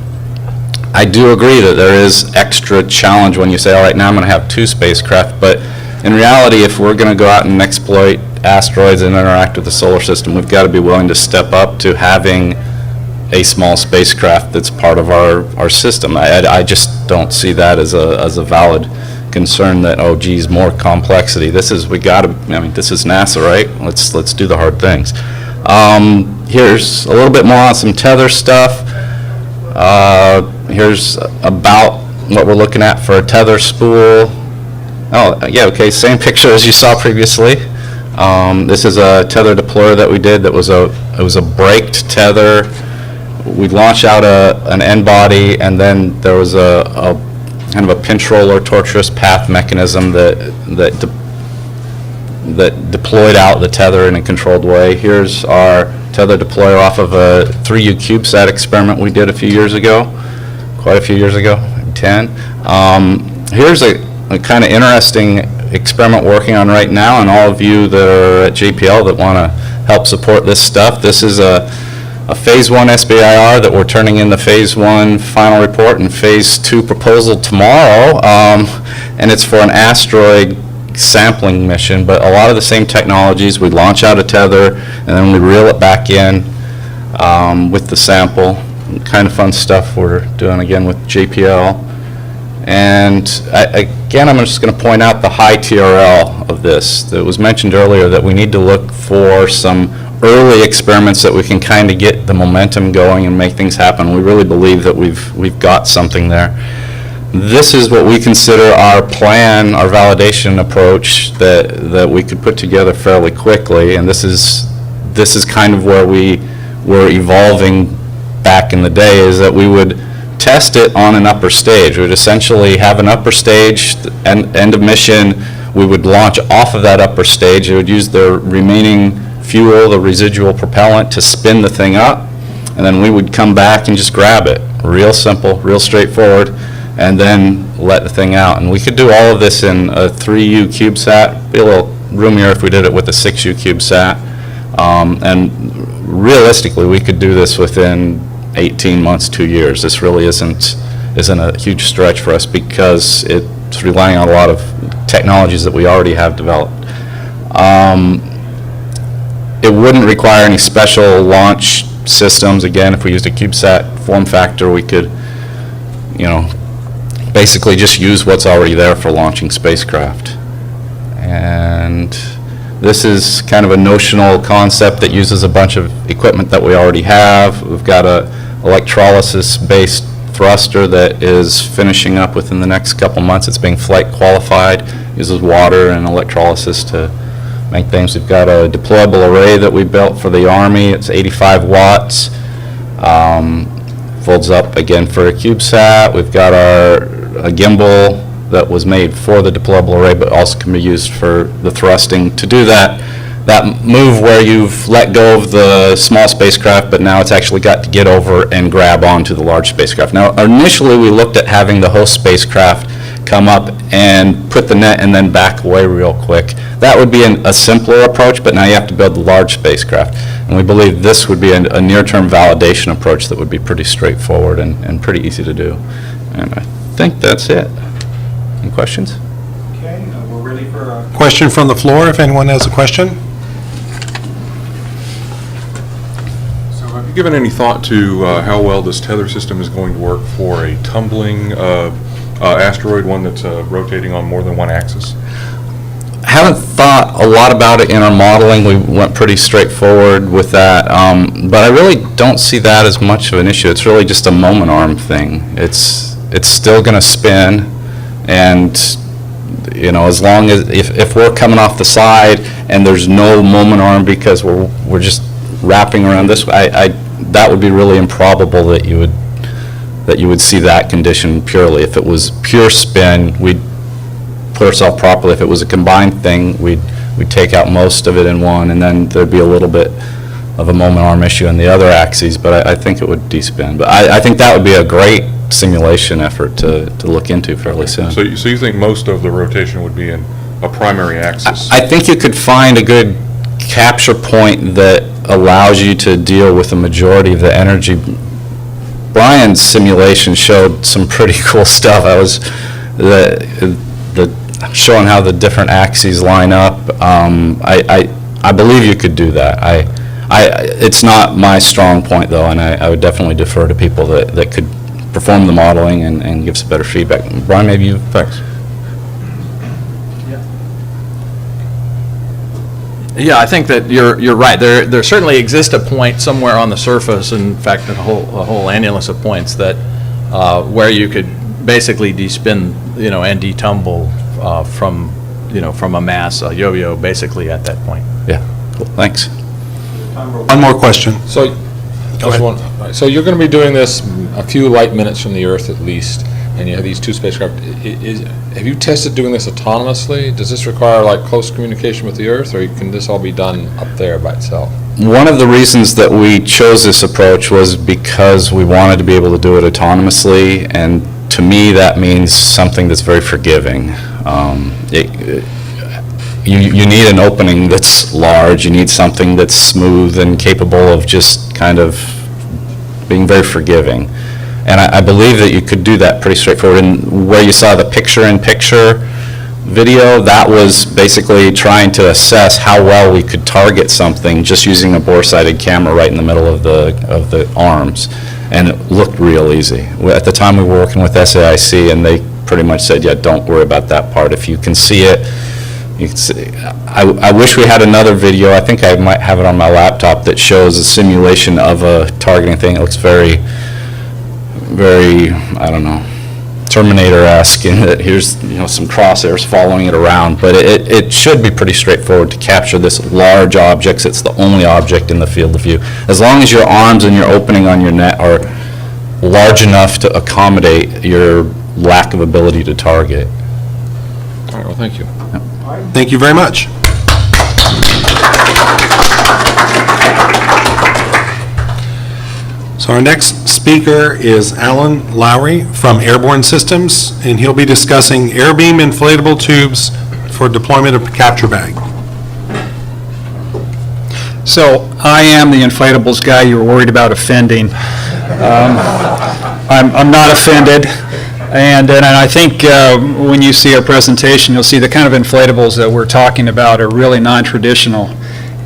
I do agree that there is extra challenge when you say, all right, now I'm going to have 2 spacecraft, but in reality, if we're going to go out and exploit asteroids and interact with the solar system, we've got to be willing to step up to having a small spacecraft that's part of our system. I just don't see that as a valid concern that, oh geez, more complexity. This is NASA, right? Let's do the hard things. Here's a little bit more on some tether stuff. Here's about what we're looking at for a tether spool. Oh, yeah, okay, same picture as you saw previously. This is a tether deployer that we did that was it was a braked tether. we'd launch out an end body, and then there was a kind of a pinch roller tortuous path mechanism that deployed out the tether in a controlled way. Here's our tether deployer off of a 3U CubeSat experiment we did a few years ago, quite a few years ago, 10. Here's a kind of interesting experiment working on right now, and all of you that are at JPL that want to help support this stuff. This is a Phase 1 SBIR that we're turning in the Phase 1 final report and Phase 2 proposal tomorrow, and it's for an asteroid sampling mission, but a lot of the same technologies. We launch out a tether, and then we reel it back in with the sample. Kind of fun stuff we're doing again with JPL. And again, I'm just going to point out the high TRL of this. It was mentioned earlier that we need to look for some early experiments that we can kind of get the momentum going and make things happen. We really believe that we've got something there. This is what we consider our plan, our validation approach that we could put together fairly quickly, and this is kind of where we were evolving back in the day, is that we would test it on an upper stage. We would essentially have an upper stage, end of mission, we would launch off of that upper stage. It would use the remaining fuel, the residual propellant, to spin the thing up, and then we would come back and just grab it. Real simple, real straightforward, and then let the thing out. And we could do all of this in a 3U CubeSat. Be a little roomier if we did it with a 6U CubeSat. And realistically, we could do this within 18 months, 2 years. This really isn't a huge stretch for us because it's relying on a lot of technologies that we already have developed. It wouldn't require any special launch systems. Again, if we used a CubeSat form factor, we could, basically just use what's already there for launching spacecraft. And this is kind of a notional concept that uses a bunch of equipment that we already have. We've got a electrolysis-based thruster that is finishing up within the next couple months. It's being flight qualified, uses water and electrolysis to make things. We've got a deployable array that we built for the Army. It's 85 watts. Folds up again for a CubeSat. We've got a gimbal that was made for the deployable array, but also can be used for the thrusting. To do that move where you've let go of the small spacecraft, but now it's actually got to get over and grab onto the large spacecraft. Now, initially we looked at having the host spacecraft come up and put the net and then back away real quick. That would be a simpler approach, but now you have to build the large spacecraft. And we believe this would be a near-term validation approach that would be pretty straightforward and pretty easy to do. And I think that's it. Any questions? Okay, we're ready for a question from the floor, if anyone has a question. So have you given any thought to how well this tether system is going to work for a tumbling asteroid, one that's rotating on more than one axis? Haven't thought a lot about it in our modeling. We went pretty straightforward with that, but I really don't see that as much of an issue. It's really just a moment arm thing. It's still going to spin, and as long as if we're coming off the side and there's no moment arm because we're just wrapping around this way, that would be really improbable that you would see that condition purely. If it was pure spin, we'd put ourselves properly. If it was a combined thing, we'd take out most of it in one, and then there'd be a little bit of a moment arm issue in the other axes, but I think it would despin. But I think that would be a great simulation effort to look into fairly soon. So you think most of the rotation would be in a primary axis? I think you could find a good capture point that allows you to deal with the majority of the energy. Brian's simulation showed some pretty cool stuff. I was showing how the different axes line up. I believe you could do that. It's not my strong point though, and I would definitely defer to people that could perform the modeling and give some better feedback. Brian, maybe you? Thanks. Yeah, I think that you're right. There certainly exists a point somewhere on the surface, in fact, a whole annulus of points that where you could basically despin, and detumble from a mass, a yo-yo, basically at that point. Yeah. Cool. Thanks. One more question. So, just one, Right, so you're going to be doing this a few light minutes from the Earth at least, and you have these two spacecraft. Have you tested doing this autonomously? Does this require like close communication with the Earth, or can this all be done up there by itself? One of the reasons that we chose this approach was because we wanted to be able to do it autonomously, and to me, that means something that's very forgiving. You need an opening that's large, you need something that's smooth and capable of just kind of being very forgiving. And I believe that you could do that pretty straightforward. And where you saw the picture-in-picture video, that was basically trying to assess how well we could target something just using a bore-sighted camera right in the middle of the arms. And it looked real easy. At the time, we were working with SAIC, and they pretty much said, yeah, don't worry about that part. If you can see it, you can see. I wish we had another video. I think I might have it on my laptop that shows a simulation of a targeting thing. It looks very, very, I don't know, Terminator-esque, in that here's some crosshairs following it around, but it should be pretty straightforward to capture this large object. It's the only object in the field of view. As long as your arms and your opening on your net are large enough to accommodate your lack of ability to target. All right, well, thank you. Thank you very much. So our next speaker is Alan Lowry from Airborne Systems, and he'll be discussing airbeam inflatable tubes for deployment of capture bag. So I am the inflatables guy you were worried about offending. I'm not offended, and I think when you see our presentation, you'll see the kind of inflatables that we're talking about are really non-traditional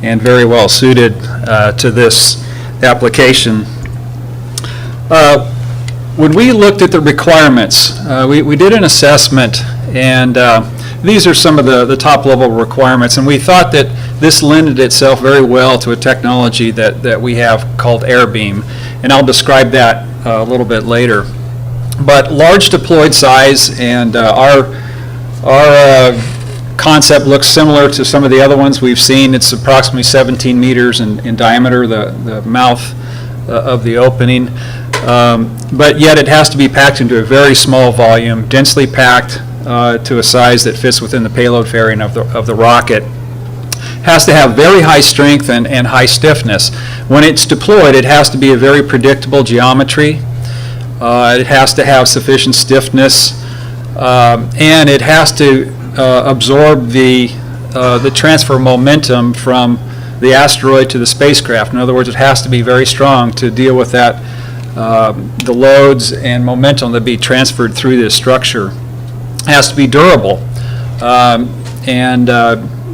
and very well suited to this application. When we looked at the requirements, we did an assessment, and these are some of the top-level requirements, and we thought that this lended itself very well to a technology that we have called AirBeam, and I'll describe that a little bit later. But large deployed size, and our concept looks similar to some of the other ones we've seen. It's approximately 17 meters in diameter, the mouth of the opening. But yet it has to be packed into a very small volume, densely packed to a size that fits within the payload fairing of the rocket. Has to have very high strength and high stiffness. When it's deployed, it has to be a very predictable geometry. It has to have sufficient stiffness, and it has to absorb the transfer momentum from the asteroid to the spacecraft. In other words, it has to be very strong to deal with that, the loads and momentum that be transferred through this structure. It has to be durable, and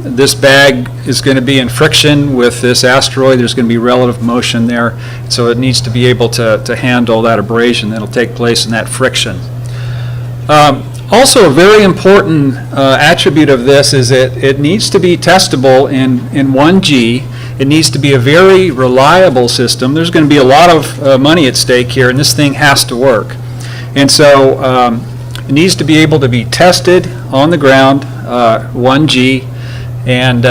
this bag is going to be in friction with this asteroid. There's going to be relative motion there, so it needs to be able to handle that abrasion that will take place in that friction. Also, a very important attribute of this is it needs to be testable in 1G. It needs to be a very reliable system. There's going to be a lot of money at stake here, and this thing has to work. And so it needs to be able to be tested on the ground, 1G, and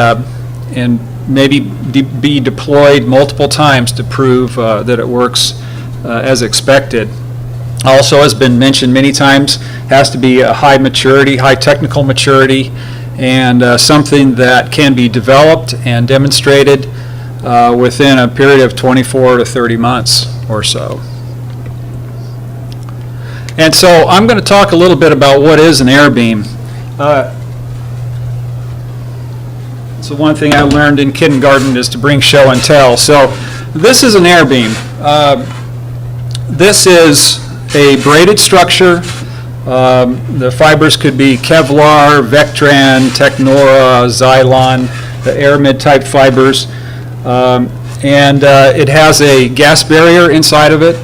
maybe be deployed multiple times to prove that it works as expected. Also, has been mentioned many times, has to be a high maturity, high technical maturity, and something that can be developed and demonstrated within a period of 24 to 30 months or so. And so I'm going to talk a little bit about what is an airbeam. So one thing I learned in kindergarten is to bring show and tell. So this is an airbeam. This is a braided structure. The fibers could be Kevlar, Vectran, Technora, Xylon, the Aramid type fibers. And it has a gas barrier inside of it.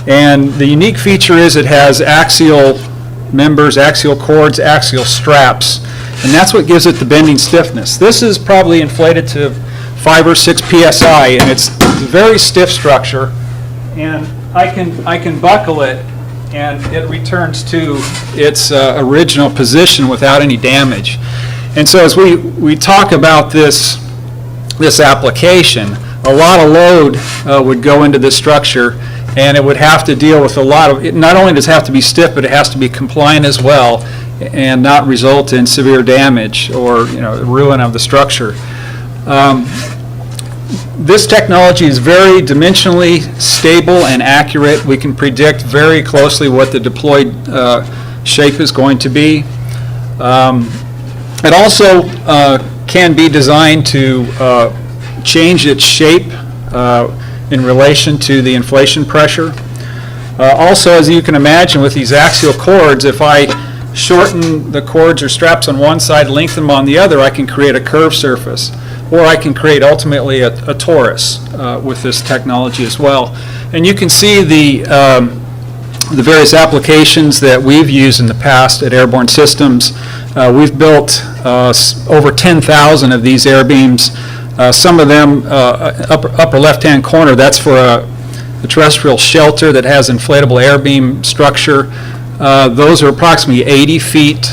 And the unique feature is it has axial members, axial cords, axial straps. And that's what gives it the bending stiffness. This is probably inflated to 5 or 6 psi, and it's a very stiff structure. And I can buckle it, and it returns to its original position without any damage. And so as we talk about this application, a lot of load would go into this structure, and it would have to deal with a lot of, it not only does it have to be stiff, but it has to be compliant as well, and not result in severe damage or, ruin of the structure. This technology is very dimensionally stable and accurate. We can predict very closely what the deployed shape is going to be. It also can be designed to change its shape in relation to the inflation pressure. Also, as you can imagine, with these axial cords, if I shorten the cords or straps on one side, lengthen them on the other, I can create a curved surface. Or I can create ultimately a torus with this technology as well. And you can see the various applications that we've used in the past at Airborne Systems. We've built over 10,000 of these air beams. Some of them, upper left-hand corner, that's for a terrestrial shelter that has inflatable air beam structure. Those are approximately 80 feet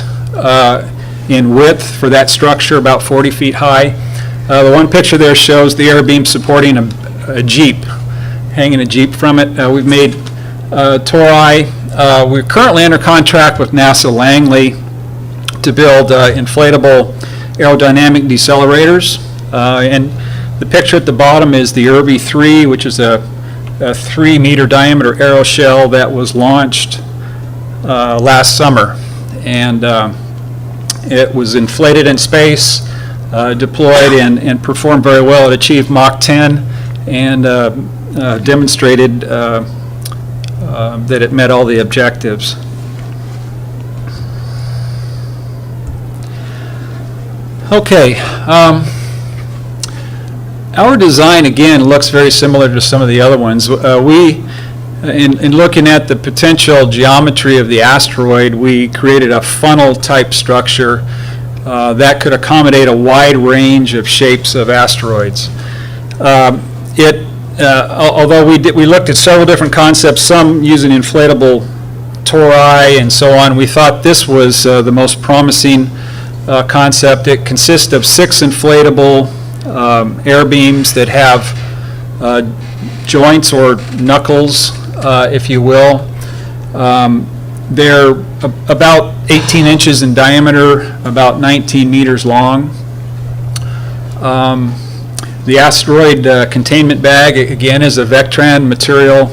in width for that structure, about 40 feet high. The one picture there shows the air beam supporting a Jeep, hanging a Jeep from it. We've made tori. We're currently under contract with NASA Langley to build inflatable aerodynamic decelerators. And the picture at the bottom is the Irby 3, which is a 3-meter diameter aeroshell that was launched last summer. And it was inflated in space, deployed and performed very well. It achieved Mach 10 and demonstrated that it met all the objectives. Okay. Our design, again, looks very similar to some of the other ones. In looking at the potential geometry of the asteroid, we created a funnel-type structure that could accommodate a wide range of shapes of asteroids. Although we looked at several different concepts, some using inflatable tori and so on, we thought this was the most promising concept. It consists of 6 inflatable air beams that have joints or knuckles, if you will. They're about 18 inches in diameter, about 19 meters long. The asteroid containment bag, again, is a Vectran material,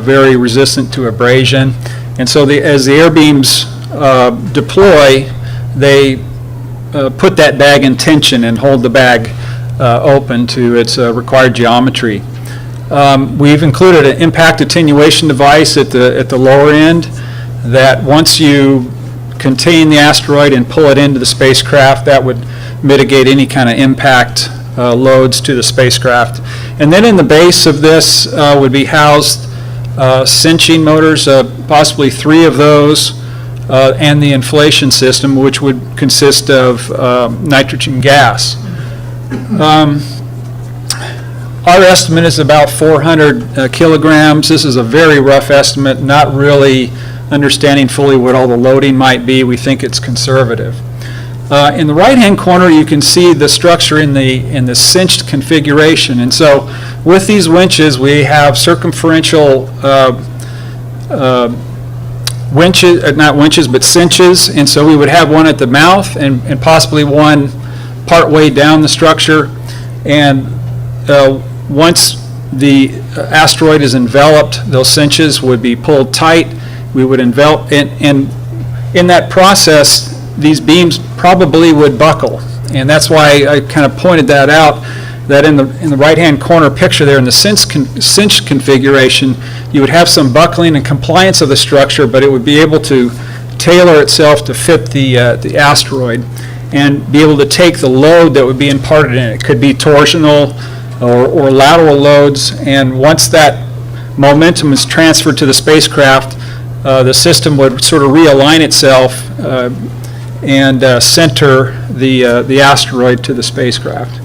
very resistant to abrasion. And so as the air beams deploy, they put that bag in tension and hold the bag open to its required geometry. We've included an impact attenuation device at the lower end that once you contain the asteroid and pull it into the spacecraft, that would mitigate any kind of impact loads to the spacecraft. And then in the base of this would be housed cinching motors, possibly 3 of those, and the inflation system, which would consist of nitrogen gas. Our estimate is about 400 kilograms. This is a very rough estimate, not really understanding fully what all the loading might be. We think it's conservative. In the right-hand corner, you can see the structure in the cinched configuration. And so with these winches, we have circumferential winches, not winches, but cinches. And so we would have one at the mouth and possibly one part way down the structure. And once the asteroid is enveloped, those cinches would be pulled tight. We would envelop, and in that process, these beams probably would buckle. And that's why I kind of pointed that out, that in the right-hand corner picture there, in the cinch configuration, you would have some buckling and compliance of the structure, but it would be able to tailor itself to fit the asteroid and be able to take the load that would be imparted in it. It could be torsional or lateral loads, and once that momentum is transferred to the spacecraft, the system would sort of realign itself and center the asteroid to the spacecraft.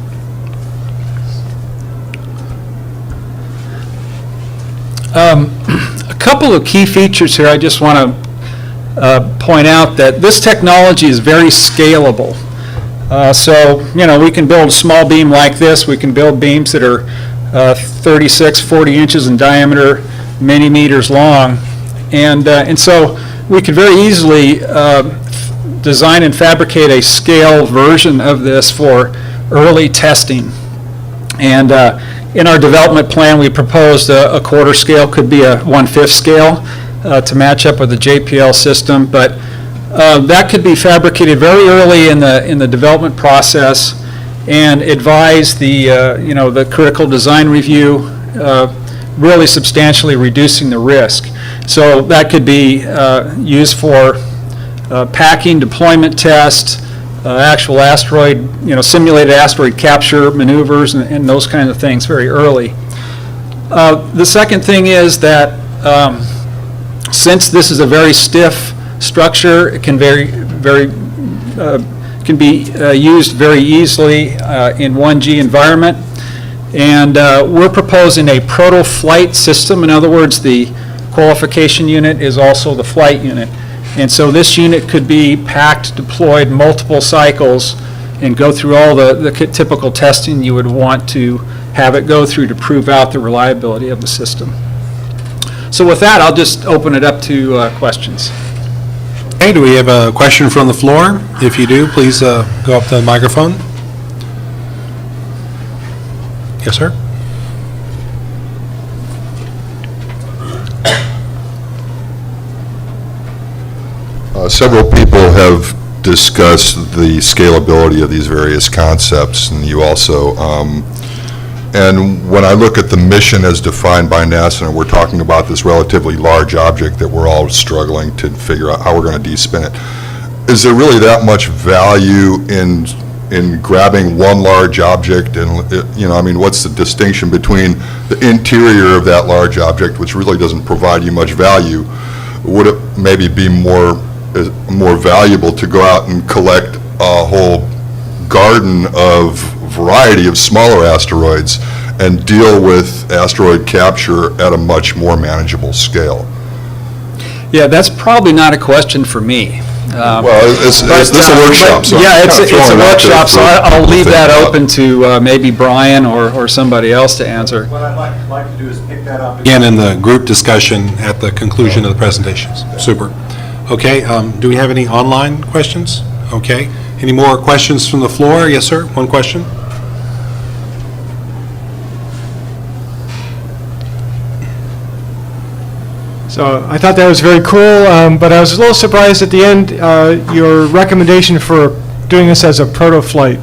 A couple of key features here I just want to point out, that this technology is very scalable. So, we can build a small beam like this. We can build beams that are 36, 40 inches in diameter, many meters long. And so we could very easily design and fabricate a scale version of this for early testing. And in our development plan, we proposed a quarter scale, could be a 1/5 scale to match up with the JPL system. But that could be fabricated very early in the development process and advise the critical design review, really substantially reducing the risk. So that could be used for packing, deployment test, actual asteroid, simulated asteroid capture maneuvers and those kind of things very early. The second thing is that since this is a very stiff structure, it can can be used very easily in 1G environment. And we're proposing a proto-flight system. In other words, the qualification unit is also the flight unit. And so this unit could be packed, deployed multiple cycles, and go through all the typical testing you would want to have it go through to prove out the reliability of the system. So with that, I'll just open it up to questions. Hey, do we have a question from the floor? If you do, please go up to the microphone. Yes, sir? Several people have discussed the scalability of these various concepts, and you also, and when I look at the mission as defined by NASA, and we're talking about this relatively large object that we're all struggling to figure out how we're going to de-spin it, is there really that much value in grabbing one large object and, what's the distinction between the interior of that large object, which really doesn't provide you much value? Would it maybe be more valuable to go out and collect a whole garden of variety of smaller asteroids and deal with asteroid capture at a much more manageable scale? Yeah, that's probably not a question for me. Well, this is a workshop, so yeah, it's a workshop, so I'll leave that open to maybe Brian or somebody else to answer. What I'd like to do is pick that up again in the group discussion at the conclusion of the presentations. Super. Okay, do we have any online questions? Okay. Any more questions from the floor? Yes, sir. One question. So I thought that was very cool, but I was a little surprised at the end, your recommendation for doing this as a proto-flight.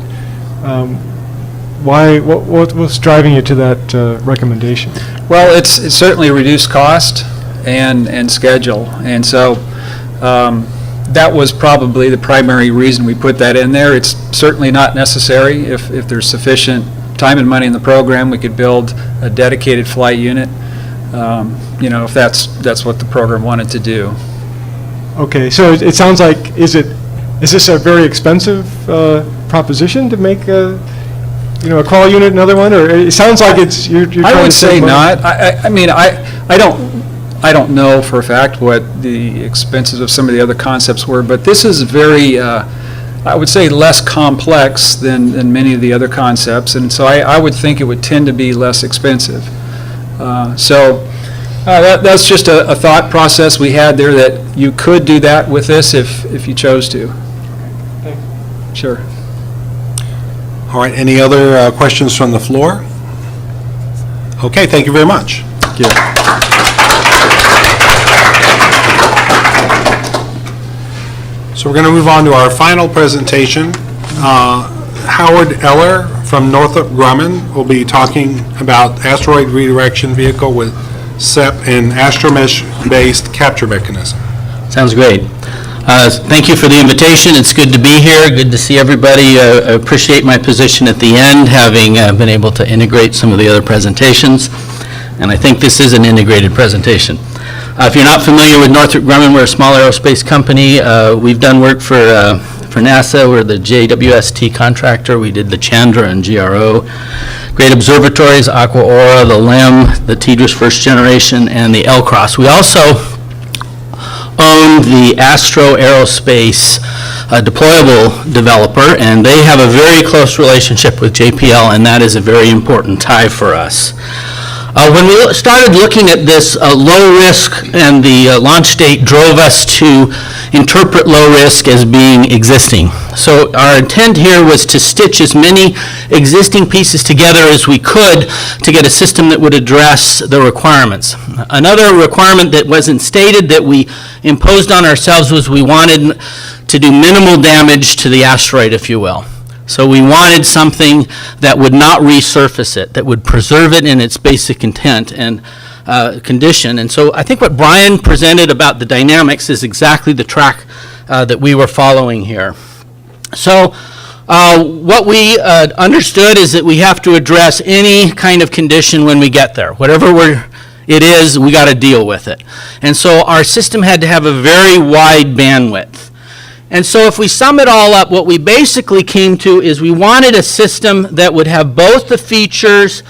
What was driving you to that recommendation? Well, it's certainly reduced cost and schedule, and so that was probably the primary reason we put that in there. It's certainly not necessary. If there's sufficient time and money in the program, we could build a dedicated flight unit. If that's what the program wanted to do. Okay, so it sounds like, is this a very expensive proposition to make a crawl unit, another one, or it sounds like it's you're trying to I would say save money? not. I don't know for a fact what the expenses of some of the other concepts were, but this is very, I would say, less complex than many of the other concepts, and so I would think it would tend to be less expensive. That's just a thought process we had there, that you could do that with this if you chose to. Okay. Sure. All right, any other questions from the floor? Okay, thank you very much. Thank you. So we're going to move on to our final presentation. Howard Eller from Northrop Grumman will be talking about asteroid redirection vehicle with SEP and Astromesh-based capture mechanism. Sounds great. Thank you for the invitation. It's good to be here. Good to see everybody. I appreciate my position at the end, having been able to integrate some of the other presentations. And I think this is an integrated presentation. If you're not familiar with Northrop Grumman, we're a small aerospace company. We've done work for NASA. We're the JWST contractor. We did the Chandra and GRO. Great observatories, Aqua Aura, the LEM, the TDRS first generation, and the LCROSS. We also owned the Astro Aerospace deployable developer, and they have a very close relationship with JPL, and that is a very important tie for us. When we started looking at this low risk, and the launch date drove us to interpret low risk as being existing. So our intent here was to stitch as many existing pieces together as we could to get a system that would address the requirements. Another requirement that wasn't stated that we imposed on ourselves was we wanted to do minimal damage to the asteroid, if you will. So we wanted something that would not resurface it, that would preserve it in its basic intent and condition. And so I think what Brian presented about the dynamics is exactly the track that we were following here. So what we understood is that we have to address any kind of condition when we get there. Whatever it is, we got to deal with it. And so our system had to have a very wide bandwidth. And so if we sum it all up, what we basically came to is we wanted a system that would have both the features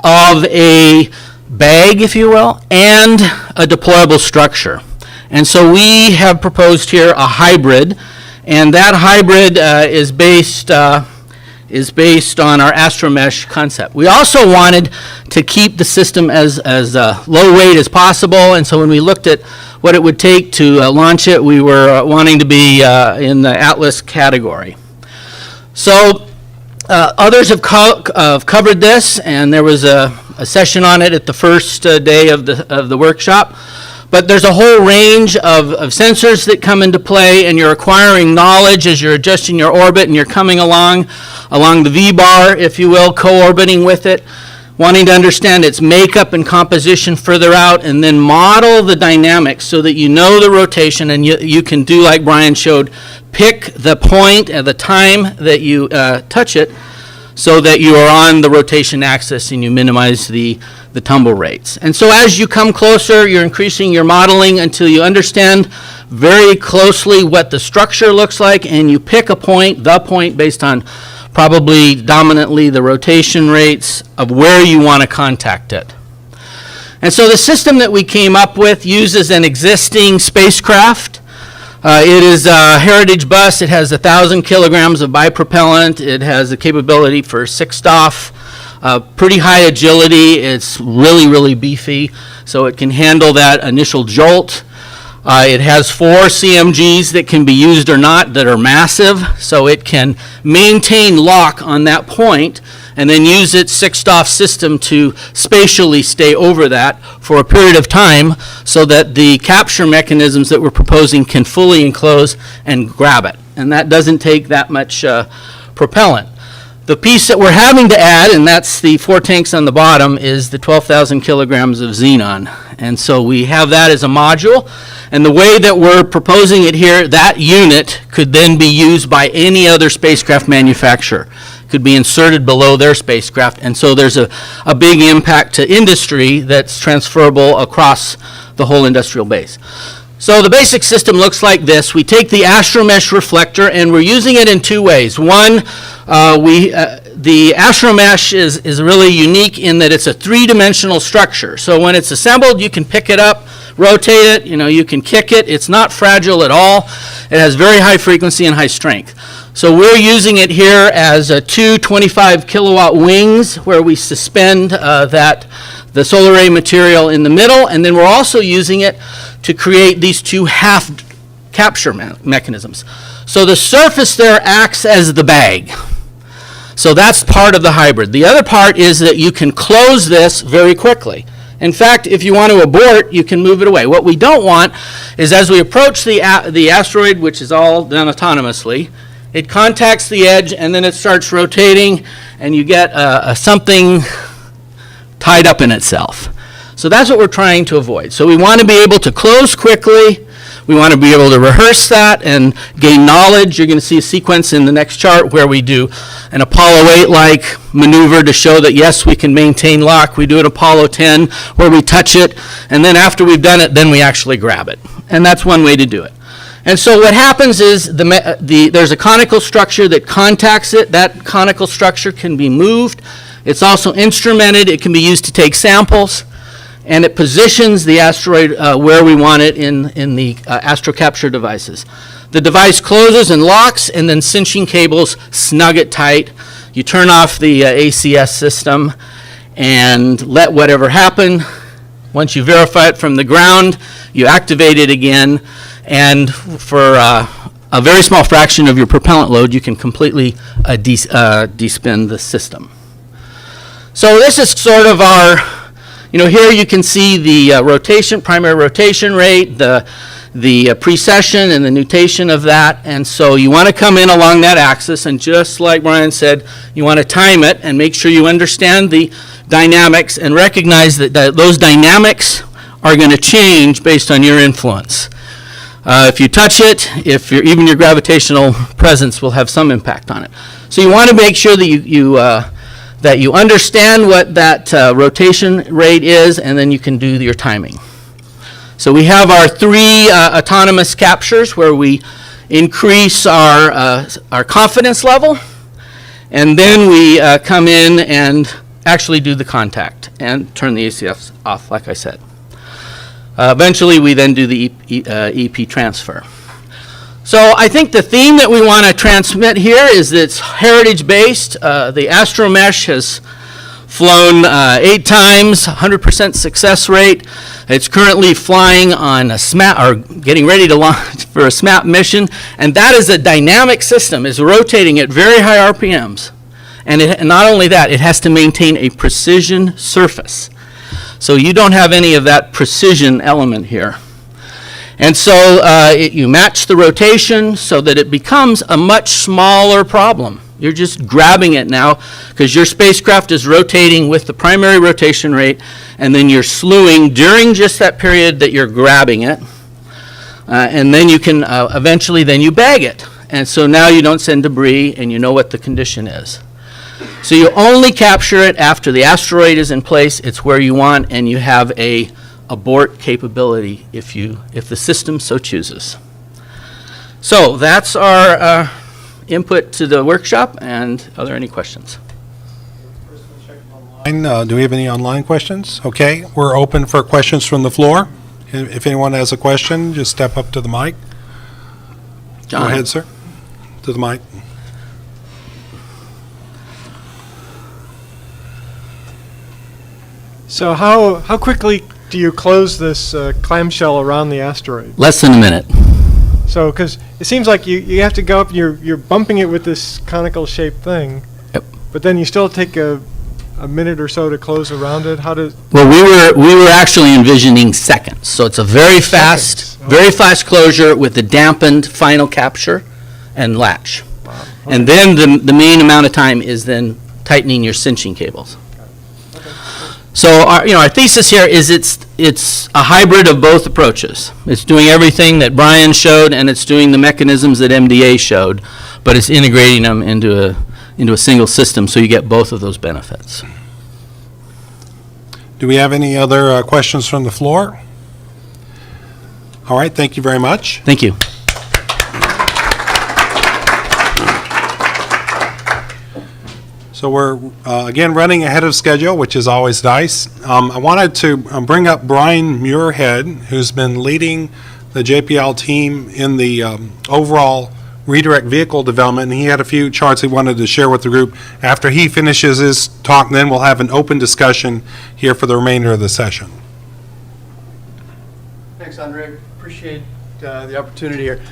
of a bag, if you will, and a deployable structure. And so we have proposed here a hybrid, and that hybrid is based on our Astromesh concept. We also wanted to keep the system as low weight as possible, and so when we looked at what it would take to launch it, we were wanting to be in the Atlas category. So others have covered this, and there was a session on it at the first day of the workshop. But there's a whole range of sensors that come into play, and you're acquiring knowledge as you're adjusting your orbit, and you're coming along the V-bar, if you will, co-orbiting with it, wanting to understand its makeup and composition further out, and then model the dynamics so that you know the rotation, and you can do like Brian showed, pick the point at the time that you touch it so that you are on the rotation axis and you minimize the tumble rates. And so as you come closer, you're increasing your modeling until you understand very closely what the structure looks like, and you pick a point, the point, based on probably dominantly the rotation rates of where you want to contact it. And so the system that we came up with uses an existing spacecraft. It is a Heritage bus. It has 1,000 kilograms of bipropellant. It has the capability for 6-DOF, pretty high agility. It's really, really beefy, so it can handle that initial jolt. It has 4 CMGs that can be used or not that are massive, so it can maintain lock on that point and then use its 6-DOF system to spatially stay over that for a period of time so that the capture mechanisms that we're proposing can fully enclose and grab it. And that doesn't take that much propellant. The piece that we're having to add, and that's the 4 tanks on the bottom, is the 12,000 kilograms of xenon. And so we have that as a module. And the way that we're proposing it here, that unit could then be used by any other spacecraft manufacturer. Could be inserted below their spacecraft. And so there's a big impact to industry that's transferable across the whole industrial base. So the basic system looks like this. We take the Astromesh reflector, and we're using it in 2 ways. One, the Astromesh is really unique in that it's a 3-dimensional structure. So when it's assembled, you can pick it up, rotate it, you can kick it. It's not fragile at all. It has very high frequency and high strength. So we're using it here as 2 25-kilowatt wings where we suspend the solar array material in the middle, and then we're also using it to create these 2 half capture mechanisms. So the surface there acts as the bag. So that's part of the hybrid. The other part is that you can close this very quickly. In fact, if you want to abort, you can move it away. What we don't want is as we approach the asteroid, which is all done autonomously, it contacts the edge and then it starts rotating and you get something tied up in itself. So that's what we're trying to avoid. So we want to be able to close quickly. We want to be able to rehearse that and gain knowledge. You're going to see a sequence in the next chart where we do an Apollo 8-like maneuver to show that, yes, we can maintain lock. We do an Apollo 10 where we touch it, and then after we've done it, then we actually grab it. And that's one way to do it. And so what happens is there's a conical structure that contacts it. That conical structure can be moved. It's also instrumented. It can be used to take samples. and it positions the asteroid where we want it in the astrocapture devices. The device closes and locks, and then cinching cables snug it tight. You turn off the ACS system and let whatever happen. Once you verify it from the ground, you activate it again, and for a very small fraction of your propellant load, you can completely despin the system. So this is sort of our, here you can see the primary rotation rate, the precession and the nutation of that, and so you want to come in along that axis, and just like Brian said, you want to time it and make sure you understand the dynamics and recognize that those dynamics are going to change based on your influence. If you touch it, even your gravitational presence will have some impact on it. So you want to make sure that you understand what that rotation rate is, and then you can do your timing. So we have our 3 autonomous captures where we increase our confidence level, and then we come in and actually do the contact and turn the ACS off, like I said. Eventually, we then do the EP transfer. So I think the theme that we want to transmit here is that it's heritage-based. The Astromesh has flown 8 times, 100% success rate. It's currently flying on a SMAP, or getting ready to launch for a SMAP mission, and that is a dynamic system. It's rotating at very high RPMs. And not only that, it has to maintain a precision surface. So you don't have any of that precision element here. And so you match the rotation so that it becomes a much smaller problem. You're just grabbing it now because your spacecraft is rotating with the primary rotation rate, and then you're slewing during just that period that you're grabbing it. And then you can eventually then you bag it. And so now you don't send debris and you know what the condition is. So you only capture it after the asteroid is in place. It's where you want, and you have a abort capability if the system so chooses. So that's our input to the workshop, and are there any questions? Do we have any online questions? Okay, we're open for questions from the floor. If anyone has a question, just step up to the mic. John. Go ahead, sir. To the mic. So how quickly do you close this clamshell around the asteroid? Less than a minute. So, because it seems like you have to go up, you're bumping it with this conical shaped thing. Yep. But then you still take a minute or so to close around it. How does? Well, we were actually envisioning seconds. So it's a very fast closure with the dampened final capture and latch. Wow. Okay. And then the main amount of time is then tightening your cinching cables. So our thesis here is it's a hybrid of both approaches. It's doing everything that Brian showed, and it's doing the mechanisms that MDA showed, but it's integrating them into a single system, so you get both of those benefits. Do we have any other questions from the floor? All right, thank you very much. Thank you. So we're, again, running ahead of schedule, which is always nice. I wanted to bring up Brian Muirhead, who's been leading the JPL team in the overall redirect vehicle development, and he had a few charts he wanted to share with the group. After he finishes his talk, then we'll have an open discussion here for the remainder of the session. Thanks, Andre. Appreciate the opportunity here.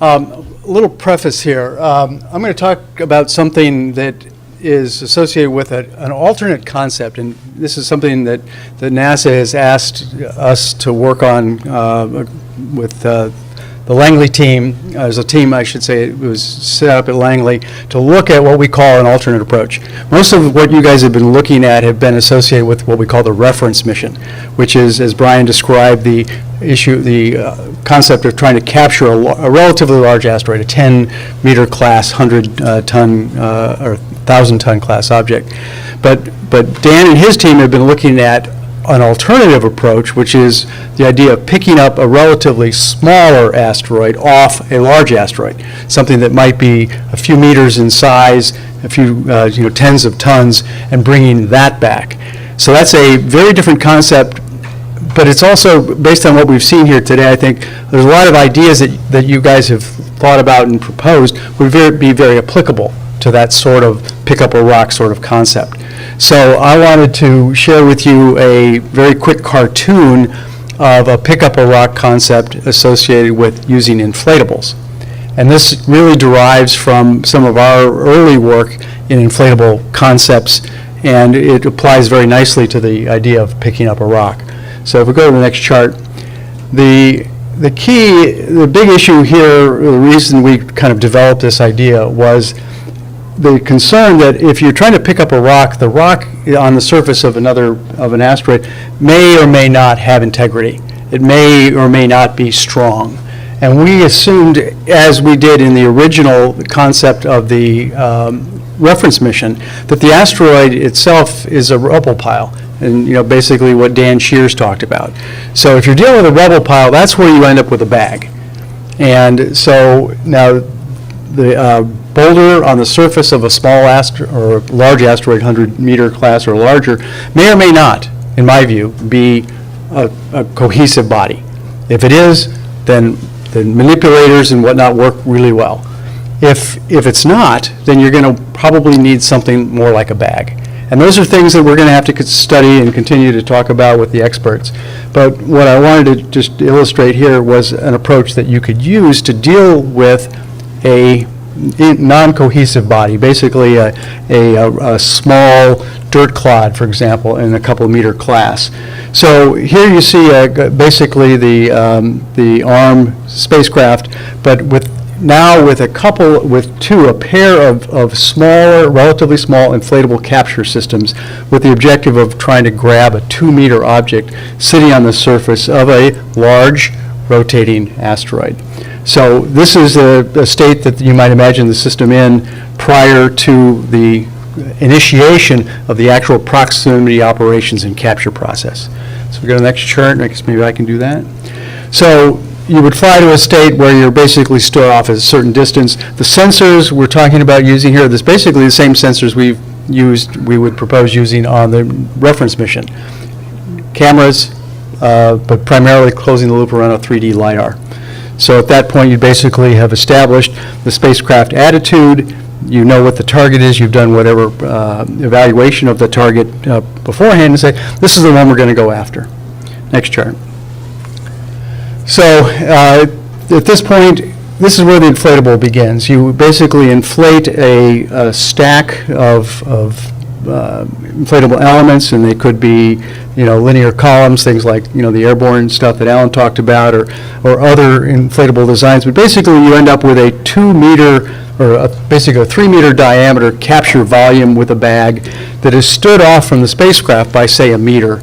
A little preface here. I'm going to talk about something that is associated with an alternate concept, and this is something that NASA has asked us to work on with the Langley team, as a team, I should say. It was set up at Langley to look at what we call an alternate approach. Most of what you guys have been looking at have been associated with what we call the reference mission, which is, as Brian described, the concept of trying to capture a relatively large asteroid, a 10-meter class, 100-ton or 1,000-ton class object. But Dan and his team have been looking at an alternative approach, which is the idea of picking up a relatively smaller asteroid off a large asteroid, something that might be a few meters in size, a few tens of tons, and bringing that back. So that's a very different concept but it's also, based on what we've seen here today, I think there's a lot of ideas that you guys have thought about and proposed would be very applicable to that sort of pick up a rock sort of concept. So I wanted to share with you a very quick cartoon of a pick up a rock concept associated with using inflatables. And this really derives from some of our early work in inflatable concepts, and it applies very nicely to the idea of picking up a rock. So if we go to the next chart, the big issue here, the reason we kind of developed this idea was the concern that if you're trying to pick up a rock, the rock on the surface of an asteroid may or may not have integrity. It may or may not be strong. And we assumed, as we did in the original concept of the reference mission, that the asteroid itself is a rubble pile, and basically what Dan Shears talked about. So if you're dealing with a rubble pile, that's where you end up with a bag. And so now the boulder on the surface of a small or large asteroid, 100-meter class or larger, may or may not, in my view, be a cohesive body. If it is, then the manipulators and whatnot work really well. If it's not, then you're going to probably need something more like a bag. And those are things that we're going to have to study and continue to talk about with the experts. But what I wanted to just illustrate here was an approach that you could use to deal with a non-cohesive body, basically a small dirt clod, for example, in a couple meter class. So here you see basically the ARM spacecraft, but with a pair of smaller, relatively small inflatable capture systems with the objective of trying to grab a 2-meter object sitting on the surface of a large rotating asteroid. So this is a state that you might imagine the system in prior to the initiation of the actual proximity operations and capture process. So we go to the next chart, I guess maybe I can do that. So you would fly to a state where you're basically stood off at a certain distance. The sensors we're talking about using here, this basically the same sensors we would propose using on the reference mission. Cameras, but primarily closing the loop around a 3D LiDAR. So at that point, you basically have established the spacecraft attitude, you know what the target is, you've done whatever evaluation of the target beforehand, and say, this is the one we're going to go after. Next chart. So at this point, this is where the inflatable begins. You basically inflate a stack of inflatable elements, and they could be, linear columns, things like, the airborne stuff that Alan talked about, or other inflatable designs. But basically, you end up with a 2-meter, or basically a 3-meter diameter capture volume with a bag that is stood off from the spacecraft by, say, a meter,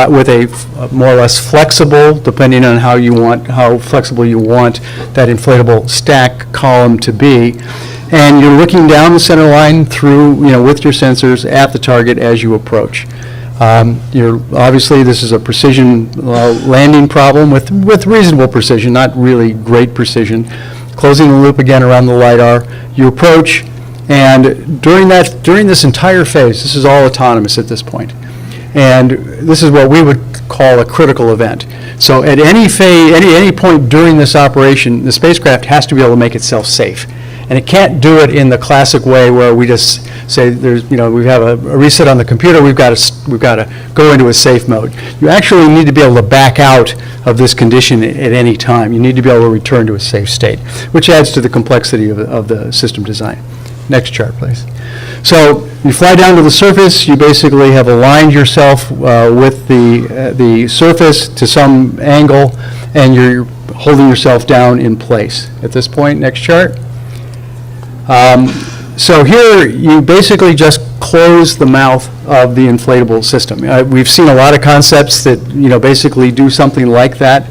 with a more or less flexible, depending on how flexible you want that inflatable stack column to be. And you're looking down the center line through, with your sensors at the target as you approach. Obviously, this is a precision landing problem with reasonable precision, not really great precision. Closing the loop again around the LiDAR, you approach, and during this entire phase, this is all autonomous at this point. And this is what we would call a critical event. So at any phase, any point during this operation, the spacecraft has to be able to make itself safe. And it can't do it in the classic way where we just say we have a reset on the computer, we've got to go into a safe mode. You actually need to be able to back out of this condition at any time. You need to be able to return to a safe state, which adds to the complexity of the system design. Next chart, please. So you fly down to the surface, you basically have aligned yourself with the surface to some angle, and you're holding yourself down in place. At this point, next chart. So here, you basically just close the mouth of the inflatable system. We've seen a lot of concepts that, basically do something like that.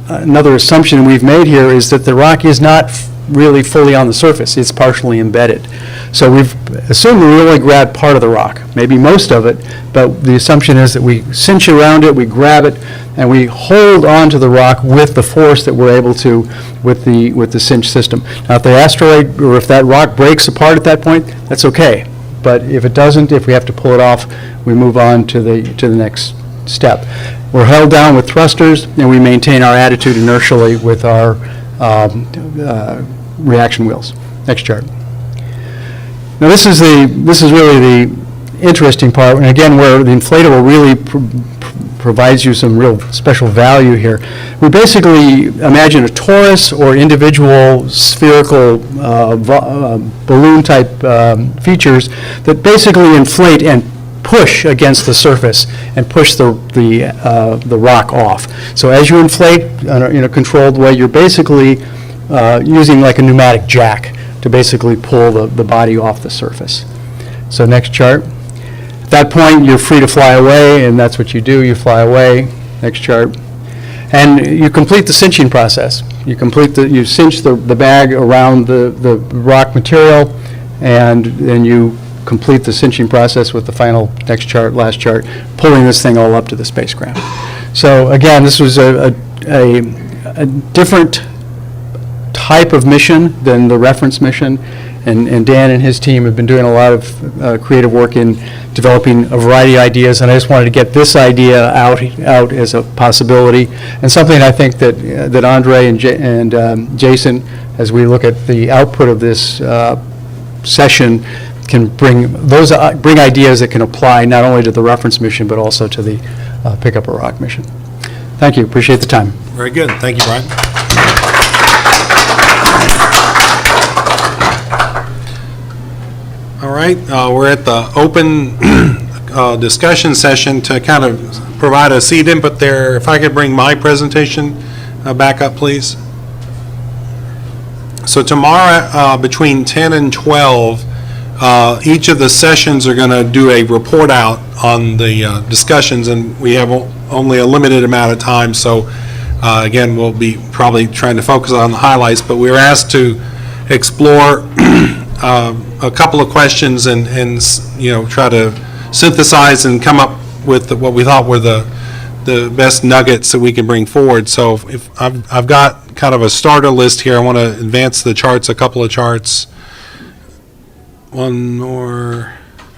Another assumption we've made here is that the rock is not really fully on the surface, it's partially embedded. So we've assumed we only grab part of the rock, maybe most of it, but the assumption is that we cinch around it, we grab it, and we hold onto the rock with the force that we're able to with the cinch system. Now if the asteroid, or if that rock breaks apart at that point, that's okay. but if it doesn't, if we have to pull it off, we move on to the next step. We're held down with thrusters, and we maintain our attitude inertially with our reaction wheels. Next chart. Now this is really the interesting part, and again, where the inflatable really provides you some real special value here. We basically imagine a torus or individual spherical balloon-type features that basically inflate and push against the surface and push the rock off. So as you inflate in a controlled way, you're basically using like a pneumatic jack to basically pull the body off the surface. So next chart. At that point, you're free to fly away, and that's what you do. You fly away. Next chart. And you complete the cinching process. You cinch the bag around the rock material, and then you complete the cinching process with the final, next chart, last chart, pulling this thing all up to the spacecraft. So again, this was a different type of mission than the reference mission, and Dan and his team have been doing a lot of creative work in developing a variety of ideas, and I just wanted to get this idea out as a possibility, and something I think that Andre and Jason, as we look at the output of this session, can bring ideas that can apply not only to the reference mission, but also to the Pick Up a Rock mission. Thank you. Appreciate the time. Very good. Thank you, Brian. All right, we're at the open discussion session to kind of provide a seat input there. If I could bring my presentation back up, please. So tomorrow, between 10 and 12, each of the sessions are going to do a report out on the discussions, and we have only a limited amount of time, so again, we'll be probably trying to focus on the highlights, but we were asked to explore a couple of questions and try to synthesize and come up with what we thought were the best nuggets that we can bring forward. So if I've got kind of a starter list here. I want to advance the charts, a couple of charts. One more.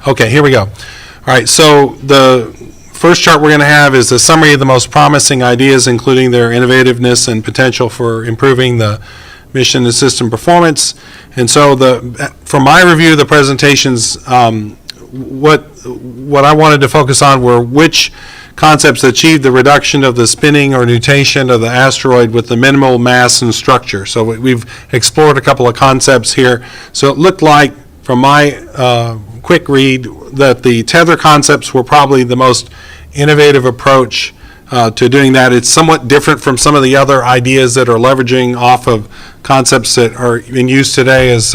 Okay, here we go. All right, so the first chart we're going to have is a summary of the most promising ideas, including their innovativeness and potential for improving the mission and system performance. And so from my review of the presentations, what I wanted to focus on were which concepts achieved the reduction of the spinning or nutation of the asteroid with the minimal mass and structure. So we've explored a couple of concepts here. So it looked like, from my quick read, that the tether concepts were probably the most innovative approach to doing that. It's somewhat different from some of the other ideas that are leveraging off of concepts that are in use today, as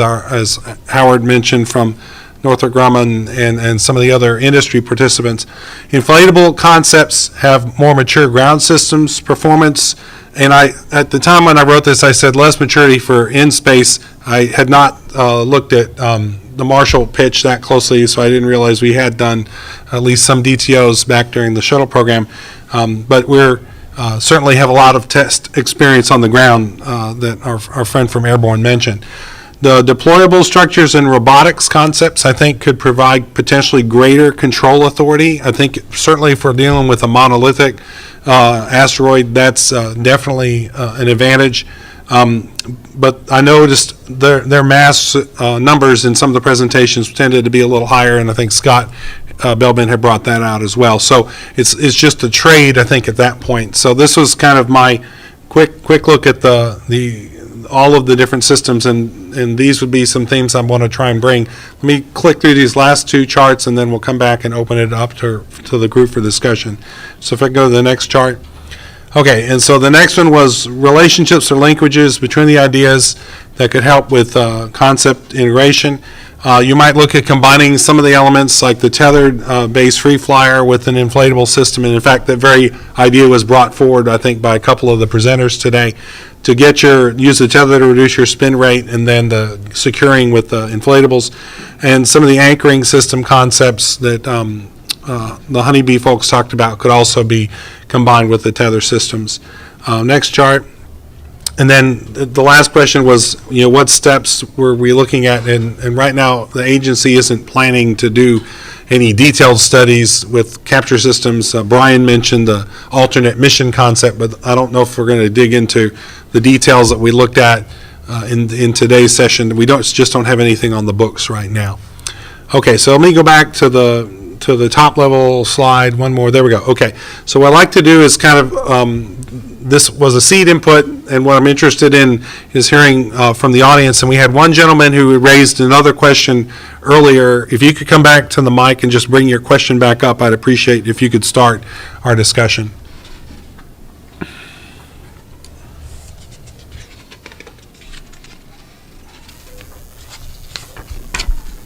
Howard mentioned from Northrop Grumman and some of the other industry participants. Inflatable concepts have more mature ground systems performance, and at the time when I wrote this, I said less maturity for in space. I had not looked at the Marshall pitch that closely, so I didn't realize we had done at least some DTOs back during the shuttle program. But we're certainly have a lot of test experience on the ground that our friend from Airborne mentioned. The deployable structures and robotics concepts, I think, could provide potentially greater control authority. I think certainly if we're dealing with a monolithic asteroid, that's definitely an advantage. But I noticed their mass numbers in some of the presentations tended to be a little higher, and I think Scott Bellman had brought that out as well. So it's just a trade, I think, at that point. So this was kind of my quick look at all of the different systems, and these would be some themes I want to try and bring. Let me click through these last two charts, and then we'll come back and open it up to the group for discussion. So if I go to the next chart. Okay, and so the next one was relationships or linkages between the ideas that could help with concept integration. You might look at combining some of the elements like the tethered base free flyer with an inflatable system, and in fact that very idea was brought forward, I think, by a couple of the presenters today, to use the tether to reduce your spin rate, and then the securing with the inflatables, and some of the anchoring system concepts that the Honeybee folks talked about could also be combined with the tether systems. Next chart. And then the last question was, what steps were we looking at? And right now, the agency isn't planning to do any detailed studies with capture systems. Brian mentioned the alternate mission concept, but I don't know if we're going to dig into the details that we looked at in today's session. We just don't have anything on the books right now. Okay, so let me go back to the top level slide. One more. There we go. Okay, so what I'd like to do is kind of this was a seed input, and what I'm interested in is hearing from the audience. And we had one gentleman who raised another question earlier. If you could come back to the mic and just bring your question back up, I'd appreciate if you could start our discussion.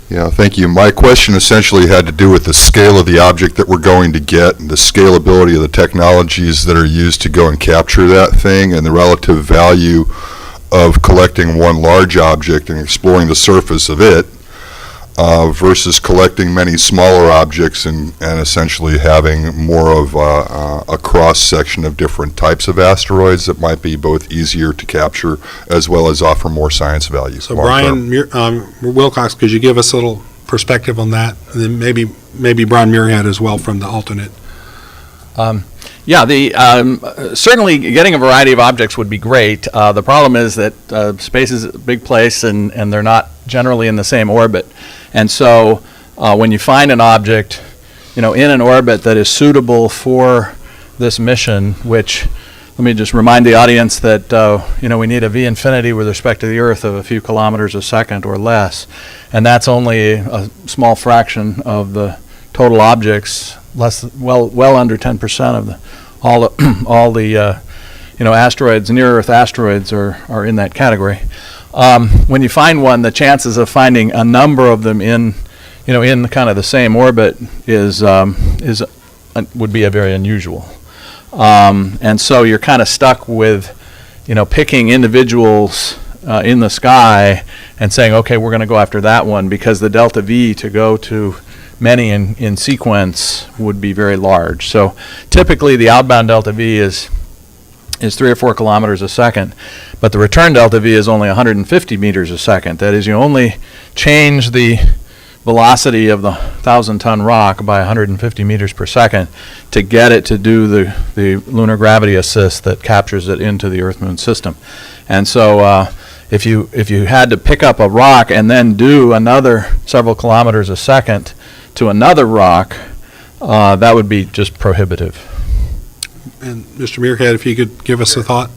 Yeah, thank you. My question essentially had to do with the scale of the object that we're going to get, and the scalability of the technologies that are used to go and capture that thing, and the relative value of collecting one large object and exploring the surface of it versus collecting many smaller objects and essentially having more of a cross-section of different types of asteroids that might be both easier to capture as well as offer more science value. So Brian Wilcox, could you give us a little perspective on that? And then maybe Brian Muirhead as well from the alternate. Certainly getting a variety of objects would be great. The problem is that space is a big place and they're not generally in the same orbit. And so when you find an object, in an orbit that is suitable for this mission, which, let me just remind the audience that, we need a V infinity with respect to the Earth of a few kilometers a second or less. And that's only a small fraction of the total objects, well under 10% of all the asteroids, near Earth asteroids are in that category. When you find one, the chances of finding a number of them in kind of the same orbit would be a very unusual. And so you're kind of stuck with, picking individuals in the sky and saying, okay, we're going to go after that one because the delta V to go to many in sequence would be very large. So typically the outbound delta V is 3 or 4 kilometers a second, but the return delta V is only 150 meters a second. That is, you only change the velocity of the 1,000-ton rock by 150 meters per second to get it to do the lunar gravity assist that captures it into the Earth-Moon system. And so if you had to pick up a rock and then do another several kilometers a second to another rock, that would be just prohibitive. And Mr. Muirhead, if you could give us a thought.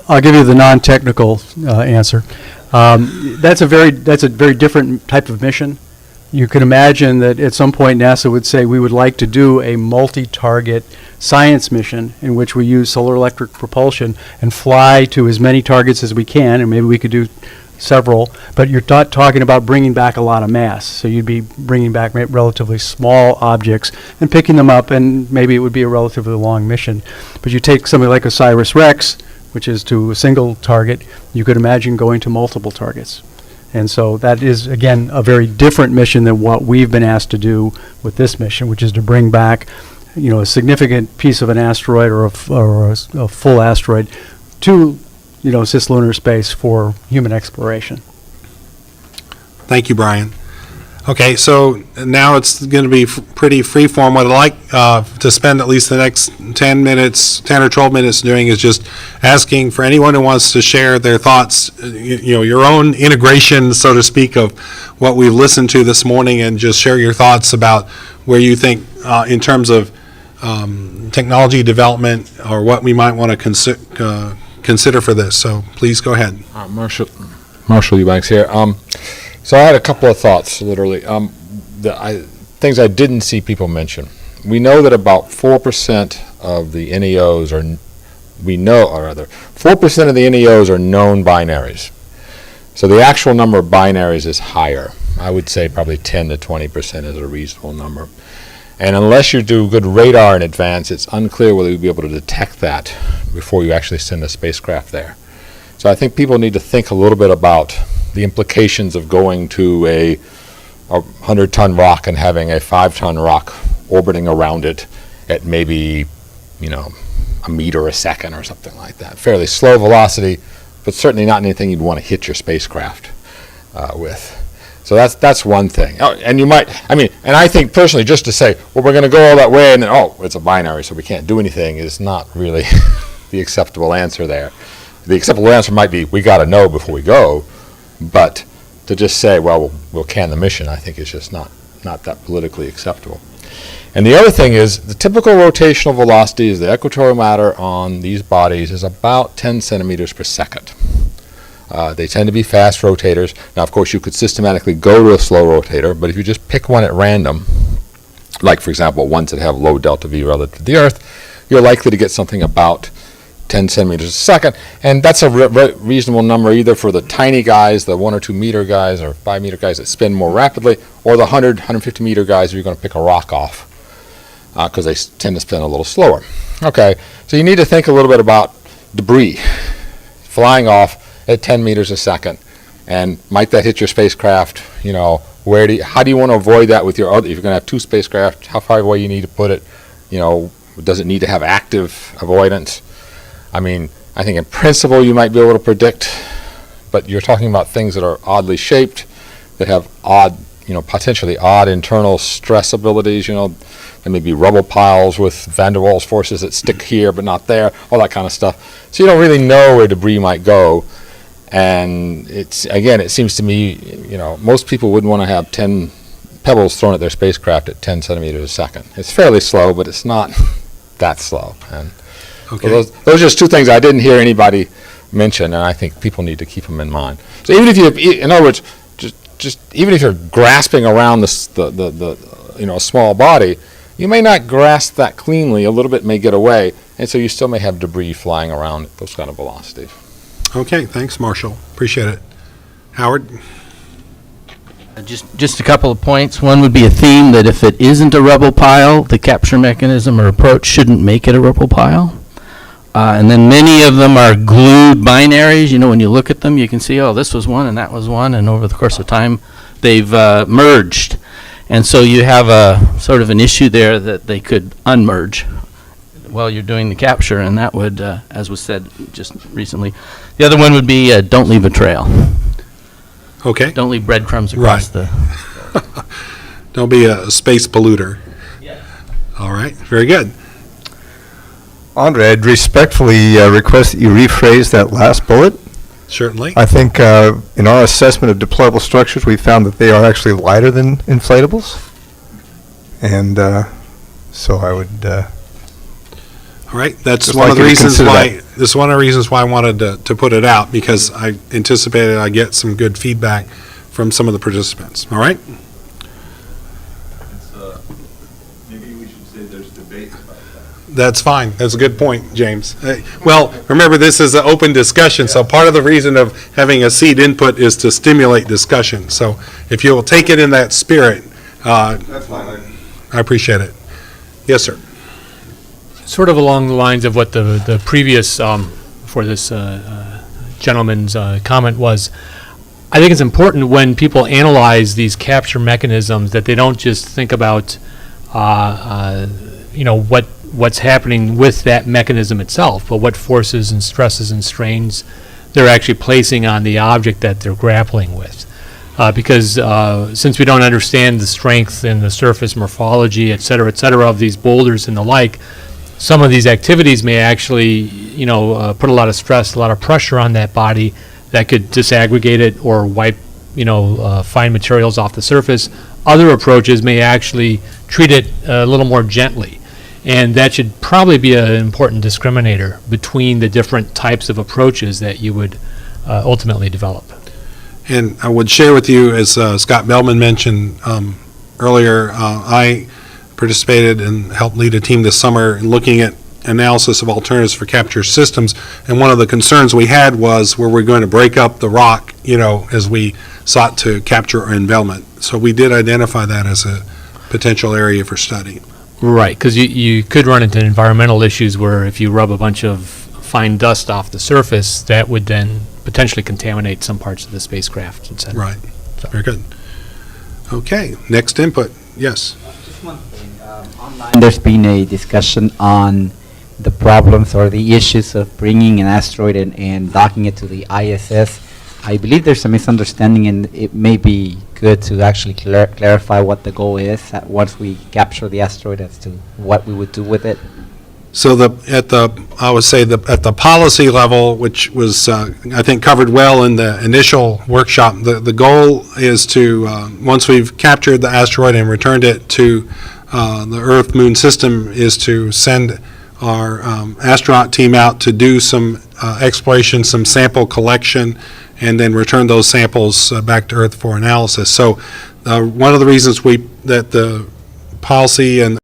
I'll give you the non-technical answer. That's a very different type of mission. You can imagine that at some point NASA would say we would like to do a multi-target science mission in which we use solar electric propulsion and fly to as many targets as we can, and maybe we could do several, but you're not talking about bringing back a lot of mass. So you'd be bringing back relatively small objects and picking them up, and maybe it would be a relatively long mission. But you take something like OSIRIS-REx, which is to a single target, you could imagine going to multiple targets. And so that is, again, a very different mission than what we've been asked to do with this mission, which is to bring back, a significant piece of an asteroid or a full asteroid to cislunar space for human exploration. Thank you, Brian. Okay, so now it's going to be pretty free-form. What I'd like to spend at least the next 10 or 12 minutes doing is just asking for anyone who wants to share their thoughts, your own integration, so to speak, of what we've listened to this morning, and just share your thoughts about where you think, in terms of technology development, or what we might want to consider for this. So please go ahead. Marshall Eubanks here. So I had a couple of thoughts, literally. Things I didn't see people mention. We know that about 4% of the NEOs 4% of the NEOs are known binaries. So the actual number of binaries is higher. I would say probably 10 to 20% is a reasonable number. And unless you do good radar in advance, it's unclear whether you'll be able to detect that before you actually send a spacecraft there. So I think people need to think a little bit about the implications of going to a 100-ton rock and having a 5-ton rock orbiting around it at maybe, a meter a second or something like that. Fairly slow velocity, but certainly not anything you'd want to hit your spacecraft with. So that's one thing. Oh, and you might, and I think personally, just to say, well, we're going to go all that way, and then, oh, it's a binary, so we can't do anything, is not really the acceptable answer there. The acceptable answer might be, we got to know before we go, but to just say, well, we'll can the mission, I think is just not that politically acceptable. And the other thing is, the typical rotational velocity of the equatorial matter on these bodies is about 10 centimeters per second. They tend to be fast rotators. Now, of course, you could systematically go to a slow rotator, but if you just pick one at random, like, for example, ones that have low delta V relative to the Earth, you're likely to get something about 10 centimeters a second, and that's a reasonable number either for the tiny guys, the 1 or 2 meter guys or 5 meter guys that spin more rapidly, or the 100, 150 meter guys where you're going to pick a rock off because they tend to spin a little slower. Okay, so you need to think a little bit about debris flying off at 10 meters a second, and might that hit your spacecraft? You know, how do you want to avoid that with your other? If you're going to have 2 spacecraft, how far away you need to put it? You know, does it need to have active avoidance? I think in principle you might be able to predict, but you're talking about things that are oddly shaped, that have odd, potentially odd internal stress abilities. There may be rubble piles with van der Waals forces that stick here but not there, all that kind of stuff. So you don't really know where debris might go. And it seems to me, most people wouldn't want to have 10 pebbles thrown at their spacecraft at 10 centimeters a second. It's fairly slow, but it's not that slow. And Okay. so those are just 2 things I didn't hear anybody mention, and I think people need to keep them in mind. So even if in other words, just even if you're grasping around a small body, you may not grasp that cleanly. A little bit may get away, and so you still may have debris flying around at those kind of velocities. Okay, thanks, Marshall. Appreciate it. Howard? Just a couple of points. One would be a theme that if it isn't a rubble pile, the capture mechanism or approach shouldn't make it a rubble pile. And then many of them are glued binaries. When you look at them, you can see, oh, this was one and that was one, and over the course of time, they've merged. And so you have a sort of an issue there that they could unmerge while you're doing the capture, and that would, as was said just recently. The other one would be don't leave a trail. Okay. Don't leave breadcrumbs across the... Don't be a space polluter. Yeah. All right, very good. Andre, I'd respectfully request that you rephrase that last bullet. Certainly. I think in our assessment of deployable structures, we found that they are actually lighter than inflatables. And so I would... All right, that's Just one like of the you to reasons consider why, that. this is one of the reasons why I wanted to put it out, because I anticipated I'd get some good feedback from some of the participants. All right? Maybe we should say there's debate about that. That's fine. That's a good point, James. Well, remember, this is an open discussion, so part of the reason of having a seed input is to stimulate discussion. So if you'll take it in that spirit, That's fine. I appreciate it. Yes, sir. Sort of along the lines of what the previous, for this gentleman's comment was, I think it's important when people analyze these capture mechanisms that they don't just think about, what's happening with that mechanism itself, but what forces and stresses and strains they're actually placing on the object that they're grappling with. Because since we don't understand the strength and the surface morphology, et cetera, of these boulders and the like, some of these activities may actually, put a lot of stress, a lot of pressure on that body that could disaggregate it or wipe, fine materials off the surface. Other approaches may actually treat it a little more gently. And that should probably be an important discriminator between the different types of approaches that you would ultimately develop. And I would share with you, as Scott Bellman mentioned earlier, I participated and helped lead a team this summer in looking at analysis of alternatives for capture systems. And one of the concerns we had was where we're going to break up the rock, as we sought to capture envelopment. So we did identify that as a potential area for study. Right, because you could run into environmental issues where if you rub a bunch of fine dust off the surface, that would then potentially contaminate some parts of the spacecraft, et cetera. Right. Very good. Okay, next input. Yes. Just one thing. Online, there's been a discussion on the problems or the issues of bringing an asteroid and docking it to the ISS. I believe there's a misunderstanding, and it may be good to actually clarify what the goal is once we capture the asteroid as to what we would do with it. So I would say at the policy level, which was, I think, covered well in the initial workshop, the goal is to, once we've captured the asteroid and returned it to the Earth-Moon system, is to send our astronaut team out to do some exploration, some sample collection, and then return those samples back to Earth for analysis. So one of the reasons that the policy and